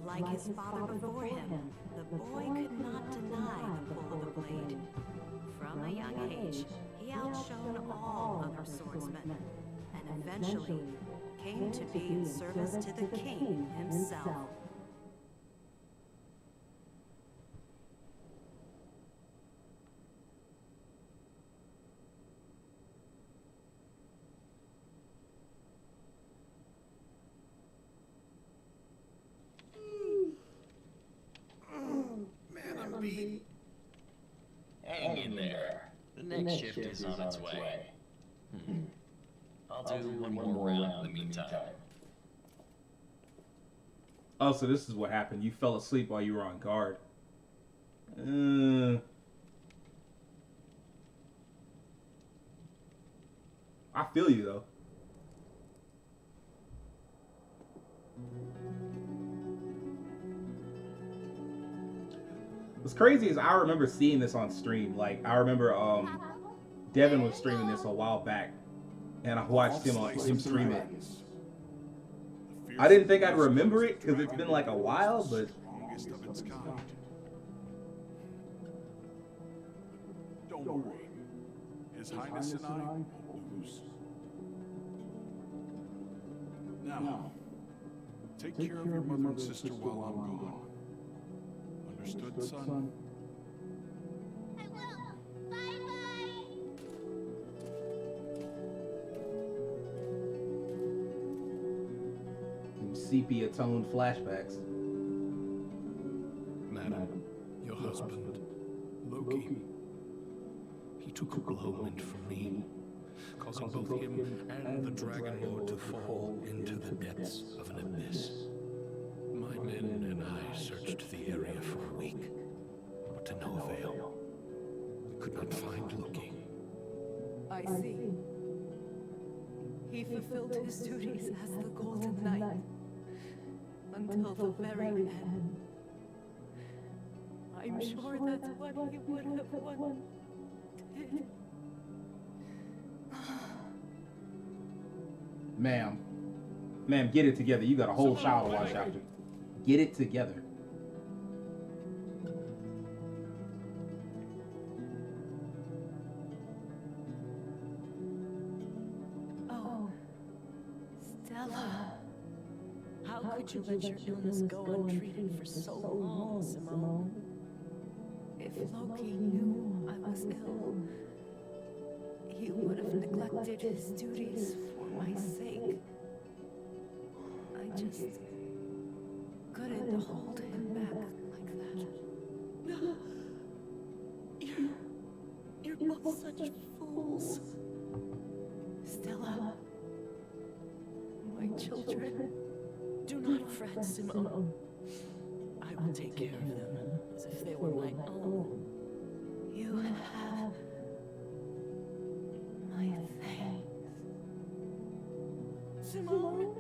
Like his father before him, the boy could not deny the pull of the blade. From a young age, he outshone all other swordsmen, and eventually came to be in service to the king himself. Man, I'm beat. Hang in there. The next shift is on its way. do one more round in the meantime. Oh, so this is what happened. You fell asleep while you were on guard. I feel you, though. What's crazy is I remember seeing this on stream. Like, I remember Devin was streaming this a while back, and I watched him stream it. I didn't think I'd remember it because it's been like a while, but Strongest of its kind. Don't worry. His Highness and I won't lose. Now, take care of your mother and sister while I'm gone. Understood, son? I will. Bye-bye. sepia-toned flashbacks. Madam, your husband, Loki, he took a glowment from me, causing both him and the Dragon Lord to fall into the depths of an abyss. My men and I searched the area for a week, but to no avail. We could not find Loki. I see. He fulfilled his duties as the Golden Knight until the very end. I'm sure that's what he would have wanted. Ma'am, get it together. You got a whole shower to wash after. Get it together. Oh, Stella. How could you let your illness go untreated for so long, Simone? If Loki knew I was ill, he would have neglected his duties for my sake. I just couldn't hold him back like that. You're both such fools. Stella, my children, do not fret, Simone. I will take care of them as if they were my own. You have my thanks. Simone?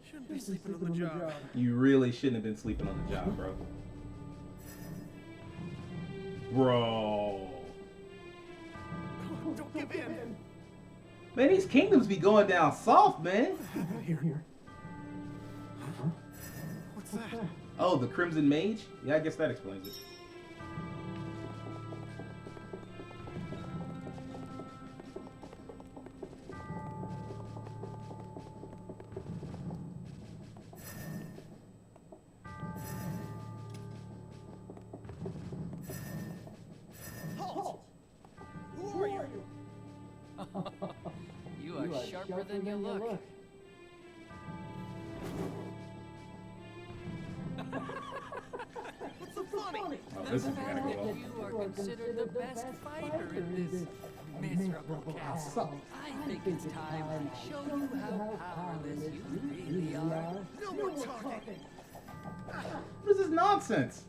Shouldn't be sleeping on the job. You really shouldn't have been sleeping on the job, bro. Bro. Don't give in. Man, these kingdoms be going down soft, man. What's that? Oh, the Crimson Mage? Yeah, I guess that explains it. Halt! Who are you? You are sharper than you look. What's so funny? Oh, The this is fact gonna go that well. you are considered the best fighter in this miserable castle. I think it's time I show you how powerless you really are. No more talking. What is this nonsense?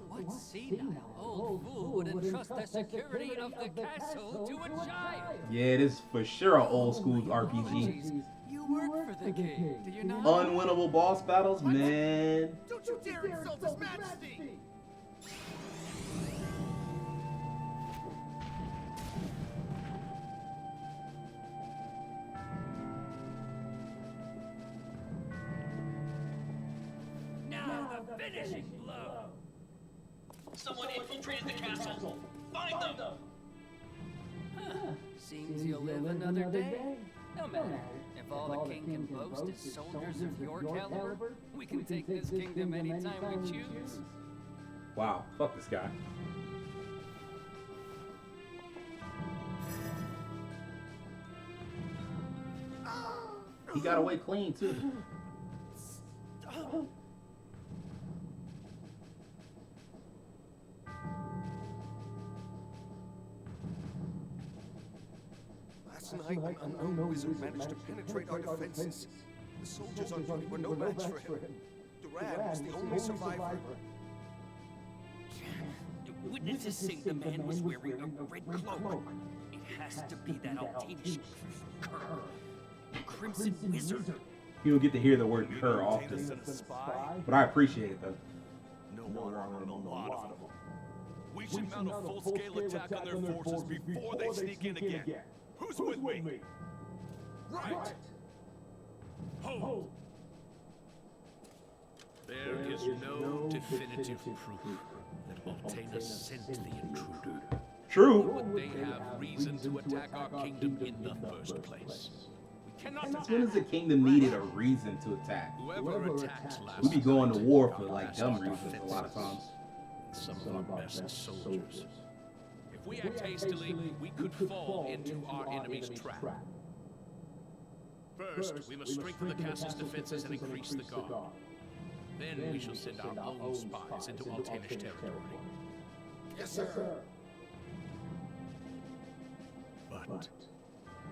What senile old fool would entrust the security of the castle to a child? Yeah, this is for sure an old school RPG. You work for the king, do you not? Unwinnable boss battles, man. Don't you dare insult His Majesty! Now the finishing blow. Someone infiltrated the castle. Find them! Seems you'll live another day. No matter. If all the king can boast is soldiers of your caliber, we can take this kingdom anytime we choose. Wow, fuck this guy. He got away clean too. Last night, an unknown wizard managed to penetrate our defenses. The soldiers on duty were no match for him. Duran was the only survivor. Witnesses say the man was wearing a red cloak. It has to be that Altanish cur, the Crimson Wizard. You don't get to hear the word "cur" often, but I appreciate it though. No one on a lot of them. We should mount a full-scale attack on their forces before they sneak in again. Who's with me? Right! Hold! There is no definitive proof that Altena sent the intruder. True. Would they have reason to attack our kingdom in the first place? We cannot Since when has the kingdom needed a reason to attack? Whoever attacks last We be going to night war for like outclassed dumb our reasons a lot of times. defenses, some of our best soldiers. If we act hastily, we could fall into our enemy's trap. First, we must strengthen the castle's defenses and increase the guard. Then we shall send our own spies into Altanish territory. Yes, sir. But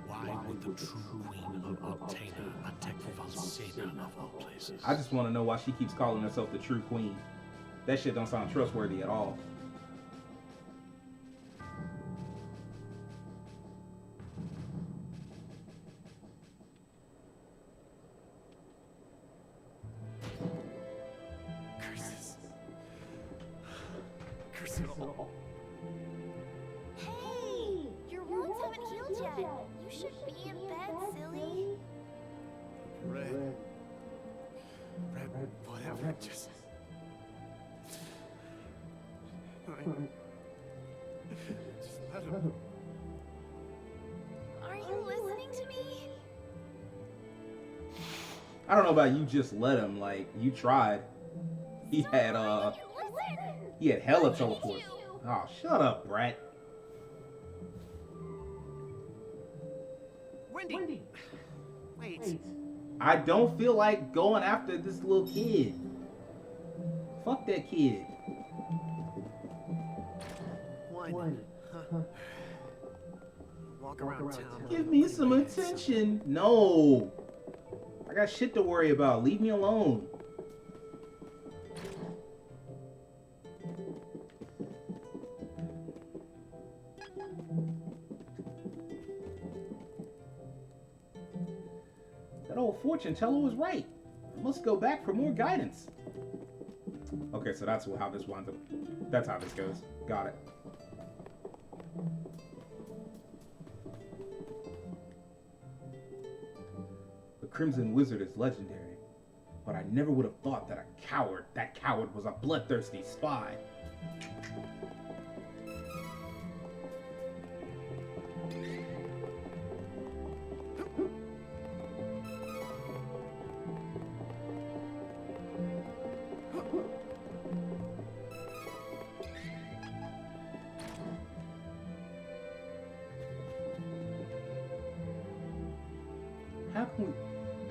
why would the true queen of Altena attack Valsena of all places? I just want to know why she keeps calling herself the true queen. That shit don't sound trustworthy at all. Curses. Curse it all. Hey! Your wounds haven't healed yet. You should be in bed, silly. Red. Whatever, just... Just let him... Are you listening to me? I don't know about you, just let him. Like, you tried. He had hella teleport. Oh, shut up, Brat. Wendy! Wait. I don't feel like going after this little kid. Fuck that kid. One. Huh. Walk around town. Give me some attention. No. I got shit to worry about. Leave me alone. That old fortune teller was right. I must go back for more guidance. Okay, so that's how this winds up. That's how this goes. Got it. The Crimson Wizard is legendary, but I never would have thought that that coward was a bloodthirsty spy.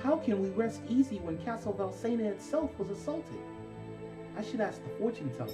How can we rest easy when Castle Valsena itself was assaulted? I should ask the fortune teller.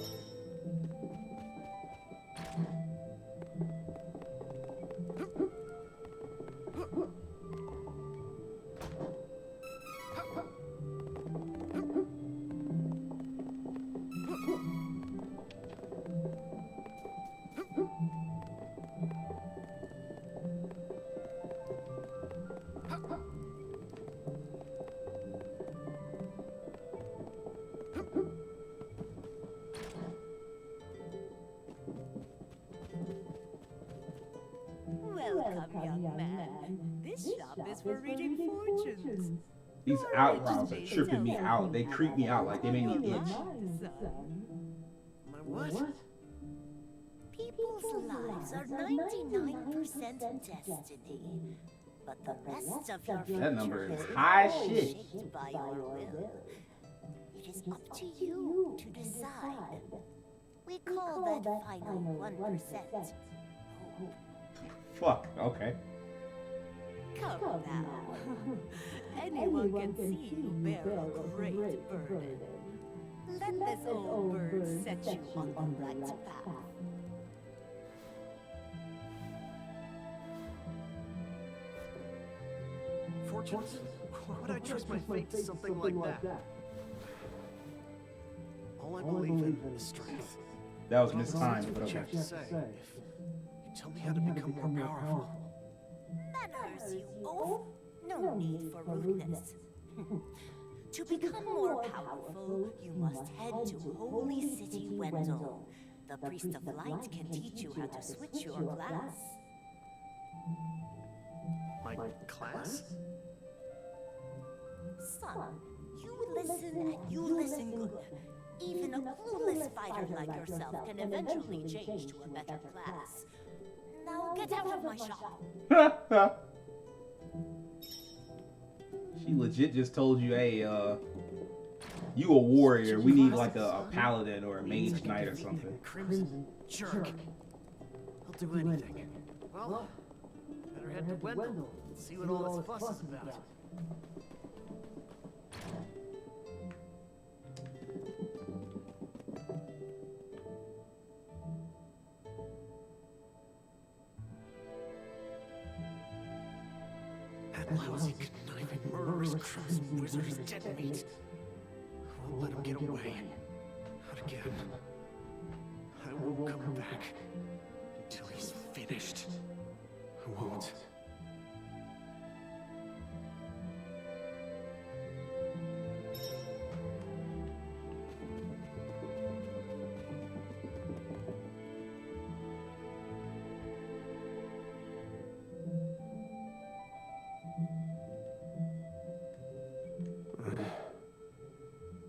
Welcome, young man. This shop is for reading fortunes. These eyebrows are tripping me out. They creep me out like they make me itch. My what? People's lives are 99% destiny, but the rest of your future That number is high as shit. shaped by your will. It is up to you to decide. We call that final 1%. Fuck. Okay. Come now. Anyone can see you bear a great burden. Let this old bird set you on the right path. Fortunes? Why would I trust my fate to something like that? All I believe in is strength. That was mistimed, but What you okay. have to say. If you tell me how to become more powerful, Manners, you oaf. No need for rudeness. To become more powerful, you must head to Holy City Wendell. The Priest of Light can teach you how to switch your class. my class? Son, you listen and you listen good. Even a clueless fighter like yourself can eventually change to a better class. Now get out of my shop. She legit just told you, hey, you a warrior. We need like a paladin or a mage knight or something. Crimson jerk. I'll do anything. Well, better head to Wendell and see what all this fuss is about. That lousy, conniving, murderous crimson wizard is dead meat. I won't let him get away. Not again. I won't come back until he's finished. I won't.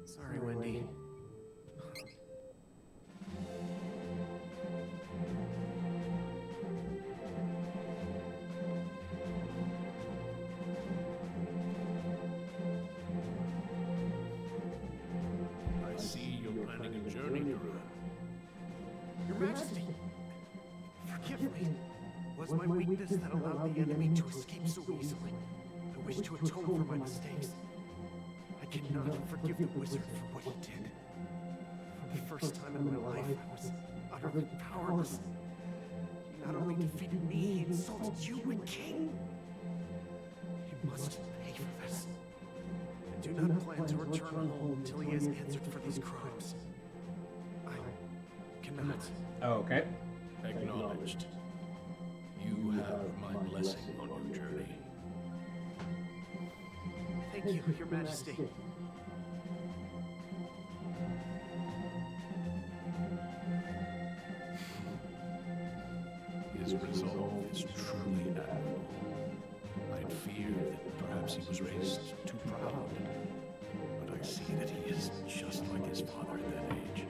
Sorry, Wendy. I see you're planning a journey, Nuru. Your Majesty, forgive me. Was my weakness that allowed the enemy to escape so easily? I wish to atone for my mistakes. I cannot forgive the wizard for what he did. For the first time in my life, I was utterly powerless. He not only defeated me, he insulted you and King. He must pay for this. I do not plan to return home until he has answered for these crimes. I cannot. Oh, okay. Acknowledged. You have my blessing on your journey. Thank you, Your Majesty. His resolve is truly admirable. I'd feared that perhaps he was raised too proud, but I see that he is just like his father at that age.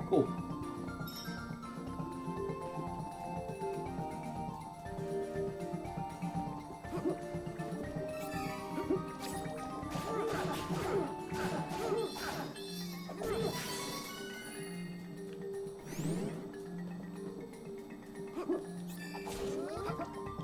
Cool. Cool.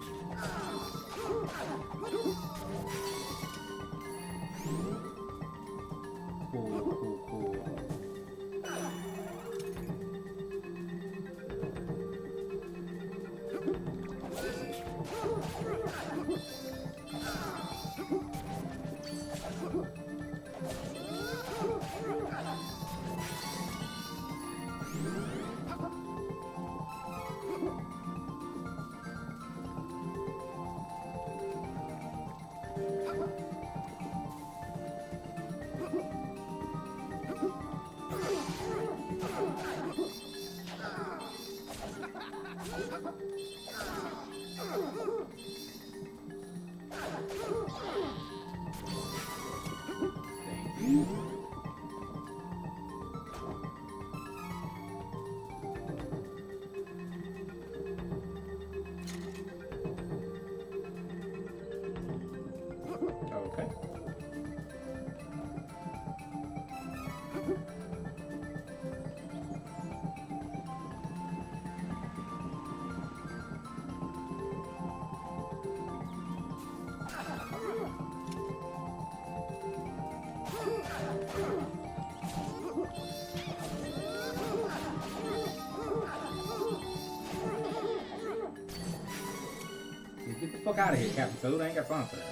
Fuck out of here, Captain Toad. I ain't got time for that.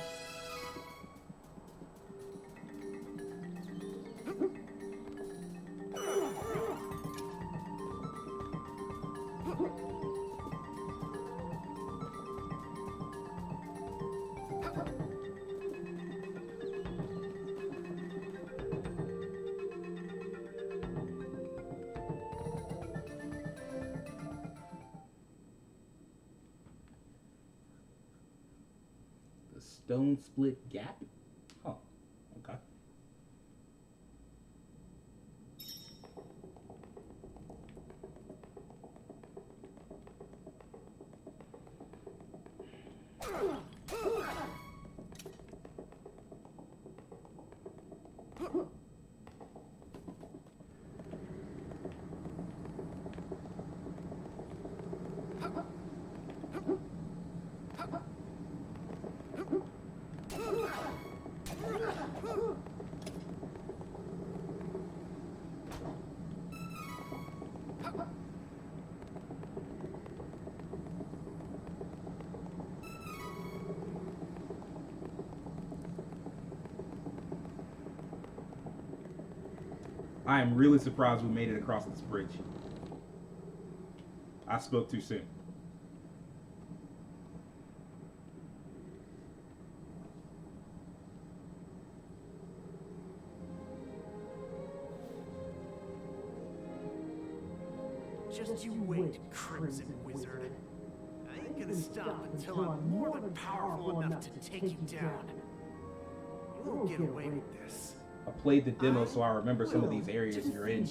Stone split gap? Oh, okay. I am really surprised we made it across this bridge. I spoke too soon. Just you wait, Crimson Wizard. I ain't gonna stop until I'm more than powerful enough to take you down. You won't get away with this. I played the demo so I remember some of these areas you're in.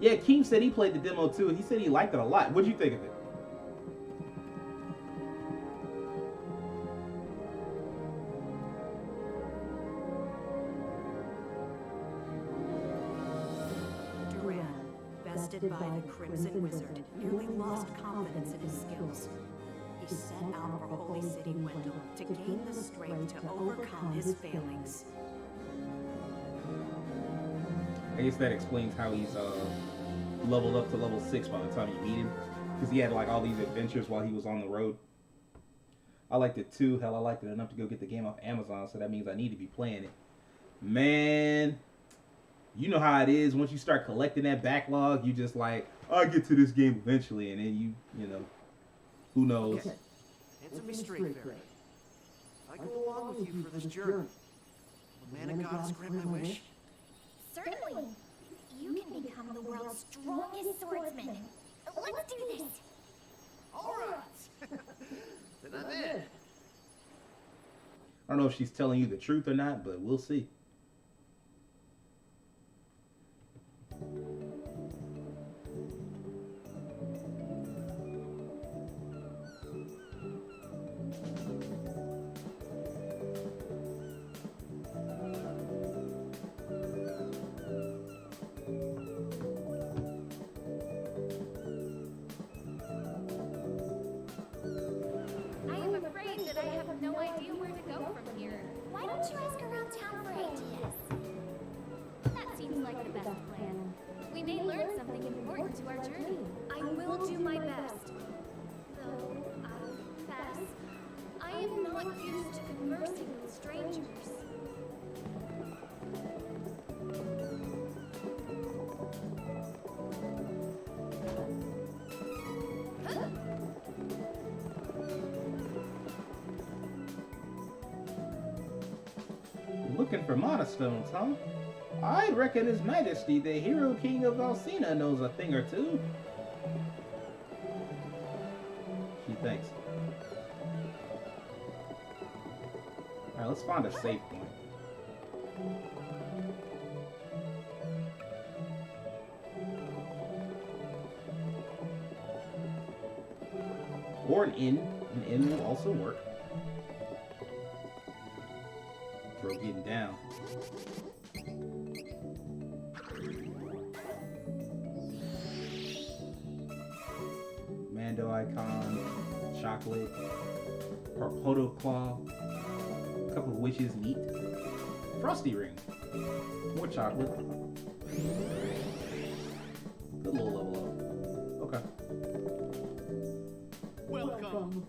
Yeah, Keem said he played the demo too. He said he liked it a lot. What'd you think of it? Duran, bested by the Crimson Wizard, nearly lost confidence in his skills. He set out for Holy City Wendell to gain the strength to overcome his failings. I guess that explains how he's leveled up to level 6 by the time you meet him. Because he had like all these adventures while he was on the road. I liked it too. Hell, I liked it enough to go get the game off Amazon, so that means I need to be playing it. Man, you know how it is. Once you start collecting that backlog, you just like, I'll get to this game eventually. And then you know, who knows. Okay. Answer me straight, Fairy. If I go along with you for this journey, will Mana Goddess grant my wish? Certainly. You can become the world's strongest swordsman. Let's do this. All right. Then I'm in. I don't know if she's telling you the truth or not, but we'll see. I am afraid that I have no idea where to go from here. Why don't you ask around town for ideas? That seems like the best plan. We may learn something important to our journey. I will do my best. Though, I confess, I am not used to conversing with strangers. Looking for Mana Stones, huh? I reckon His Majesty, the Hero King of Valsina, knows a thing or two. She thinks. Alright, let's find a safe point. Or an inn. An inn will also work. Bro, getting down. Mando icon, chocolate, Proto Claw, a couple of wishes, neat. Frosty ring, more chocolate. Good little level up. Okay. Welcome.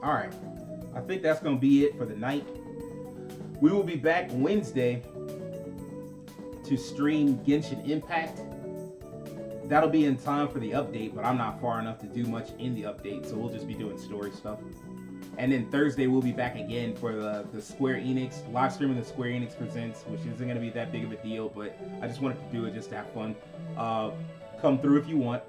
All right. I think that's going to be it for the night. We will be back Wednesday to stream Genshin Impact. That'll be in time for the update, but I'm not far enough to do much in the update, so we'll just be doing story stuff. And then Thursday, we'll be back again for the Square Enix, live streaming the Square Enix Presents, which isn't going to be that big of a deal, but I just wanted to do it just to have fun. Come through if you want.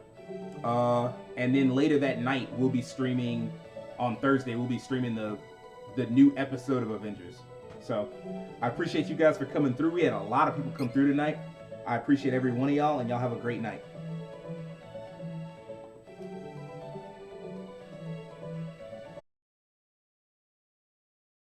And then later that night, we'll be streaming, on Thursday, we'll be streaming the new episode of Avengers. So, I appreciate you guys for coming through. We had a lot of people come through tonight. I appreciate every one of y'all, and y'all have a great night.